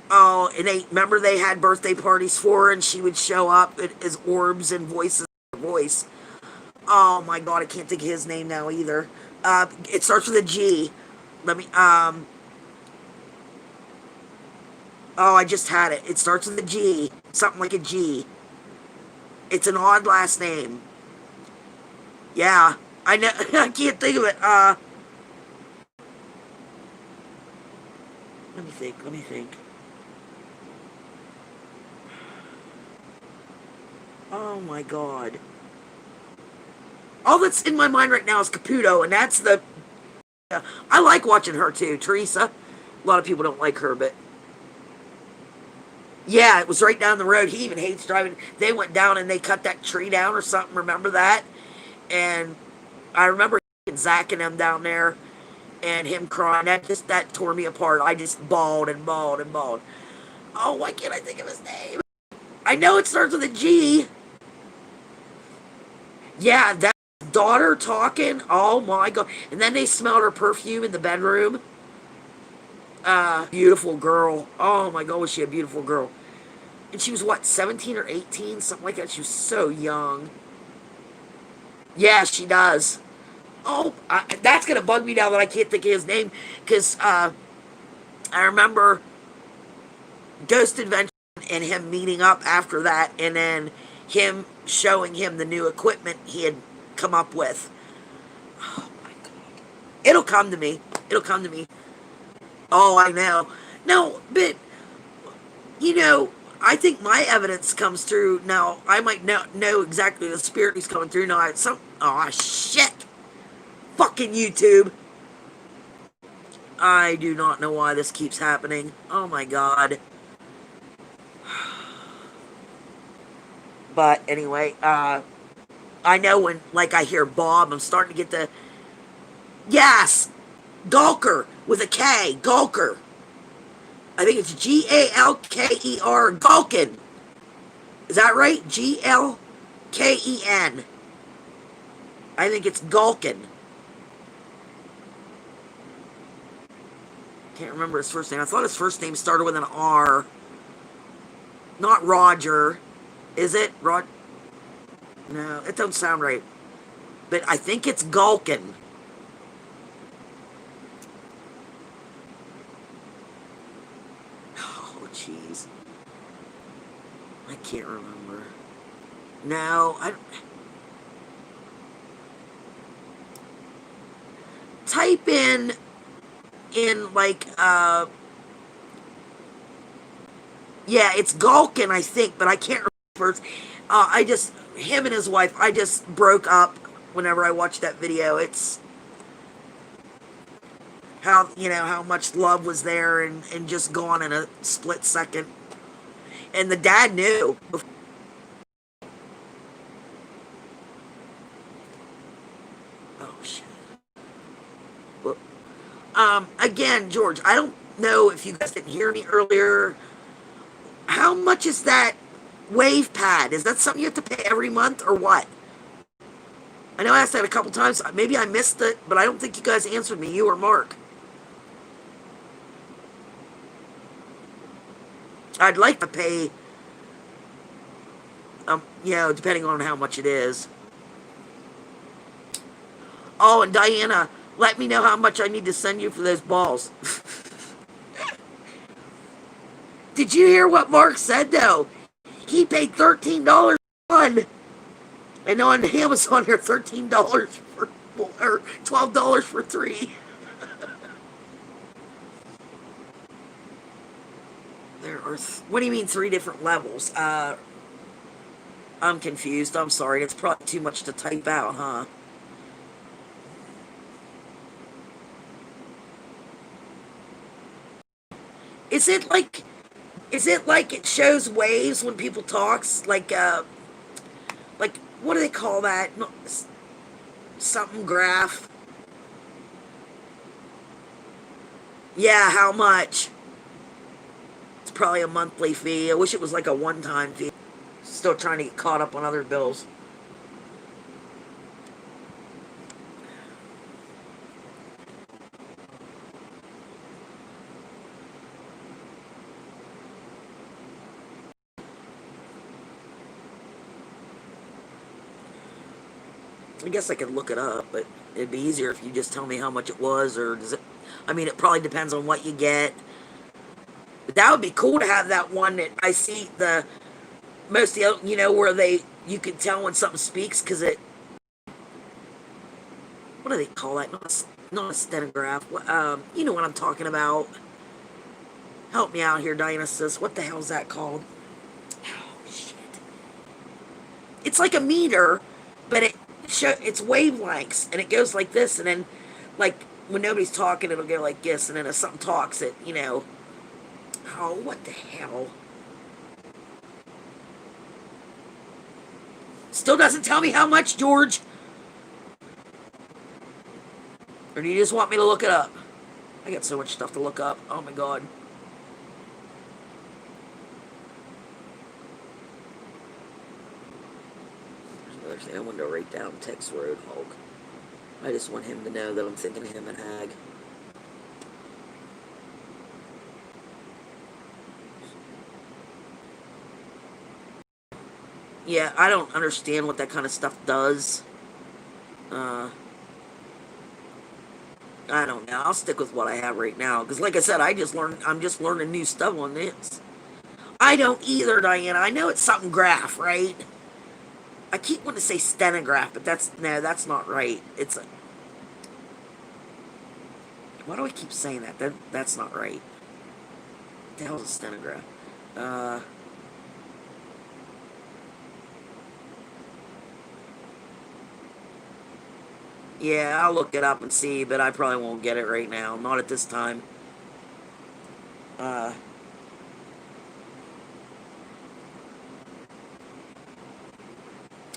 Oh, and remember they had birthday parties for her, and she would show up as orbs and voices. Voice. Oh my God, I can't think of his name now either. It starts with a G. Let me. Oh, I just had it. It starts with a G. Something like a G. It's an odd last name. Yeah, I know. I can't think of it. Let me think. Let me think. Oh my God. All that's in my mind right now is Caputo, and that's the. I like watching her too, Teresa. A lot of people don't like her, but yeah, it was right down the road. He even hates driving. They went down and they cut that tree down or something. Remember that? And I remember Zach and him down there, and him crying. That tore me apart. I just bawled and bawled and bawled. Oh, why can't I think of his name? I know it starts with a G. Yeah, that daughter talking. Oh my God! And then they smelled her perfume in the bedroom. Beautiful girl. Oh my God, was she a beautiful girl? And she was what, 17 or 18, something like that. She was so young. Yeah, she does. Oh, that's gonna bug me now that I can't think of his name, because I remember Ghost Adventure and him meeting up after that, and then him showing him the new equipment he had come up with. Oh my God. It'll come to me. It'll come to me. Oh, I know. No, but, I think my evidence comes through. Now, I might know exactly the spirit he's coming through. Now, oh, shit. Fucking YouTube. I do not know why this keeps happening. Oh, my God. But, anyway, I know when, like, I hear Bob, I'm starting to get the... Yes! Gawker with a K. Gawker. I think it's Galker. Galkin. Is that right? GL? Ken. I think it's Gulkin. Can't remember his first name. I thought his first name started with an R. Not Roger. Is it? No, it don't sound right. But I think it's Gulkin. Oh, jeez. I can't remember. No, I... Type like, yeah, it's Gulkin, I think, but I can't remember. Him and his wife, I just broke up whenever I watched that video. It's how much love was there and just gone in a split second. And the dad knew. Oh, shit. Well, again, George, I don't know if you guys didn't hear me earlier. How much is that wave pad? Is that something you have to pay every month or what? I know I asked that a couple times. Maybe I missed it, but I don't think you guys answered me, you or Mark. I'd like to pay, depending on how much it is. Oh, and Diana, let me know how much I need to send you for those balls. Did you hear what Mark said, though? He paid $13 for one. And on Amazon, they're $13 for, or $12 for three. There are, what do you mean 3 different levels? I'm confused. I'm sorry. It's probably too much to type out, huh? Is it like it shows waves when people talks? Like what do they call that? Something graph. Yeah, how much? It's probably a monthly fee. I wish it was like a one-time fee. Still trying to get caught up on other bills. I guess I could look it up, but it'd be easier if you just tell me how much it was, or does it... I mean, it probably depends on what you get. But that would be cool to have that one that I see most of the, where you can tell when something speaks, because it... What do they call that? Not a stenograph. You know what I'm talking about. Help me out here, Diana says. What the hell is that called? Oh, shit. It's like a meter, but it's wavelengths, and it goes like this, and then, like, when nobody's talking, it'll go like this, and then if something talks, oh, what the hell? Still doesn't tell me how much, George. Or do you just want me to look it up? I got so much stuff to look up. Oh my god. There's another thing I wanted to write down. Tex Roadhog. I just want him to know that I'm thinking of him and Hag. Yeah, I don't understand what that kind of stuff does. I don't know. I'll stick with what I have right now. Because like I said, I'm just learning new stuff on this. I don't either, Diana. I know it's something graph, right? I keep wanting to say stenograph, but that's not right. It's a... Why do I keep saying that? That's not right. What the hell is a stenograph? Yeah, I'll look it up and see, but I probably won't get it right now. Not at this time. I'm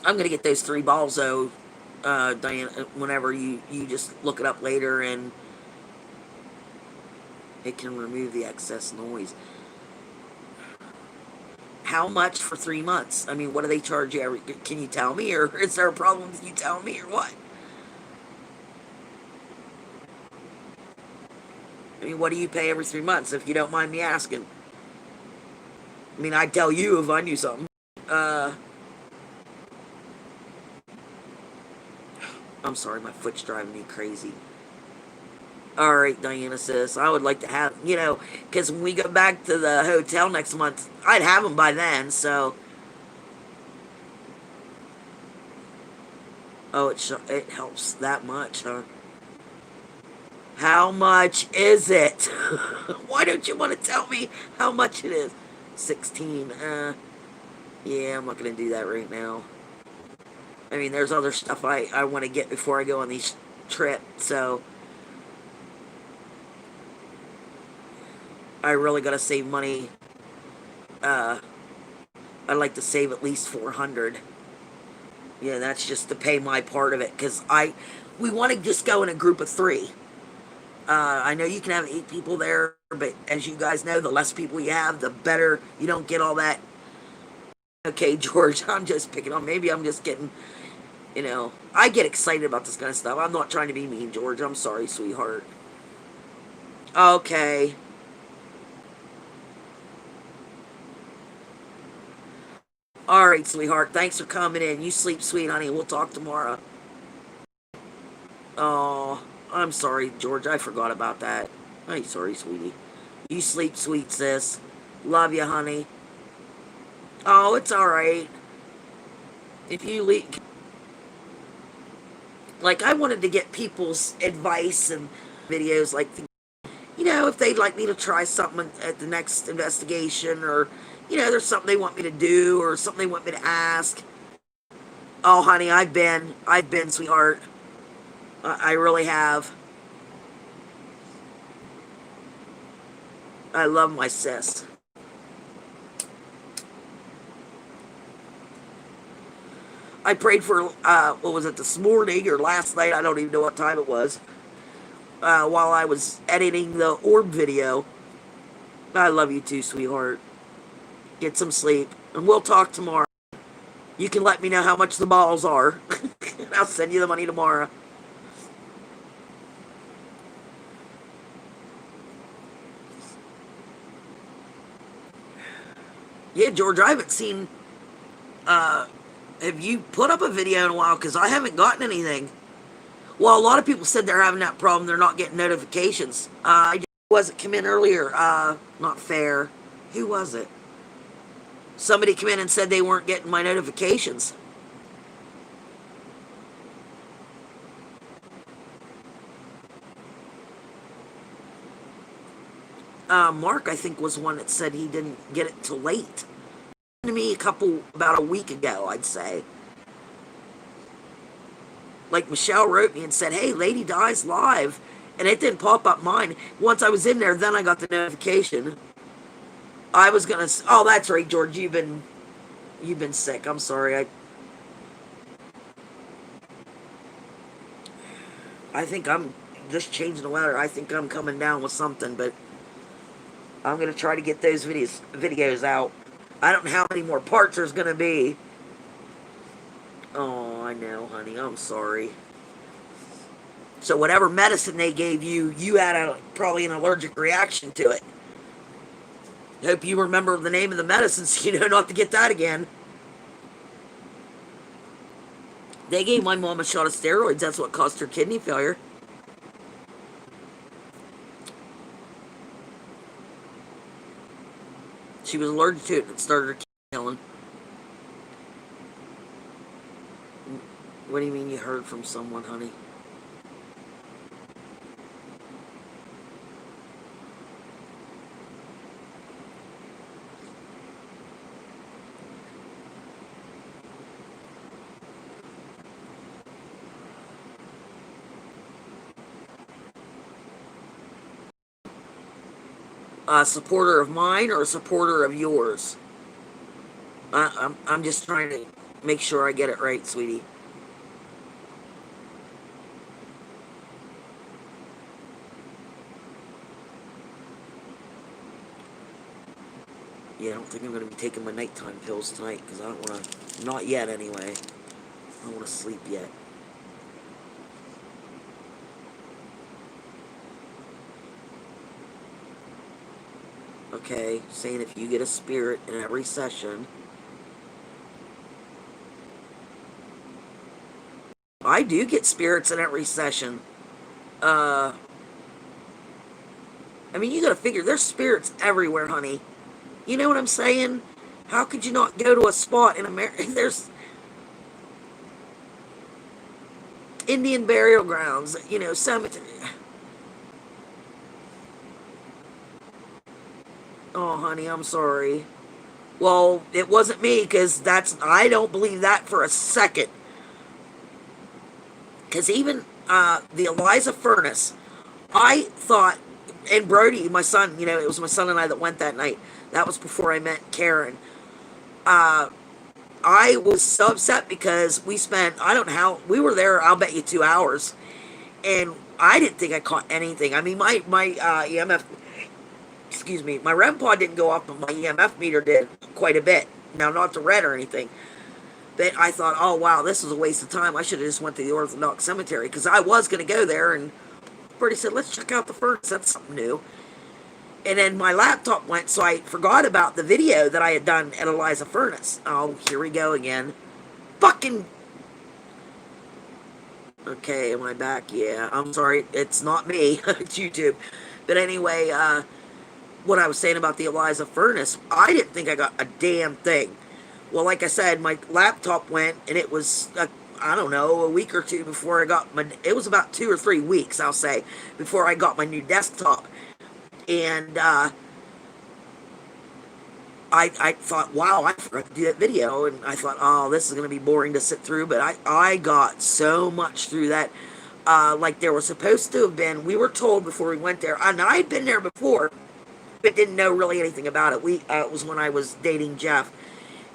going to get those 3 balls, though, Diana, whenever you just look it up later, and it can remove the excess noise. how much for 3 months? I mean, what do they charge you every, can you tell me? Or is there a problem with you telling me or what? I mean, what do you pay every 3 months, if you don't mind me asking? I mean, I'd tell you if I knew something. Uh, I'm sorry, my foot's driving me crazy. All right, Diana says, I would like to have, because when we go back to the hotel next month, I'd have them by then, so. Oh, it helps that much, huh? How much is it? Why don't you want to tell me how much it is? 16. Yeah, I'm not going to do that right now. I mean, there's other stuff I want to get before I go on these trips, so I really got to save money. I'd like to save at least 400. Yeah, that's just to pay my part of it, because we want to just go in a group of 3. I know you can have 8 people there, but as you guys know, the less people you have, the better. You don't get all that. Okay, George, I'm just picking on. Maybe I'm just getting, I get excited about this kind of stuff. I'm not trying to be mean, George. I'm sorry, sweetheart. Okay. All right, sweetheart. Thanks for coming in. You sleep sweet, honey. We'll talk tomorrow. Oh, I'm sorry, George. I forgot about that. I'm sorry, sweetie. You sleep sweet, sis. Love you, honey. Oh, it's all right. If you leave, like, I wanted to get people's advice and videos, like, if they'd like me to try something at the next investigation, or, there's something they want me to do, or something they want me to ask. Oh, honey, I've been, sweetheart. I really have. I love my sis. I prayed for, what was it, this morning or last night? I don't even know what time it was. While I was editing the orb video. I love you too, sweetheart. Get some sleep, and we'll talk tomorrow. You can let me know how much the balls are. I'll send you the money tomorrow. Yeah, George, I haven't seen. Have you put up a video in a while? Because I haven't gotten anything. Well, a lot of people said they're having that problem. They're not getting notifications. Was it come in earlier? Not fair. Who was it? Somebody come in and said they weren't getting my notifications. Mark, I think, was one that said he didn't get it till late. To me, about a week ago, I'd say. Like, Michelle wrote me and said, "Hey, Lady Dies live," and it didn't pop up mine. Once I was in there, then I got the notification. I was gonna. Oh, that's right, George. You've been sick. I'm sorry. I think I'm just changing the weather. I think I'm coming down with something, but I'm gonna try to get those videos out. I don't know how many more parts there's gonna be. Oh, I know, honey. I'm sorry. So whatever medicine they gave you, you had probably an allergic reaction to it. Hope you remember the name of the medicine so you know not to get that again. They gave my mom a shot of steroids. That's what caused her kidney failure. She was allergic to it. It started her kidney failing. What do you mean you heard from someone, honey? A supporter of mine or a supporter of yours? I'm just trying to make sure I get it right, sweetie. Yeah, I don't think I'm going to be taking my nighttime pills tonight because I don't want to, not yet anyway. I don't want to sleep yet. Okay, saying if you get a spirit in every session. I do get spirits in every session. Uh, I mean, you gotta figure there's spirits everywhere, honey. You know what I'm saying? How could you not go to a spot in America? There's Indian burial grounds, you know, cemetery. Oh, honey, I'm sorry. Well, it wasn't me because I don't believe that for a second. Because even the Eliza Furnace, I thought, and Brody, my son, you know, it was my son and I that went that night. That was before I met Karen. I was so upset because we spent, I don't know how, we were there, I'll bet you 2 hours. And I didn't think I caught anything. I mean, my EMF, excuse me, my REM pod didn't go off, but my EMF meter did quite a bit. Now, not the red or anything. But I thought, oh, wow, this was a waste of time. I should have just went to the Orthodox Cemetery because I was going to go there. And Bertie said, let's check out the furnace. That's something new. And then my laptop went, so I forgot about the video that I had done at Eliza Furnace. Oh, here we go again. Fucking. Okay, am I back? Yeah, I'm sorry. It's not me. It's YouTube. But anyway, what I was saying about the Eliza Furnace, I didn't think I got a damn thing. Well, like I said, my laptop went, and it was, I don't know, a week or two before I got my, it was about 2 or 3 weeks, I'll say, before I got my new desktop. And I thought, wow, I forgot to do that video. And I thought, oh, this is going to be boring to sit through. But I got so much through that. Like there was supposed to have been, we were told before we went there, and I had been there before, but didn't know really anything about it. It was when I was dating Jeff.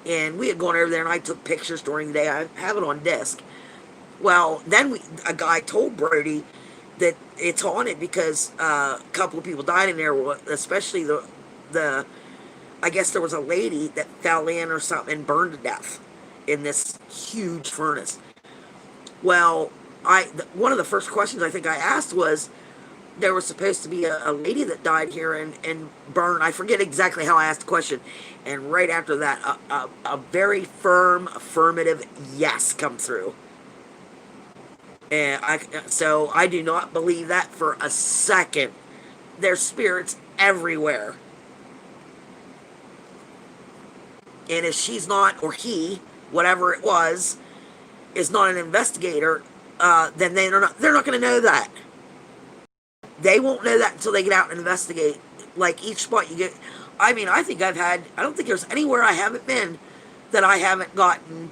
And we had gone over there, and I took pictures during the day. I have it on disc. Well, then a guy told Brody that it's haunted because a couple of people died in there, especially the I guess there was a lady that fell in or something and burned to death in this huge furnace. Well, one of the first questions I think I asked was, there was supposed to be a lady that died here and burned. I forget exactly how I asked the question. And right after that, a very firm affirmative yes come through. And so I do not believe that for a second. There's spirits everywhere. And if she's not, or he, whatever it was, is not an investigator, then they're not going to know that. They won't know that until they get out and investigate. Like each spot you get. I mean, I don't think there's anywhere I haven't been that I haven't gotten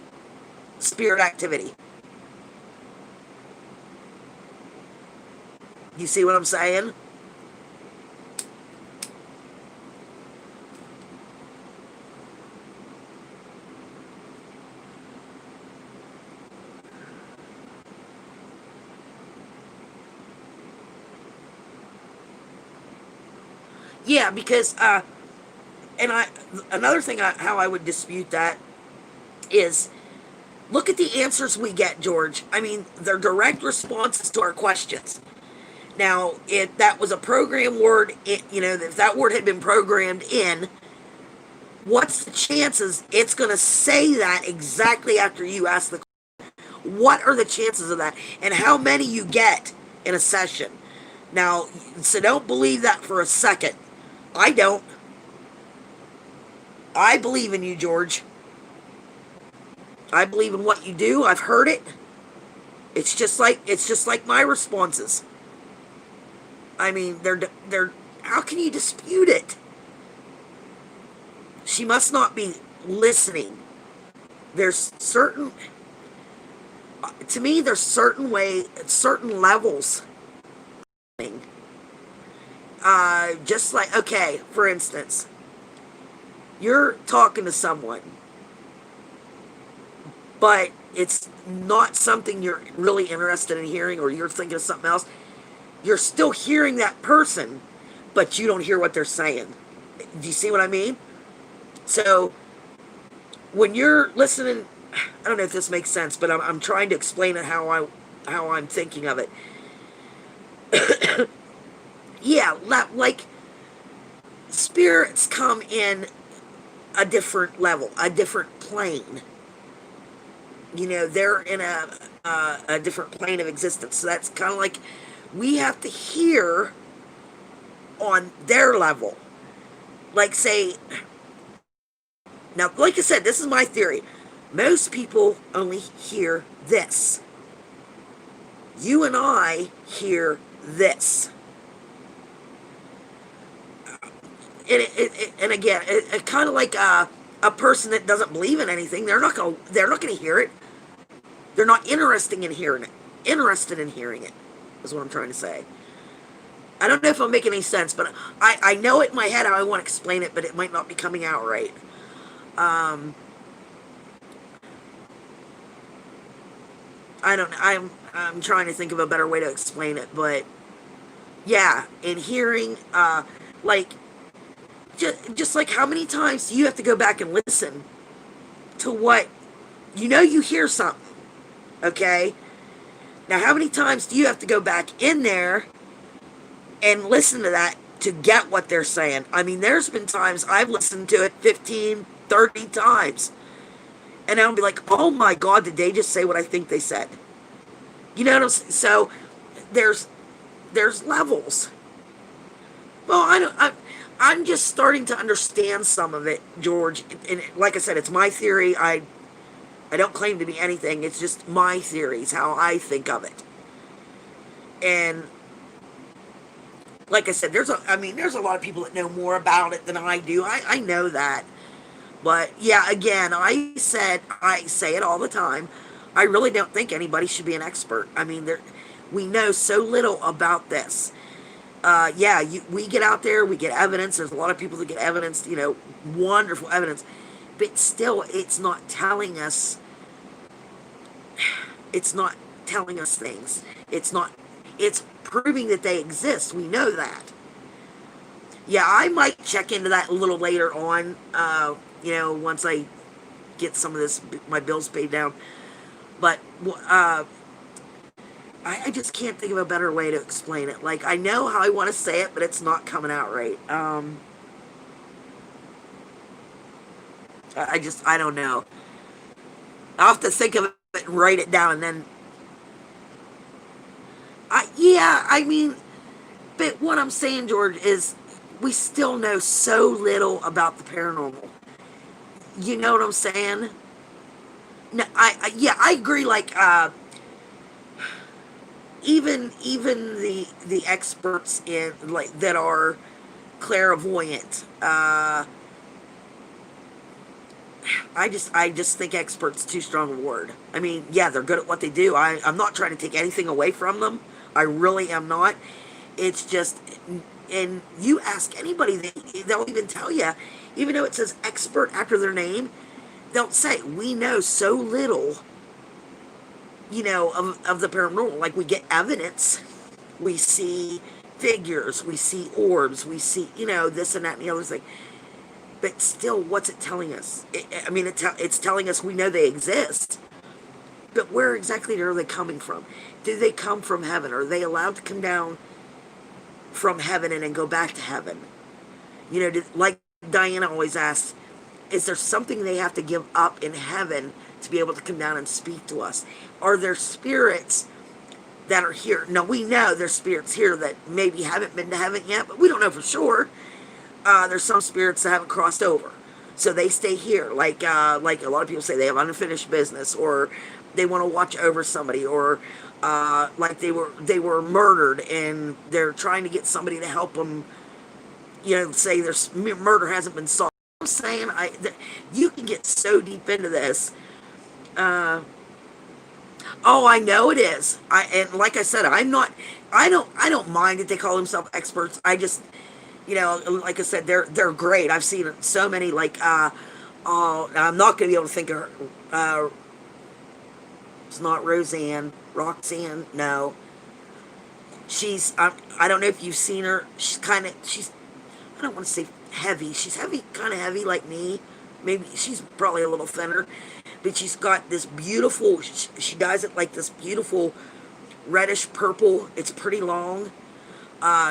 spirit activity. You see what I'm saying? Yeah, because another thing how I would dispute that is, look at the answers we get, George. I mean, they're direct responses to our questions. Now, if that was a program word, if that word had been programmed in, what's the chances it's going to say that exactly after you ask the question? What are the chances of that? And how many you get in a session? Now, so don't believe that for a second. I don't. I believe in you, George. I believe in what you do. I've heard it. It's just like my responses. I mean, they're how can you dispute it? She must not be listening. There's certain to me there's certain levels. Just like, okay, for instance, you're talking to someone, but it's not something you're really interested in hearing, or you're thinking of something else. You're still hearing that person, but you don't hear what they're saying. Do you see what I mean? So when you're listening, I don't know if this makes sense, but I'm trying to explain it how I'm thinking of it. Yeah, like spirits come in a different level, a different plane. They're in a different plane of existence. So that's kind of like we have to hear on their level. Like, say, now, like I said, this is my theory. Most people only hear this. You and I hear this. And again, it kind of like a person that doesn't believe in anything. They're not gonna hear it. They're not interested in hearing it. Interested in hearing it is what I'm trying to say. I don't know if I'm making any sense, but I know it in my head how I want to explain it, but it might not be coming out right. Um, I don't. I'm trying to think of a better way to explain it, but yeah, in hearing, like just like how many times do you have to go back and listen to what you hear something, okay? Now, how many times do you have to go back in there and listen to that to get what they're saying? I mean, there's been times I've listened to it 15, 30 times, and I'll be like, oh my God, did they just say what I think they said? You know what I'm saying? So there's levels. Well, I'm just starting to understand some of it, George. And like I said, it's my theory. I don't claim to be anything. It's just my theories, how I think of it. And like I said, there's a lot of people that know more about it than I do. I know that. But yeah, again, I say it all the time. I really don't think anybody should be an expert. I mean, we know so little about this. Yeah, we get out there, we get evidence. There's a lot of people that get evidence, wonderful evidence. But still, it's not telling us. It's not telling us things. It's not. It's proving that they exist. We know that. Yeah, I might check into that a little later on. Once I get some of my bills paid down. But I just can't think of a better way to explain it. Like, I know how I want to say it, but it's not coming out right. I don't know. I'll have to think of it and write it down, and then yeah, I mean, but what I'm saying, George, is we still know so little about the paranormal. You know what I'm saying? No, yeah, I agree. Like, even the experts in, like, that are clairvoyant. I just think experts too strong a word. I mean, yeah, they're good at what they do. I'm not trying to take anything away from them. I really am not. It's just, and you ask anybody, they'll even tell you, even though it says expert after their name, they'll say, we know so little, of the paranormal. Like, we get evidence, we see figures, we see orbs, we see, this and that and the other thing. But still, what's it telling us? It's telling us we know they exist. But where exactly are they coming from? Do they come from heaven? Are they allowed to come down from heaven and then go back to heaven? Like Diana always asks, is there something they have to give up in heaven to be able to come down and speak to us? Are there spirits that are here? Now, we know there's spirits here that maybe haven't been to heaven yet, but we don't know for sure. There's some spirits that haven't crossed over, so they stay here. Like a lot of people say, they have unfinished business, or they want to watch over somebody, or like they were murdered and they're trying to get somebody to help them. Say their murder hasn't been solved. I'm saying, you can get so deep into this. Oh, I know it is. And like I said, I don't mind that they call themselves experts. I just, like I said, they're great. I've seen so many, like, oh, I'm not going to be able to think of her. It's not Roxanne, no. She's, I don't know if you've seen her. She's, I don't want to say heavy. She's heavy, kind of heavy like me. maybe she's probably a little thinner, but she's got this beautiful, she dyes it like this beautiful reddish purple. It's pretty long.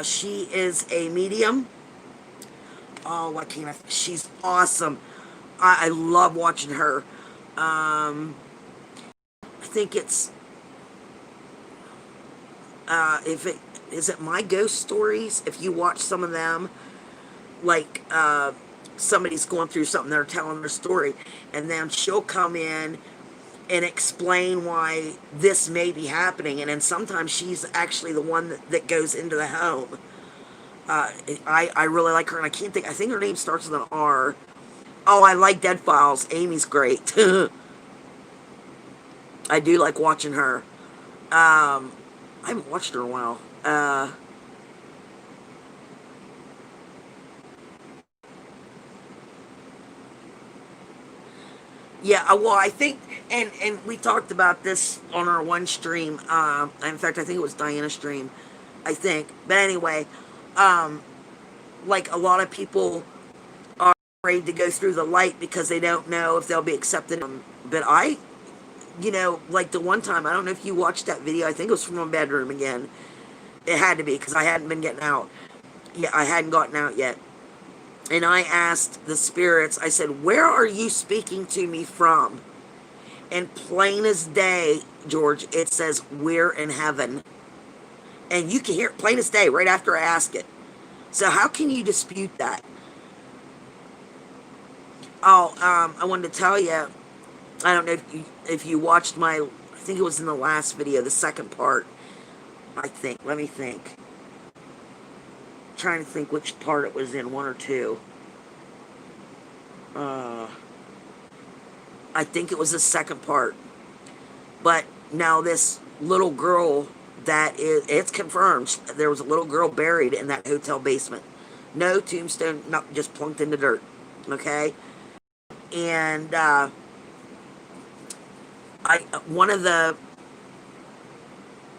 She is a medium. Oh, what can't I? She's awesome. I love watching her. I think it's if it is it My Ghost Stories. If you watch some of them, like somebody's going through something, they're telling their story, and then she'll come in and explain why this may be happening, and then sometimes she's actually the one that goes into the home. I really like her, and I can't think. I think her name starts with an R. Oh, I like Dead Files. Amy's great. I do like watching her. I haven't watched her in a while. Yeah, well, I think, and we talked about this on our one stream. In fact, I think it was Diana's stream. I think, but anyway, um, like a lot of people are afraid to go through the light because they don't know if they'll be accepted. But like the one time, I don't know if you watched that video. I think it was from my bedroom again. It had to be because I hadn't been getting out. Yeah, I hadn't gotten out yet. And I asked the spirits, I said, "Where are you speaking to me from?" And plain as day, George, it says, "We're in heaven." And you can hear it plain as day right after I ask it. So how can you dispute that? Oh, I wanted to tell you, I don't know if you watched my, I think it was in the last video, the second part, I think. Let me think. Trying to think which part it was in, one or two. I think it was the second part. But now this little girl it's confirmed, there was a little girl buried in that hotel basement. No tombstone, not just plunked in the dirt. Okay? And one of the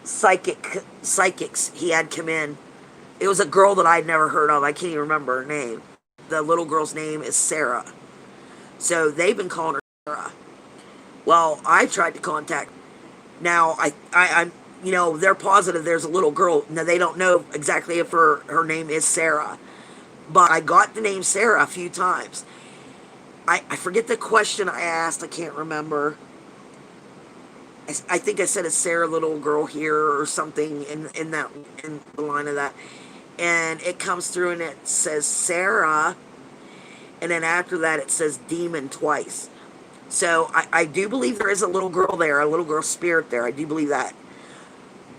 psychics he had come in, it was a girl that I'd never heard of. I can't even remember her name. The little girl's name is Sarah. So they've been calling her Sarah. Well, I tried to contact. Now I'm they're positive there's a little girl. Now they don't know exactly if her name is Sarah, but I got the name Sarah a few times. I forget the question I asked. I can't remember. I think I said, "Is Sarah little girl here?" or something in the line of that. And it comes through and it says Sarah, and then after that it says demon twice. So I do believe there is a little girl there, a little girl spirit there. I do believe that.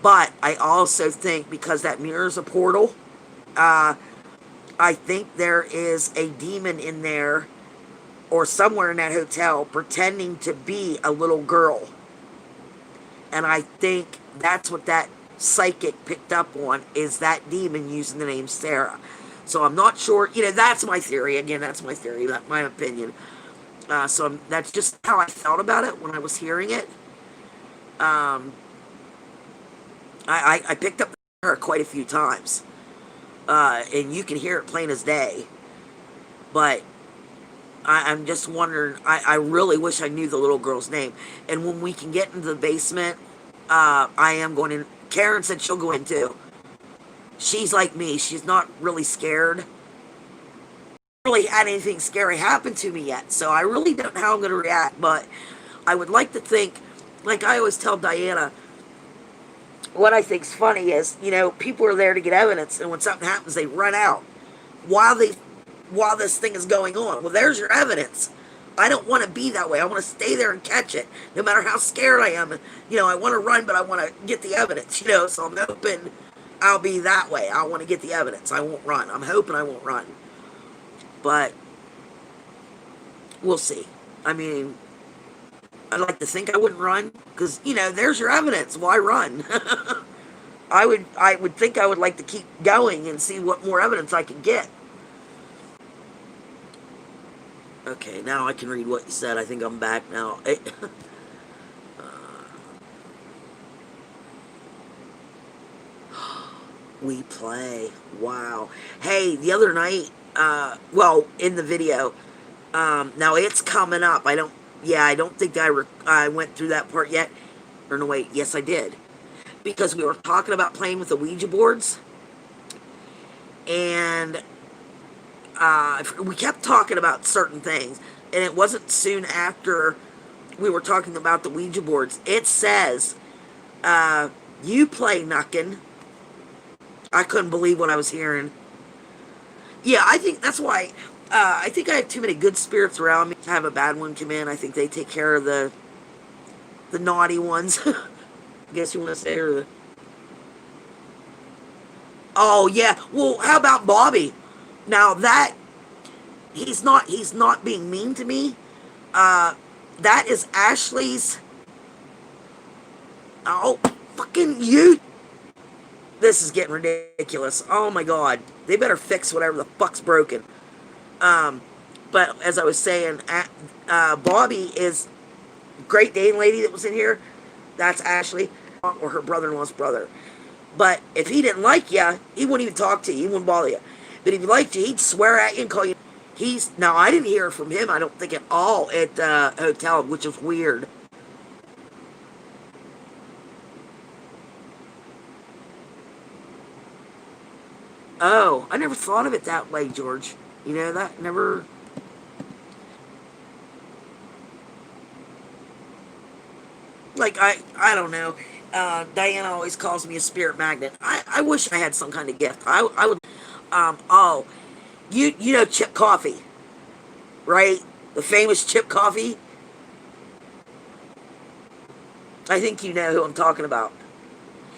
But I also think because that mirror is a portal, I think there is a demon in there or somewhere in that hotel pretending to be a little girl. And I think that's what that psychic picked up on, is that demon using the name Sarah. So I'm not sure. That's my theory. Again, that's my theory, that's my opinion. That's just how I felt about it when I was hearing it. I picked up her quite a few times. And you can hear it plain as day. But I'm just wondering, I really wish I knew the little girl's name. And when we can get into the basement, I am going in. Karen said she'll go in too. She's like me. She's not really scared. Really had anything scary happen to me yet, so I really don't know how I'm going to react. But I would like to think, like I always tell Diana, what I think's funny is, people are there to get evidence, and when something happens, they run out while this thing is going on. Well, there's your evidence. I don't want to be that way. I want to stay there and catch it, no matter how scared I am. I want to run, but I want to get the evidence. So I'm hoping I'll be that way. I want to get the evidence. I won't run. I'm hoping I won't run. But we'll see. I mean, I'd like to think I wouldn't run because, there's your evidence. Why run? I would think I would like to keep going and see what more evidence I could get. Okay, now I can read what you said. I think I'm back now. We play. Wow. Hey, the other night, in the video, Now it's coming up. I don't think I went through that part yet. Or no, wait, yes, I did. Because we were talking about playing with the Ouija boards, and we kept talking about certain things, and it wasn't soon after we were talking about the Ouija boards. It says, you play Knuckin. I couldn't believe what I was hearing. Yeah, I think that's why. I think I have too many good spirits around me to have a bad one come in. I think they take care of the naughty ones. I guess you want to say, or the. Oh yeah. Well, how about Bobby? Now that he's not being mean to me. That is Ashley's. Oh, fucking you! This is getting ridiculous. Oh my god, they better fix whatever the fuck's broken. But as I was saying, Bobby is Great Dane lady that was in here. That's Ashley, or her brother-in-law's brother. But if he didn't like you, he wouldn't even talk to you. He wouldn't bother you. But if he liked you, he'd swear at you and call you. Now I didn't hear from him. I don't think at all at the hotel, which is weird. Oh, I never thought of it that way, George. You know that never. Like I don't know. Diana always calls me a spirit magnet. I wish I had some kind of gift. I would. Oh, you know Chip Coffee, right? The famous Chip Coffee. I think you know who I'm talking about.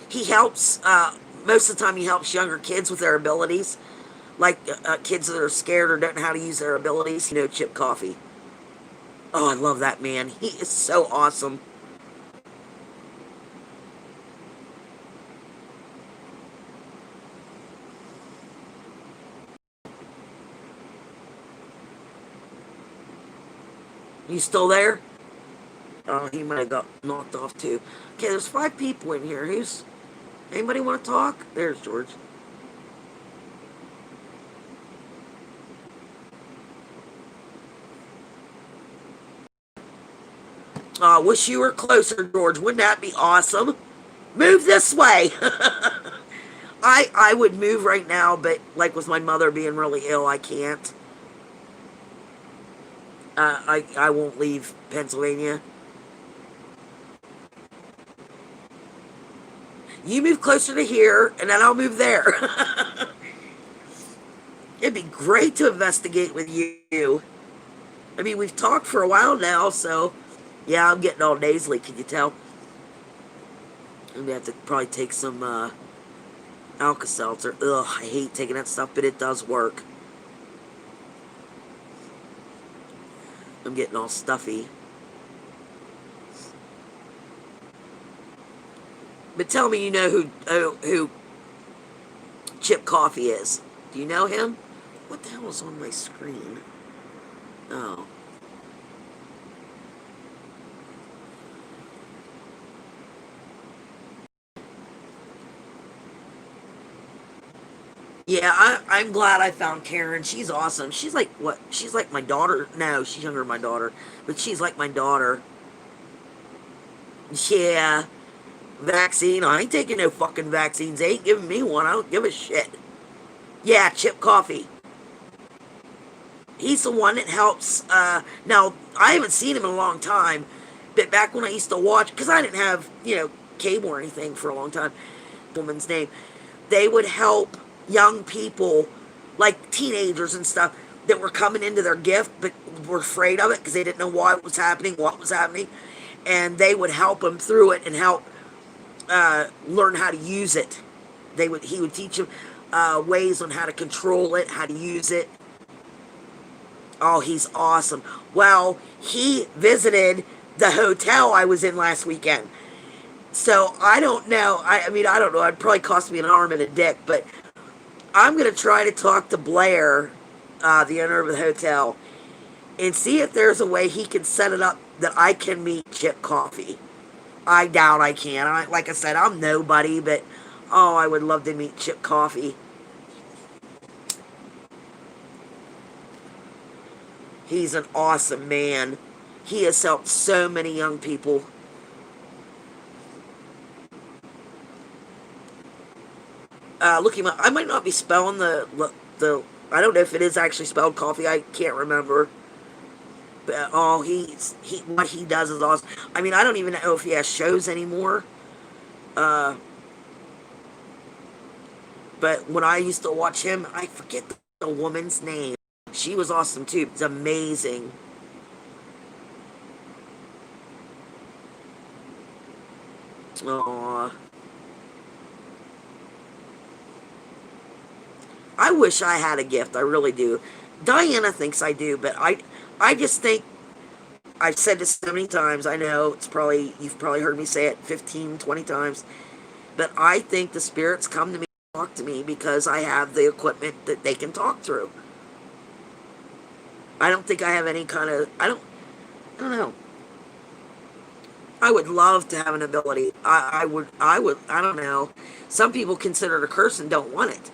He helps. Most of the time, he helps younger kids with their abilities, like kids that are scared or don't know how to use their abilities. You know Chip Coffee. Oh, I love that man. He is so awesome. You still there? Oh, he might have got knocked off too. Okay, there's 5 people in here. Who's anybody want to talk? There's George. Wish you were closer, George. Wouldn't that be awesome? Move this way. I would move right now, but like with my mother being really ill, I can't. I won't leave Pennsylvania. You move closer to here, and then I'll move there. It'd be great to investigate with you. I mean, we've talked for a while now, so yeah, I'm getting all nasally. Can you tell? I'm gonna have to probably take some Alka-Seltzer. Ugh, I hate taking that stuff, but it does work. I'm getting all stuffy. But tell me, you know who Chip Coffee is? Do you know him? What the hell is on my screen? Oh. Yeah, I'm glad I found Karen. She's awesome. She's like what? She's like my daughter. No, she's younger than my daughter, but she's like my daughter. Yeah, vaccine. I ain't taking no fucking vaccines. They ain't giving me one. I don't give a shit. Yeah, Chip Coffee. He's the one that helps. Now I haven't seen him in a long time, but back when I used to watch, because I didn't have cable or anything for a long time. Woman's name. They would help young people, like teenagers and stuff, that were coming into their gift but were afraid of it because they didn't know why it was happening, what was happening, and they would help them through it and help learn how to use it. He would teach them ways on how to control it, how to use it. Oh, he's awesome. Well, he visited the hotel I was in last weekend. So I don't know. I mean, I don't know. It'd probably cost me an arm and a dick, but I'm going to try to talk to Blair, the owner of the hotel, and see if there's a way he can set it up that I can meet Chip Coffee. I doubt I can. Like I said, I'm nobody, but oh, I would love to meet Chip Coffee. He's an awesome man. He has helped so many young people. Look him up. I might not be spelling the. I don't know if it is actually spelled coffee. I can't remember. But oh, he what he does is awesome. I mean, I don't even know if he has shows anymore. Uh, but when I used to watch him, I forget the woman's name. She was awesome too. It's amazing. Aww. I wish I had a gift. I really do. Diana thinks I do, but I just think I've said this so many times. I know you've probably heard me say it 15, 20 times, but I think the spirits come to me, talk to me because I have the equipment that they can talk through. I don't think I have any kind of I don't know. I would love to have an ability. I don't know. Some people consider it a curse and don't want it.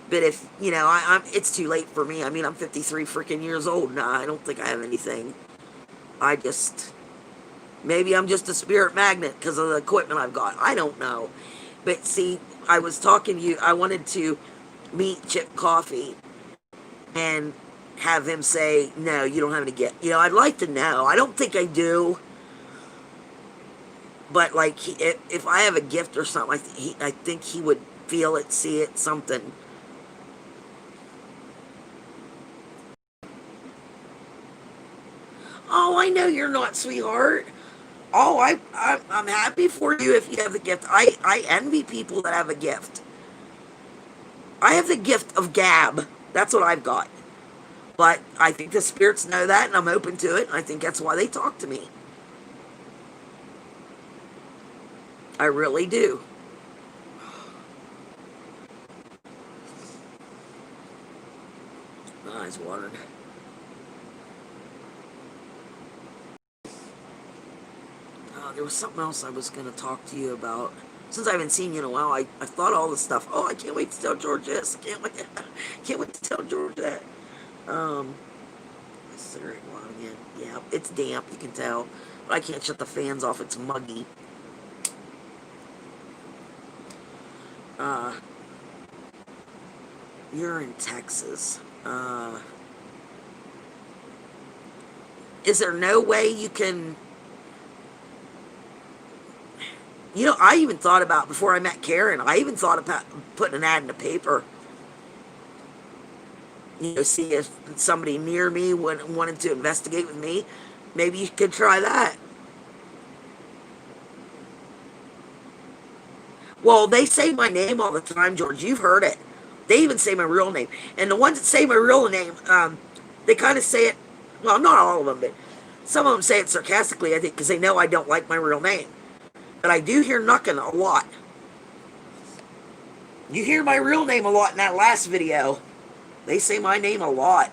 But if, it's too late for me. I mean, I'm 53 freaking years old now. I don't think I have anything. I just, maybe I'm just a spirit magnet because of the equipment I've got. I don't know. But see, I was talking to you, I wanted to meet Chip Coffee and have him say, no, you don't have any gift. I'd like to know. I don't think I do. But like, if I have a gift or something, I think he would feel it, see it, something. Oh, I know you're not, sweetheart. Oh, I'm happy for you if you have the gift. I envy people that have a gift. I have the gift of gab. That's what I've got. But I think the spirits know that, and I'm open to it. And I think that's why they talk to me. I really do. My eyes watered. There was something else I was going to talk to you about. Since I haven't seen you in a while, I thought all this stuff. Oh, I can't wait to tell George this. Can't wait to tell George that. Considering water again. Yeah, it's damp, you can tell. But I can't shut the fans off. It's muggy. You're in Texas. Is there no way you can... I even thought about, before I met Karen, I even thought about putting an ad in the paper. See if somebody near me wanted to investigate with me. Maybe you could try that. Well, they say my name all the time, George. You've heard it. They even say my real name. And the ones that say my real name, they kind of say it, well, not all of them, but some of them say it sarcastically, I think, because they know I don't like my real name. But I do hear Knuckin' a lot. You hear my real name a lot in that last video. They say my name a lot.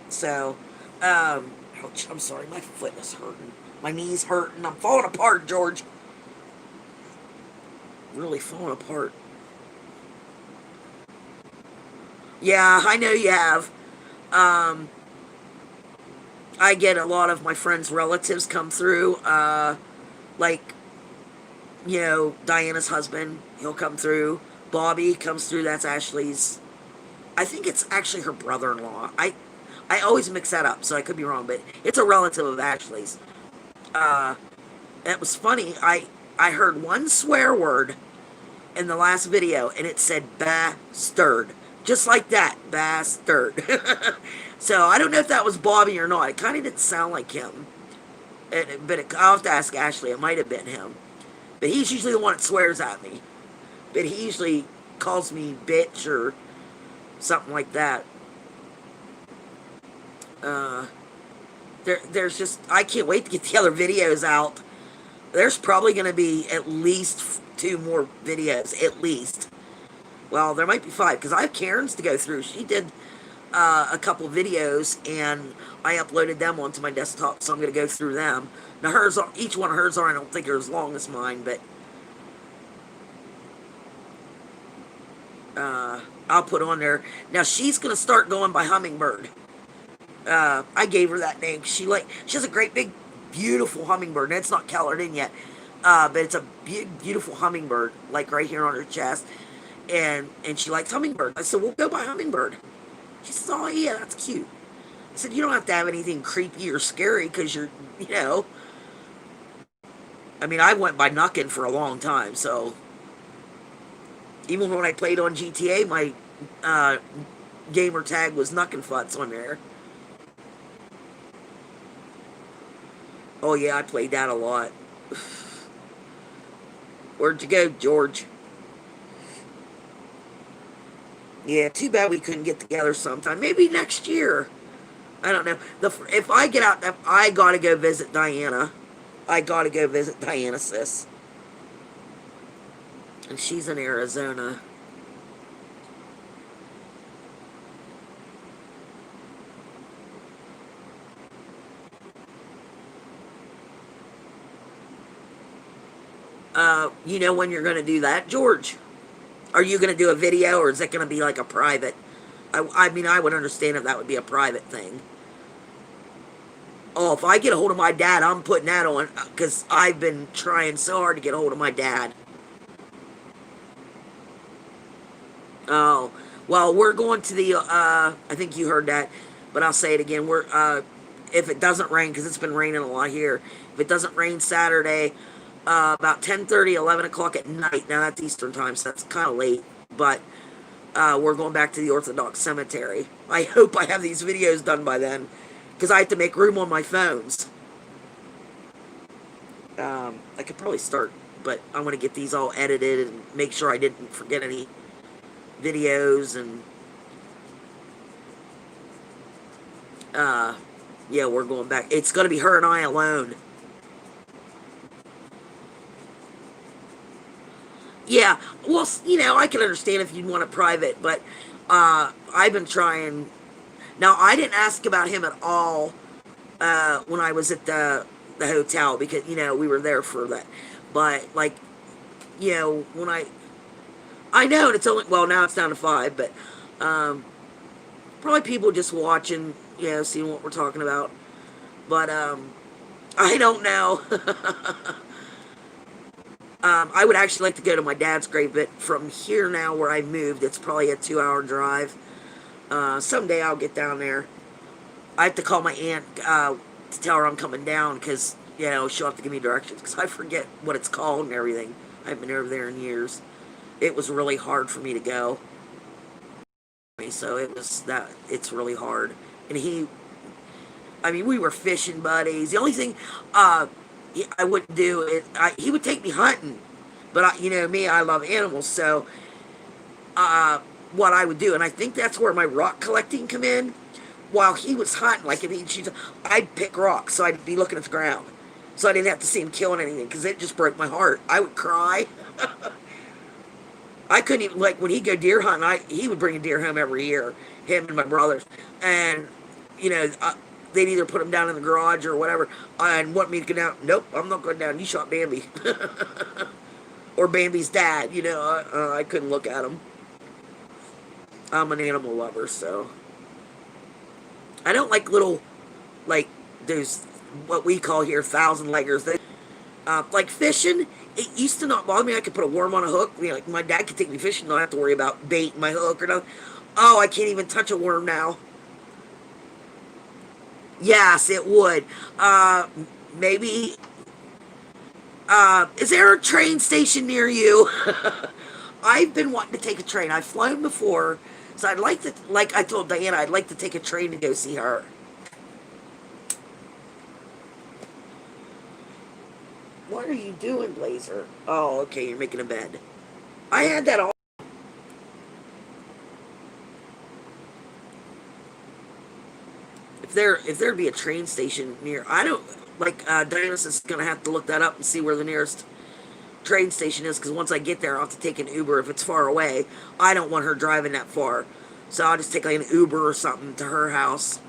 So, ouch, I'm sorry, my foot is hurting. My knee's hurting. I'm falling apart, George. Really falling apart. Yeah, I know you have. I get a lot of my friends' relatives come through. Like, Diana's husband, he'll come through. Bobby comes through, that's Ashley's. I think it's actually her brother-in-law. I always mix that up, so I could be wrong, but it's a relative of Ashley's. It was funny. I heard one swear word in the last video, and it said bastard. Just like that, bastard. So I don't know if that was Bobby or not. It kind of didn't sound like him. I'll have to ask Ashley. It might have been him. But he's usually the one that swears at me. But he usually calls me bitch or something like that. There's just, I can't wait to get the other videos out. There's probably going to be at least 2 more videos, at least. Well, there might be 5, because I have Karen's to go through. She did a couple videos, and I uploaded them onto my desktop, so I'm going to go through them. Now, each one of hers I don't think are as long as mine, but I'll put on there. Now she's gonna start going by Hummingbird. I gave her that name. She has a great big beautiful hummingbird. And it's not colored in yet, but it's a beautiful hummingbird, like right here on her chest. And she likes hummingbird. I said, we'll go by Hummingbird. She says, oh yeah, that's cute. I said, you don't have to have anything creepy or scary because you're. I mean, I went by Knuckin for a long time, so even when I played on GTA, my uh, gamer tag was Knuckin Futz on there. Oh yeah, I played that a lot. Where'd you go, George? Yeah, too bad we couldn't get together sometime. Maybe next year. I don't know. If I get out, I gotta go visit Diana. I gotta go visit Diana, sis. And she's in Arizona. You know when you're gonna do that, George? Are you gonna do a video, or is it gonna be like a private? I mean, I would understand if that would be a private thing. Oh, if I get a hold of my dad, I'm putting that on because I've been trying so hard to get a hold of my dad. Oh, well, we're going to the. I think you heard that, but I'll say it again. If it doesn't rain, because it's been raining a lot here. If it doesn't rain Saturday, about 10:30, 11 o'clock at night. Now that's Eastern time, so that's kind of late. But we're going back to the Orthodox cemetery. I hope I have these videos done by then, because I have to make room on my phones. I could probably start, but I want to get these all edited and make sure I didn't forget any videos. And yeah, we're going back. It's going to be her and I alone. Yeah, well, I can understand if you'd want it private, but I've been trying. Now, I didn't ask about him at all when I was at the hotel because we were there for that. But like, when I know, and it's only, well, now it's down to 5, but um, probably people just watching, seeing what we're talking about. But I don't know. I would actually like to go to my dad's grave, but from here now where I moved, it's probably a 2-hour drive. Someday I'll get down there. I have to call my aunt to tell her I'm coming down because, she'll have to give me directions because I forget what it's called and everything. I haven't been over there in years. It was really hard for me to go. So it's really hard. And I mean, we were fishing buddies. The only thing I wouldn't do is he would take me hunting, but me, I love animals. So what I would do, and I think that's where my rock collecting come in. While he was hunting, like I'd pick rocks, so I'd be looking at the ground, so I didn't have to see him killing anything because it just broke my heart. I would cry. I couldn't even, like, when he'd go deer hunting, he would bring a deer home every year, him and my brothers. And, they'd either put him down in the garage or whatever and want me to go down. Nope, I'm not going down. You shot Bambi. Or Bambi's dad, I couldn't look at him. I'm an animal lover, so. I don't like little, like, those, what we call here, thousand-leggers. Like fishing, it used to not bother me. I could put a worm on a hook. Like my dad could take me fishing. Don't have to worry about bait in my hook or nothing. Oh, I can't even touch a worm now. Yes, it would. Maybe. Is there a train station near you? I've been wanting to take a train. I've flown before, so I'd like to. Like I told Diana, I'd like to take a train to go see her. What are you doing, Blazer? Oh, okay, you're making a bed. I had that all. If there'd be a train station near, I don't like. Diana's is gonna have to look that up and see where the nearest train station is. Because once I get there, I'll have to take an Uber if it's far away. I don't want her driving that far, so I'll just take like an Uber or something to her house.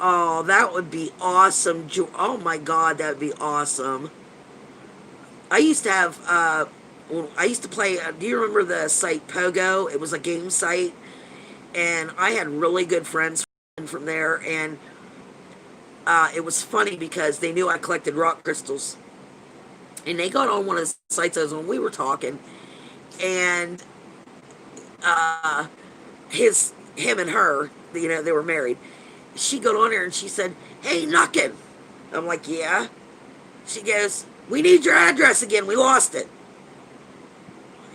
Oh, that would be awesome. Oh my God, that would be awesome. I used to have, well, I used to play, do you remember the site Pogo? It was a game site, and I had really good friends from there, and it was funny because they knew I collected rock crystals, and they got on one of the sites I was on. We were talking, and uh, him and her, they were married. She got on there and she said, "Hey, Knuckin." I'm like, "Yeah." She goes, "We need your address again. We lost it."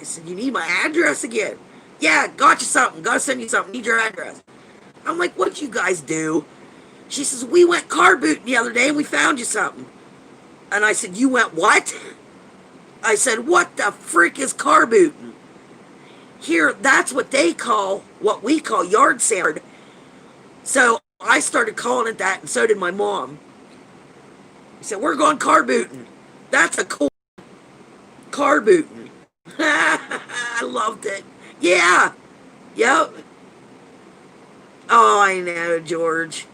I said, "You need my address again?" "Yeah, got you something. Gotta send you something. Need your address." I'm like, "What'd you guys do?" She says, "We went car booting the other day and we found you something." And I said, "You went what?" I said, "What the frick is car booting?" Here, that's what they call, what we call yard sand. So I started calling it that, and so did my mom. He said, "We're going car booting." That's a cool car booting. I loved it. Yeah. Yep. Oh, I know, George.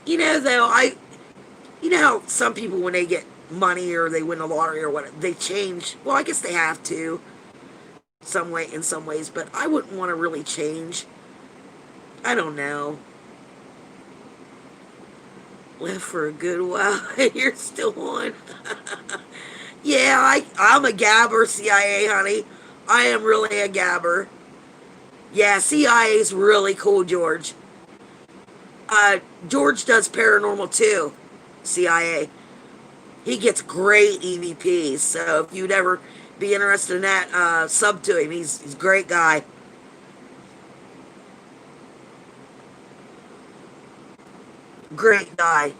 Though, you know how some people, when they get money or they win the lottery or what, they change. Well, I guess they have to, in some ways, but I wouldn't want to really change. I don't know. Live for a good while. You're still on. Yeah, I'm a gabber, CIA, honey. I am really a gabber. Yeah, CIA's really cool, George. George does paranormal too, CIA. He gets great EVPs, so if you'd ever be interested in that, sub to him. He's a great guy. Great guy.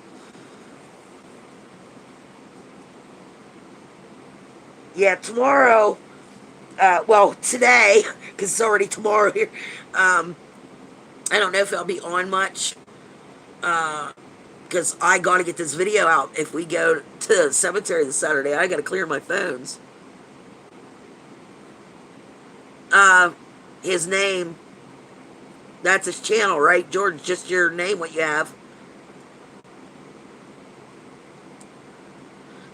Yeah, tomorrow, well, today, because it's already tomorrow here, I don't know if I'll be on much, because I got to get this video out. If we go to the cemetery this Saturday, I got to clear my phones. Uh, his name, that's his channel, right, George? Just your name, what you have.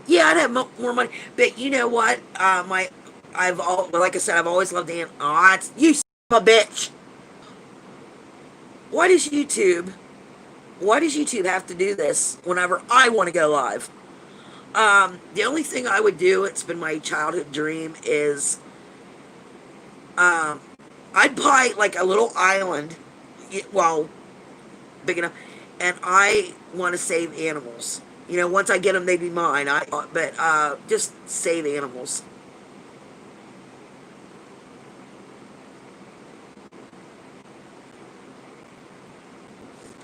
Yeah, I'd have more money, but you know what? Like I said, I've always loved Dan. Oh, it's you, son of a bitch. Why does YouTube? Why does YouTube have to do this whenever I want to go live? The only thing I would do, it's been my childhood dream, is um, I'd buy like a little island, well, big enough, and I want to save animals. Once I get them, they'd be mine. But just save animals.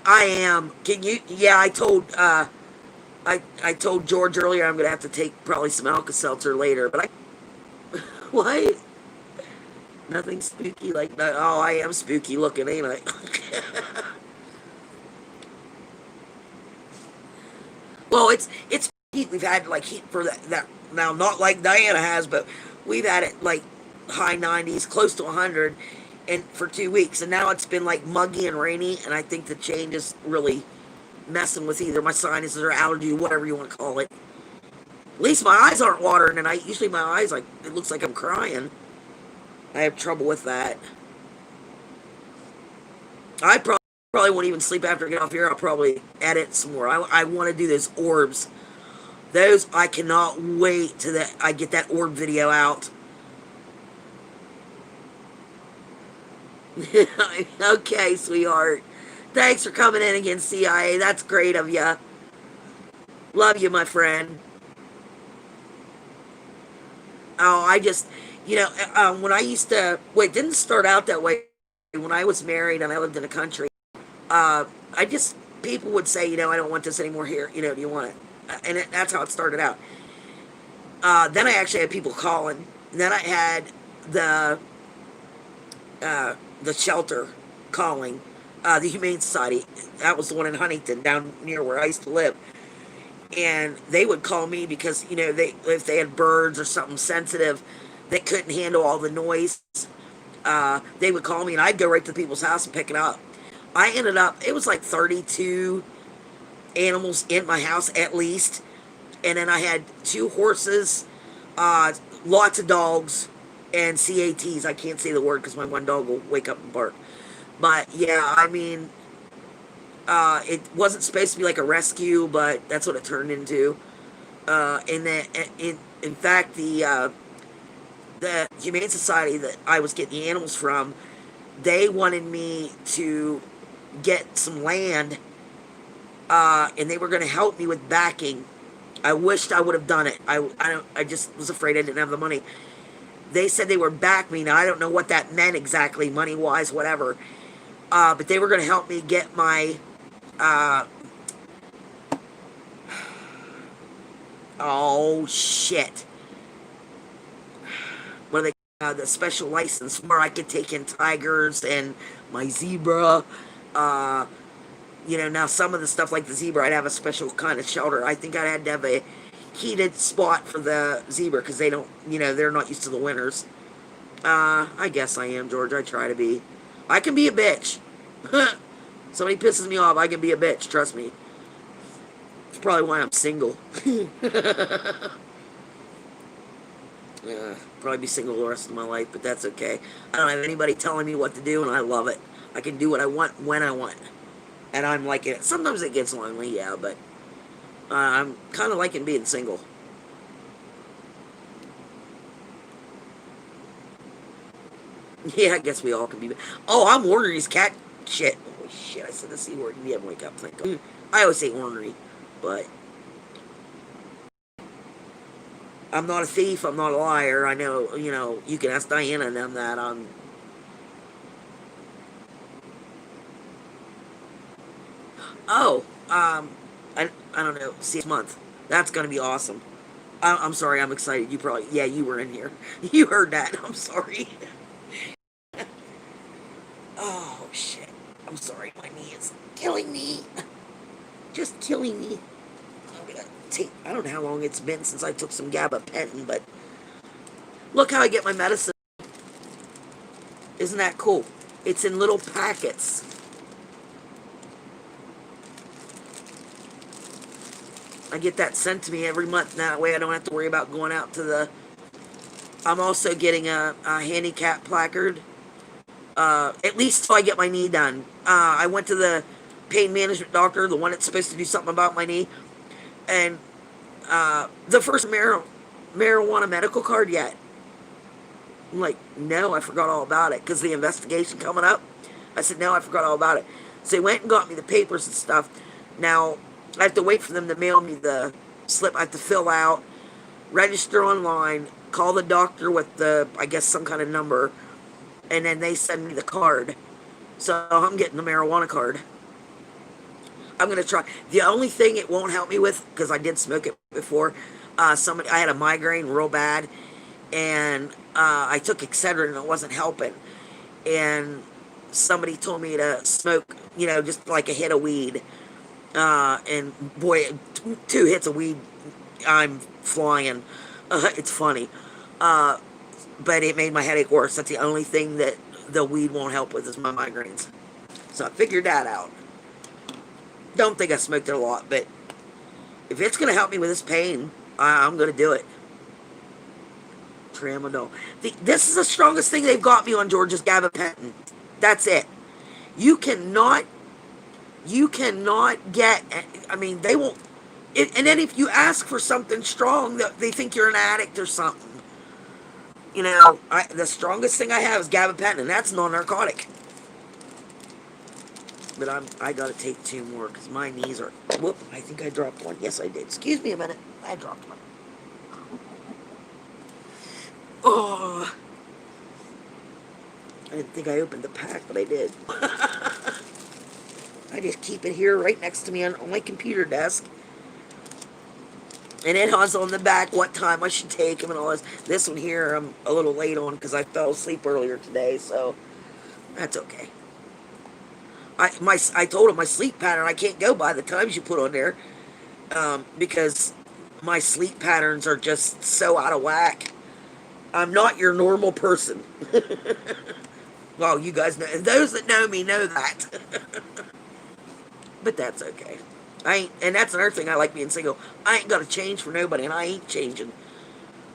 I am. Can you? Yeah, I told George earlier I'm gonna have to take probably some Alka Seltzer later. But what? Nothing spooky like that. Oh, I am spooky looking, ain't I? Well, it's heat. We've had like heat for that now, not like Diana has, but we've had it like high 90s, close to 100, and for 2 weeks, and now it's been like muggy and rainy, and I think the change is really messing with either my sinuses or allergy, whatever you want to call it. At least my eyes aren't watering, and I usually my eyes like it looks like I'm crying. I have trouble with that. I probably won't even sleep after I get off here. I'll probably edit some more. I want to do those orbs. Those I cannot wait till that I get that orb video out. Okay, sweetheart. Thanks for coming in again, CIA. That's great of you. Love you, my friend. Oh, when I used to, well, it didn't start out that way. When I was married and I lived in the country, I just, people would say, I don't want this anymore here. Do you want it? That's how it started out. Then I actually had people calling. Then I had the the shelter calling, the Humane Society. That was the one in Huntington, down near where I used to live. And they would call me because if they had birds or something sensitive that couldn't handle all the noise, they would call me and I'd go right to people's house and pick it up. I ended up, it was like 32 animals in my house at least, and then I had 2 horses, Uh, Lots of dogs and CATs. I can't say the word because my one dog will wake up and bark. But yeah, I mean, it wasn't supposed to be like a rescue, but that's what it turned into. And then, in fact, the Humane Society that I was getting the animals from, they wanted me to get some land, and they were going to help me with backing. I wished I would have done it. I just was afraid I didn't have the money. They said they would back me. Now I don't know what that meant exactly, money wise, whatever. But they were going to help me get my uh, oh shit, what are they? The special license where I could take in tigers and my zebra. Uh, now some of the stuff like the zebra, I'd have a special kind of shelter. I think I had to have a heated spot for the zebra because they don't, they're not used to the winters. I guess I am, George. I try to be. I can be a bitch. Somebody pisses me off, I can be a bitch. Trust me. It's probably why I'm single. Yeah, probably be single the rest of my life, but that's okay. I don't have anybody telling me what to do, and I love it. I can do what I want when I want, and I'm liking it. Sometimes it gets lonely, yeah, but I'm kind of liking being single. Yeah, I guess we all can be. Oh, I'm ornery's cat shit. Oh shit! I said the c word. You didn't wake up. Thank God. I always say ornery, but I'm not a thief. I'm not a liar. I know. You can ask Diana and them that. Oh, I don't know. See, month. That's gonna be awesome. I'm sorry. I'm excited. You probably. Yeah, you were in here. You heard that. I'm sorry. Oh shit. I'm sorry. My knee is killing me. Just killing me. I'm gonna take. I don't know how long it's been since I took some gabapentin, but look how I get my medicine. Isn't that cool? It's in little packets. I get that sent to me every month. That way I don't have to worry about going out to the. I'm also getting a handicap placard. At least till I get my knee done. I went to the pain management doctor, the one that's supposed to do something about my knee, and the first marijuana medical card yet. I'm like, no, I forgot all about it because the investigation coming up. I said, no, I forgot all about it. So they went and got me the papers and stuff. Now, I have to wait for them to mail me the slip I have to fill out, register online, call the doctor with I guess, some kind of number, and then they send me the card. So I'm getting the marijuana card. I'm going to try. The only thing it won't help me with, because I did smoke it before, I had a migraine real bad, and I took Excedrin and it wasn't helping. And somebody told me to smoke, just like a hit of weed. And boy, two hits of weed, I'm flying. It's funny. Uh, but it made my headache worse. That's the only thing that the weed won't help with is my migraines. So I figured that out. Don't think I smoked it a lot, but if it's going to help me with this pain, I'm going to do it. Tramadol. This is the strongest thing they've got me on, George's gabapentin. That's it. You cannot get, I mean, they won't, and then if you ask for something strong, they think you're an addict or something. The strongest thing I have is gabapentin, and that's non-narcotic. But I gotta take two more because my knees are. Whoop! I think I dropped one. Yes, I did. Excuse me a minute. I dropped one. Oh, I didn't think I opened the pack, but I did. I just keep it here right next to me on my computer desk. And it has on the back what time I should take them and all this. This one here I'm a little late on because I fell asleep earlier today, so that's okay. I told him my sleep pattern, I can't go by the times you put on there, because my sleep patterns are just so out of whack. I'm not your normal person. Well, you guys know, those that know me know that. But that's okay. And that's another thing I like being single. I ain't got to change for nobody, and I ain't changing.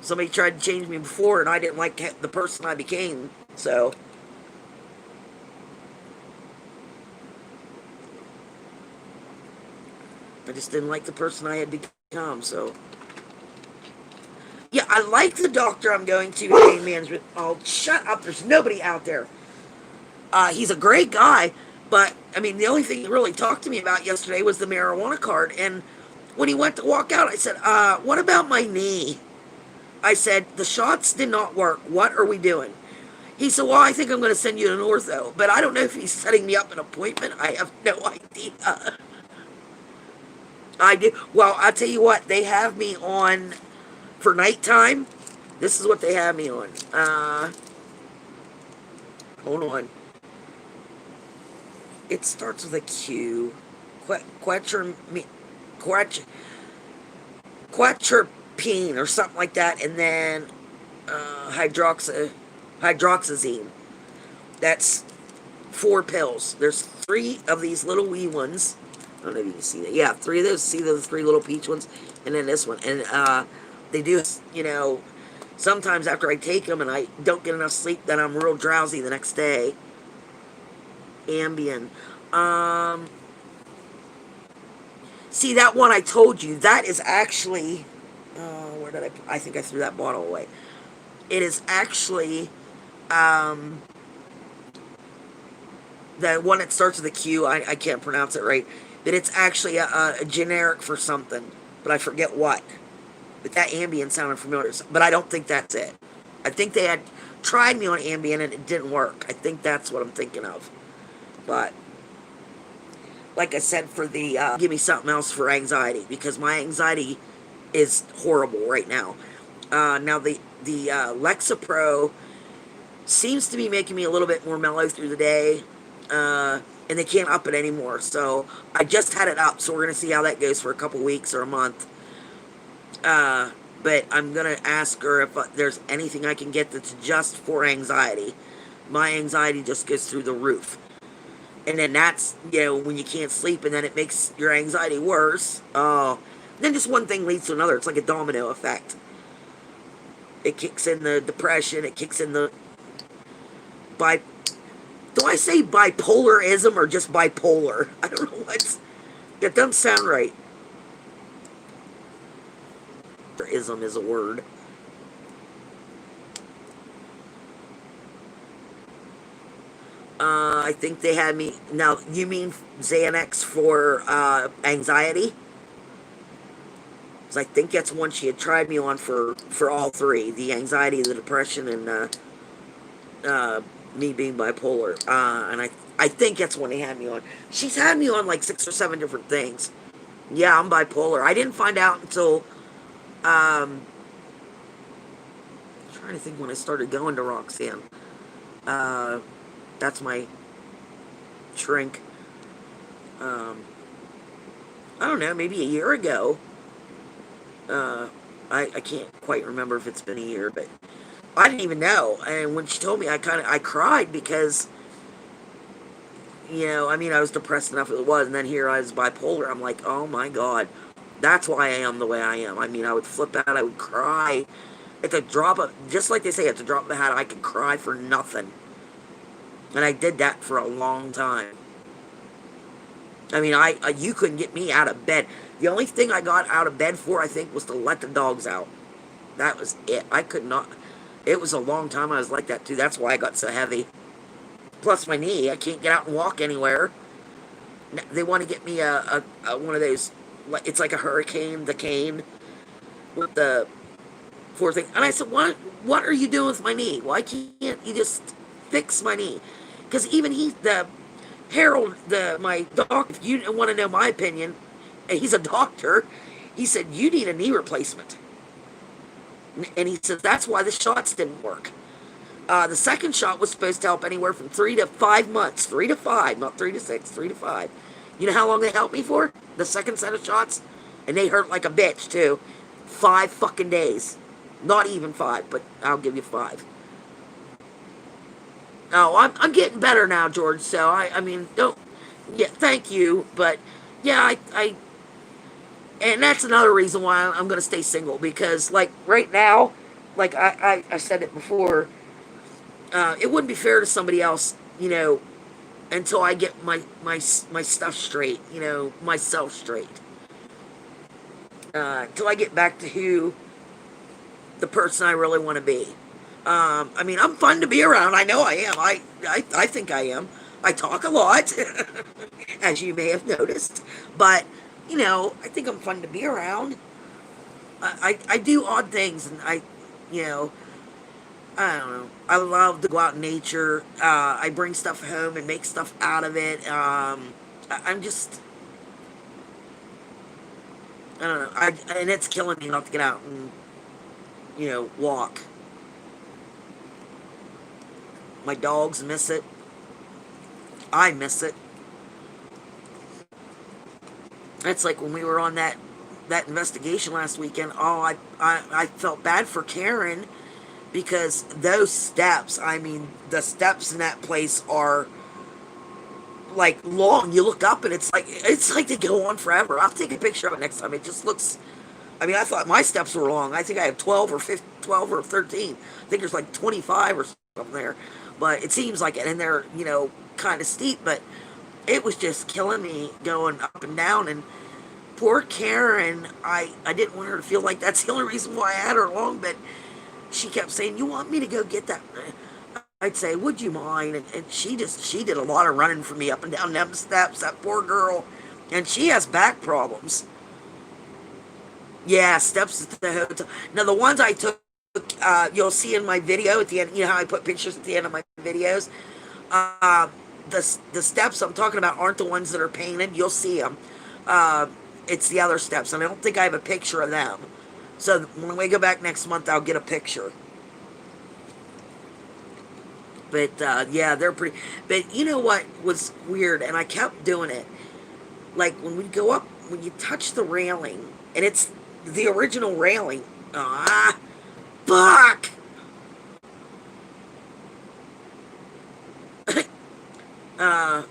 Somebody tried to change me before, and I didn't like the person I became. So I just didn't like the person I had become. So yeah, I like the doctor I'm going to pain management. Oh, shut up! There's nobody out there. He's a great guy, but I mean, the only thing he really talked to me about yesterday was the marijuana card. And when he went to walk out, I said, "What about my knee?" I said, "The shots did not work. What are we doing?" He said, "Well, I think I'm going to send you to an ortho, but I don't know if he's setting me up an appointment. I have no idea." I do. Well, I'll tell you what, they have me on for nighttime. This is what they have me on. Hold on. It starts with a Q. Quetramine, quatropine or something like that, and then hydroxyzine. That's 4 pills. There's 3 of these little wee ones. I don't know if you can see that. Yeah, 3 of those. See those 3 little peach ones, and then this one. And they do, sometimes after I take them and I don't get enough sleep, then I'm real drowsy the next day. Ambien. Um, See that one I told you. That is actually. Where did I think I threw that bottle away. It is actually um, the one that starts with a Q. I can't pronounce it right. But it's actually a generic for something, but I forget what. But that Ambien sounded familiar. But I don't think that's it. I think they had tried me on Ambien and it didn't work. I think that's what I'm thinking of. But like I said, for the give me something else for anxiety, because my anxiety is horrible right now. Now the Lexapro seems to be making me a little bit more mellow through the day, and they can't up it anymore. So I just had it up, so we're gonna see how that goes for a couple weeks or a month. But I'm gonna ask her if there's anything I can get that's just for anxiety. My anxiety just goes through the roof. And then that's, when you can't sleep and then it makes your anxiety worse. Oh, then just one thing leads to another. It's like a domino effect. It kicks in the depression. It kicks in the bi. Do I say bipolarism or just bipolar? I don't know what's. That doesn't sound right. Ism is a word. I think they had me. Now, you mean Xanax for anxiety? Because I think that's one she had tried me on for all 3: the anxiety, the depression, and me being bipolar. And I think that's one they had me on. She's had me on like 6 or 7 different things. Yeah, I'm bipolar. I didn't find out until. I'm trying to think when I started going to Roxanne. Uh, that's my shrink. Um, I don't know, maybe a year ago. I can't quite remember if it's been a year, but I didn't even know. And when she told me, I cried because, I mean, I was depressed enough as it was, and then here I was bipolar. I'm like, oh my God, that's why I am the way I am. I mean, I would flip out, I would cry. At the drop of, just like they say, at the drop of a hat, I could cry for nothing. And I did that for a long time. I mean, you couldn't get me out of bed. The only thing I got out of bed for, I think, was to let the dogs out. That was it. I could not. It was a long time I was like that, too. That's why I got so heavy. Plus my knee. I can't get out and walk anywhere. They want to get me a one of those. It's like a hurricane, the cane, with the 4 thing. And I said, what are you doing with my knee? Why can't you just fix my knee? Because even the Harold, my doctor, if you want to know my opinion, and he's a doctor, he said, you need a knee replacement. And he said, that's why the shots didn't work. The second shot was supposed to help anywhere from 3 to 5 months. 3 to 5, not 3 to 6, 3 to 5. You know how long they helped me for? The second set of shots? And they hurt like a bitch, too. 5 fucking days. Not even 5, but I'll give you 5. Oh, I'm getting better now, George. So I mean, don't. Yeah, thank you, but yeah, and that's another reason why I'm gonna stay single, because like right now, like I said it before, it wouldn't be fair to somebody else, until I get my stuff straight, myself straight. Until I get back to who the person I really want to be. I mean, I'm fun to be around. I know I am. I think I am. I talk a lot, as you may have noticed. But, I think I'm fun to be around. I do odd things, and you know, I don't know. I love to go out in nature. I bring stuff home and make stuff out of it. I'm just, I don't know. And it's killing me not to get out and, walk. My dogs miss it. I miss it. It's like when we were on that investigation last weekend. Oh, I felt bad for Karen because those steps. I mean, the steps in that place are like long. You look up and it's like they go on forever. I'll take a picture of it next time. It just looks. I mean, I thought my steps were long. I think I have 12 or 15, 12 or 13. I think there's like 25 or something there. But it seems like it, and they're, kind of steep, but it was just killing me going up and down. And poor Karen, I didn't want her to feel like that's the only reason why I had her along, but she kept saying, "You want me to go get that?" I'd say, "Would you mind?" And she did a lot of running for me up and down them steps, that poor girl. And she has back problems. Yeah, steps at the hotel. Now, the ones I took, you'll see in my video at the end, how I put pictures at the end of my videos. Uh, the steps I'm talking about aren't the ones that are painted. You'll see them. It's the other steps, and I don't think I have a picture of them. So when we go back next month, I'll get a picture. But yeah, they're pretty. But you know what was weird, and I kept doing it. Like when we go up, when you touch the railing, and it's the original railing. Ah, fuck. uh,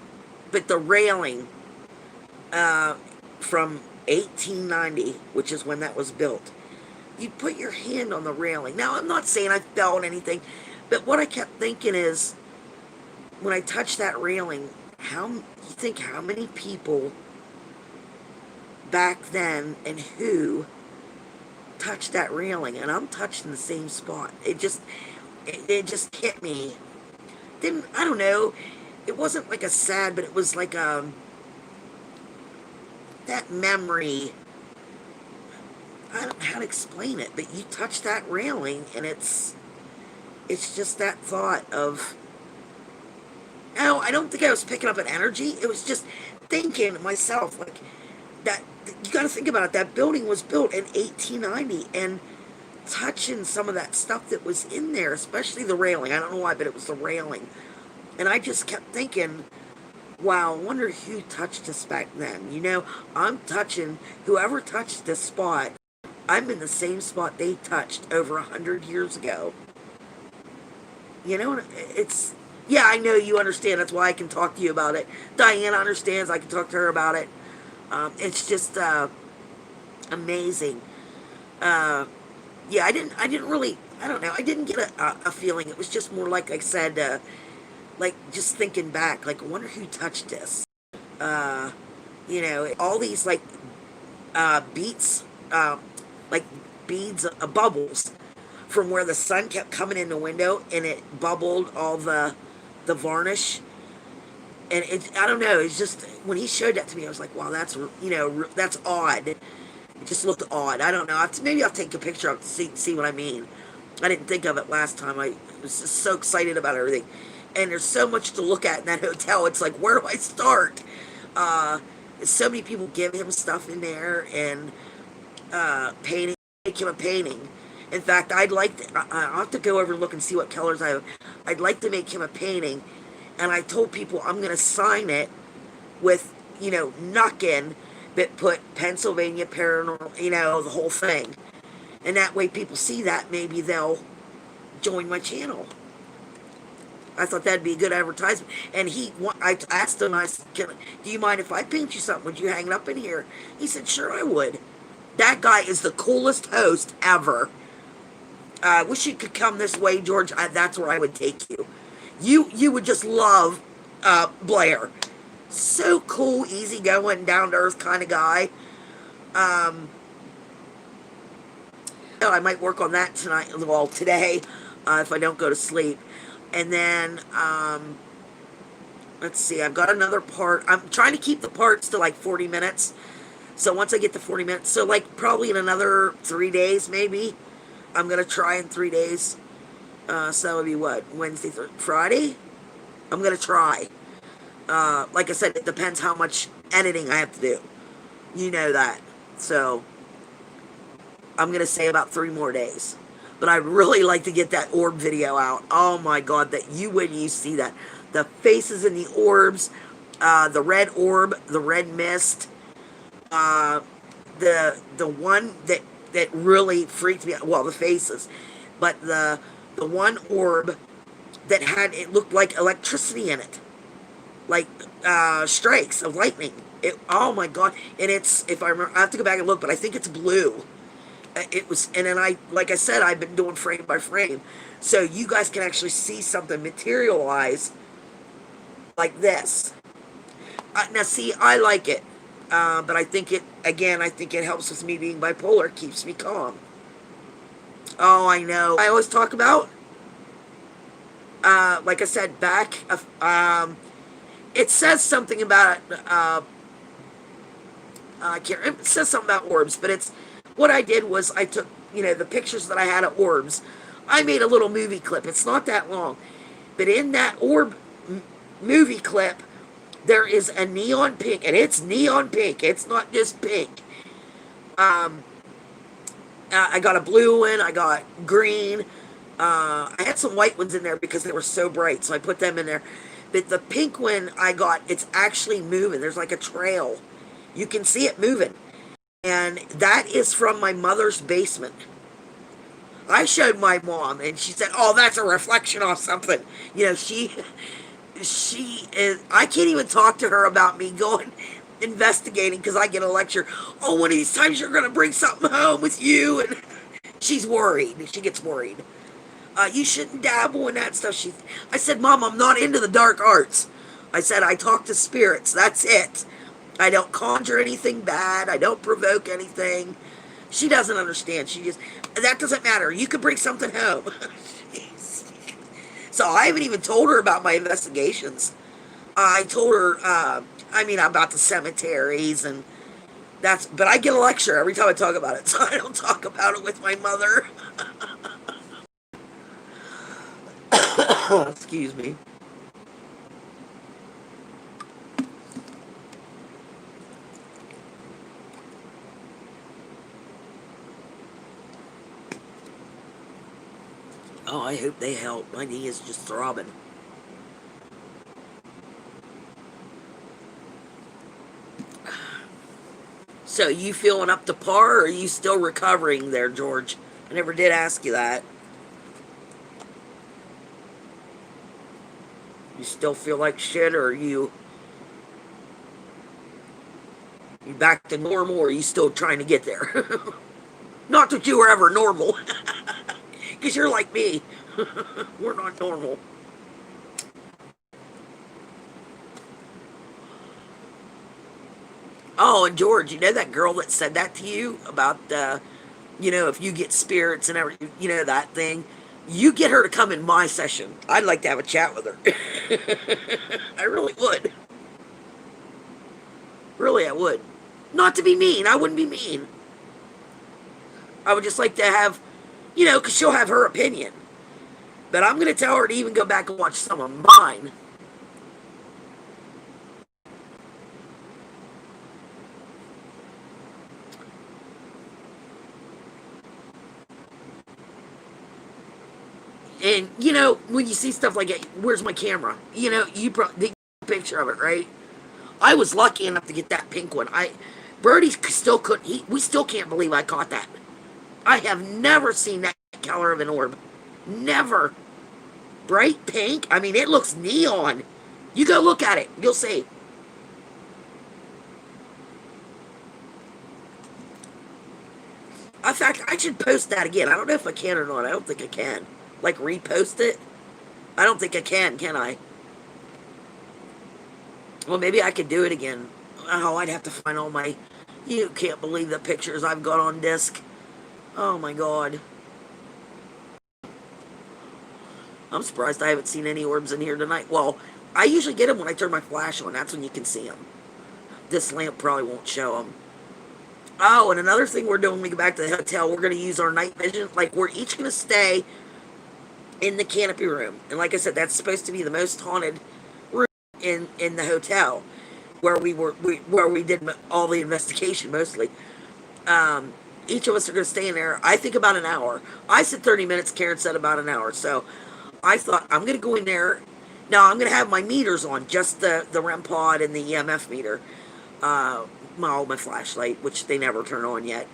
but the railing from 1890, which is when that was built, you put your hand on the railing. Now, I'm not saying I felt anything, but what I kept thinking is, when I touched that railing, you think how many people back then and who touched that railing? And I'm touched in the same spot. It just hit me. Didn't I don't know. It wasn't like a sad, but it was like that memory. I don't know how to explain it, but you touch that railing, and it's just that thought of. No, I don't think I was picking up an energy. It was just thinking to myself, like, that. You got to think about it. That building was built in 1890, and touching some of that stuff that was in there, especially the railing. I don't know why, but it was the railing. And I just kept thinking, wow, I wonder who touched us back then. I'm touching, whoever touched this spot, I'm in the same spot they touched over 100 years ago. Yeah, I know you understand. That's why I can talk to you about it. Diana understands. I can talk to her about it. It's just amazing. Yeah, I didn't really, I don't know. I didn't get a feeling. It was just more like I said, like just thinking back, like I wonder who touched this. All these like beats, like beads, bubbles from where the sun kept coming in the window, and it bubbled all the varnish. And I don't know, it's just, when he showed that to me, I was like, wow, that's odd. It just looked odd. I don't know. Maybe I'll take a picture of it to see what I mean. I didn't think of it last time. I was just so excited about everything. And there's so much to look at in that hotel. It's like, where do I start? So many people give him stuff in there, and painting, make him a painting. In fact, I'll have to go over and look and see what colors I have. I'd like to make him a painting, and I told people I'm going to sign it with, Knuckin, but put Pennsylvania Paranormal, the whole thing. And that way people see that, maybe they'll join my channel. I thought that'd be a good advertisement. And I asked him, I said, do you mind if I paint you something? Would you hang it up in here? He said, sure, I would. That guy is the coolest host ever. I wish you could come this way, George. That's where I would take you. You would just love Blair. So cool, easygoing, down to earth kind of guy. Um, oh, I might work on that tonight. Well, today, if I don't go to sleep. And then, let's see. I've got another part. I'm trying to keep the parts to like 40 minutes. So once I get to 40 minutes, so like probably in another 3 days, maybe. I'm gonna try in 3 days. So that would be what, Wednesday, Friday? I'm gonna try. Like I said, it depends how much editing I have to do. You know that. So I'm gonna say about 3 more days. But I'd really like to get that orb video out. Oh my God, that you when you see that, the faces in the orbs, the red orb, the red mist, the one that really freaked me out. Well, the faces, but the one orb that had, it looked like electricity in it, like strikes of lightning. Oh my God! And it's, if I remember, I have to go back and look, but I think it's blue. It was, and then like I said, I've been doing frame by frame, so you guys can actually see something materialize like this. Now, see, I like it, but I think it, again, I think it helps with me being bipolar, keeps me calm. Oh, I know. I always talk about, like I said, back, it says something about, I can't remember, it says something about orbs, but it's, what I did was I took, the pictures that I had of orbs. I made a little movie clip. It's not that long. But in that orb movie clip, there is a neon pink, and it's neon pink. It's not just pink. I got a blue one. I got green. I had some white ones in there because they were so bright, so I put them in there. But the pink one I got, it's actually moving. There's like a trail. You can see it moving. And that is from my mother's basement. I showed my mom, and she said, "Oh, that's a reflection off something." She is, I can't even talk to her about me going investigating because I get a lecture. Oh, one of these times you're going to bring something home with you. And she's worried. She gets worried. You shouldn't dabble in that stuff. I said, "Mom, I'm not into the dark arts." I said, "I talk to spirits. That's it. I don't conjure anything bad. I don't provoke anything." She doesn't understand. She just, that doesn't matter. You could bring something home. So I haven't even told her about my investigations. I told her, about the cemeteries, and but I get a lecture every time I talk about it, so I don't talk about it with my mother. Excuse me. Oh, I hope they help. My knee is just throbbing. So, you feeling up to par, or are you still recovering there, George? I never did ask you that. You still feel like shit, or are you back to normal, or are you still trying to get there? Not that you were ever normal. Because you're like me. We're not normal. Oh, and George, you know that girl that said that to you about, if you get spirits and everything, that thing? You get her to come in my session. I'd like to have a chat with her. I really would. Really, I would. Not to be mean. I wouldn't be mean. I would just like to have, because she'll have her opinion. But I'm going to tell her to even go back and watch some of mine. And, when you see stuff like that, where's my camera? You the picture of it, right? I was lucky enough to get that pink one. Birdie still couldn't, we still can't believe I caught that. I have never seen that color of an orb. Never. Bright pink. It looks neon. You go look at it. You'll see. I In fact, I should post that again. I don't know if I can or not. I don't think I can. Like, repost it? I don't think I can I? Well, maybe I could do it again. Oh, I'd have to find all my... You can't believe the pictures I've got on disc. Oh, my God. I'm surprised I haven't seen any orbs in here tonight. Well, I usually get them when I turn my flash on. That's when you can see them. This lamp probably won't show them. Oh, and another thing we're doing when we get back to the hotel, we're going to use our night vision. Like, we're each going to stay in the canopy room. And like I said, that's supposed to be the most haunted room in the hotel where where we did all the investigation mostly. Each of us are going to stay in there, I think, about an hour. I said 30 minutes. Karen said about an hour. So I thought, I'm going to go in there. Now, I'm going to have my meters on, just the REM pod and the EMF meter. My flashlight, which they never turn on yet.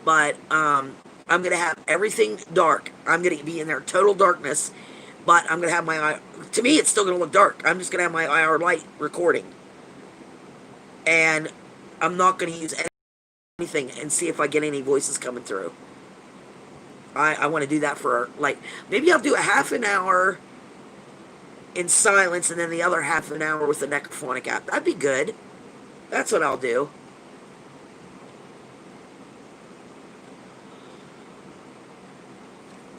But I'm going to have everything dark. I'm going to be in there total darkness. But I'm going to have my... To me, it's still going to look dark. I'm just going to have my IR light recording. And I'm not going to use anything and see if I get any voices coming through. I want to do that for, like, maybe I'll do a half an hour in silence and then the other half an hour with the necrophonic app. That'd be good. That's what I'll do.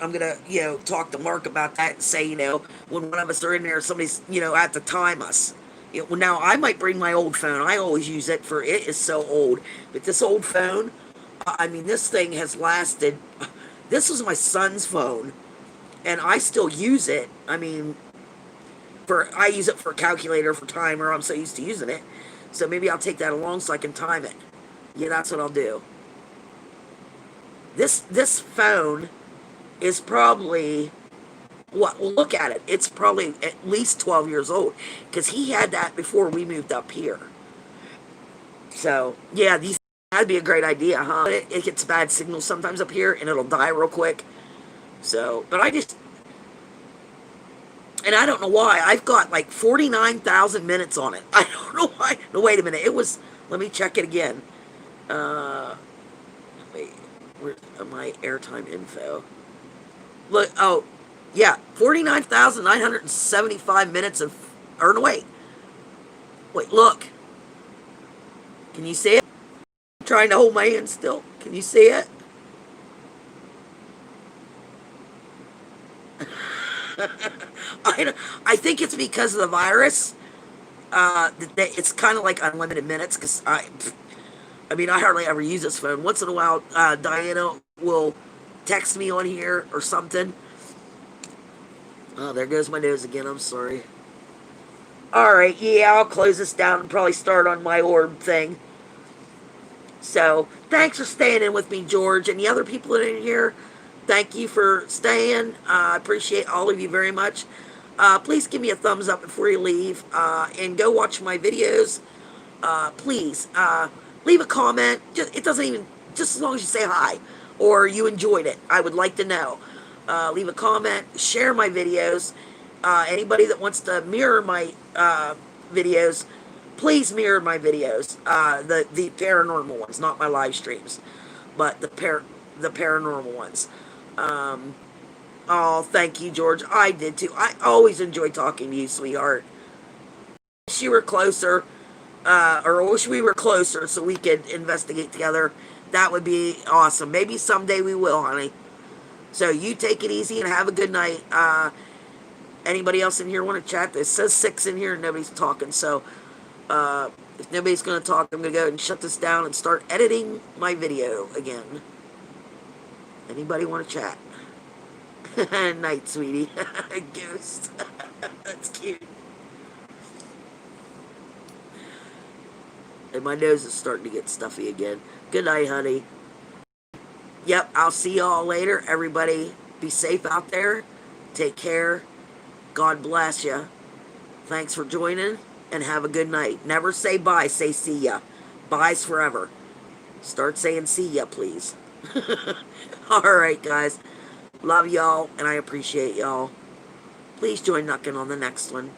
I'm going to, talk to Mark about that and say, when one of us are in there, somebody's, have to time us. Well, now, I might bring my old phone. I always use it it is so old. But this old phone, this thing has lasted. This was my son's phone, and I still use it. I use it for a calculator, for timer. I'm so used to using it. So maybe I'll take that along so I can time it. Yeah, that's what I'll do. This phone is probably... Well, look at it. It's probably at least 12 years old, because he had that before we moved up here. So, yeah, that'd be a great idea, huh? It gets bad signals sometimes up here, and it'll die real quick. So, but and I don't know why. I've got like 49,000 minutes on it. I don't know why. No, wait a minute. Let me check it again. Wait, where's my airtime info? Look, oh, yeah, 49,975 minutes of... Or no, wait, look. Can you see it? I'm trying to hold my hand still. Can you see it? I think it's because of the virus. It's kind of like unlimited minutes, because I hardly ever use this phone. Once in a while, Diana will text me on here or something. Oh, there goes my nose again. I'm sorry. Alright, yeah, I'll close this down and probably start on my orb thing. So, thanks for staying in with me, George. And the other people that are in here, thank you for staying. I appreciate all of you very much. Please give me a thumbs up before you leave. And go watch my videos. Please, leave a comment. It doesn't even... Just as long as you say hi. Or you enjoyed it. I would like to know. Leave a comment, share my videos. Anybody that wants to mirror my videos, please mirror my videos. The paranormal ones, not my live streams, but the paranormal ones. Oh, thank you, George. I did too. I always enjoy talking to you, sweetheart. Wish you were closer, or wish we were closer so we could investigate together. That would be awesome. Maybe someday we will, honey. So you take it easy and have a good night. Anybody else in here want to chat? It says 6 in here and nobody's talking. So if nobody's going to talk, I'm going to go and shut this down and start editing my video again. Anybody want to chat? Night, sweetie. Ghost. That's cute. And my nose is starting to get stuffy again. Good night, honey. Yep, I'll see y'all later. Everybody, be safe out there. Take care. God bless you. Thanks for joining, and have a good night. Never say bye. Say see ya. Bye's forever. Start saying see ya, please. All right, guys. Love y'all, and I appreciate y'all. Please join Knuckin on the next one.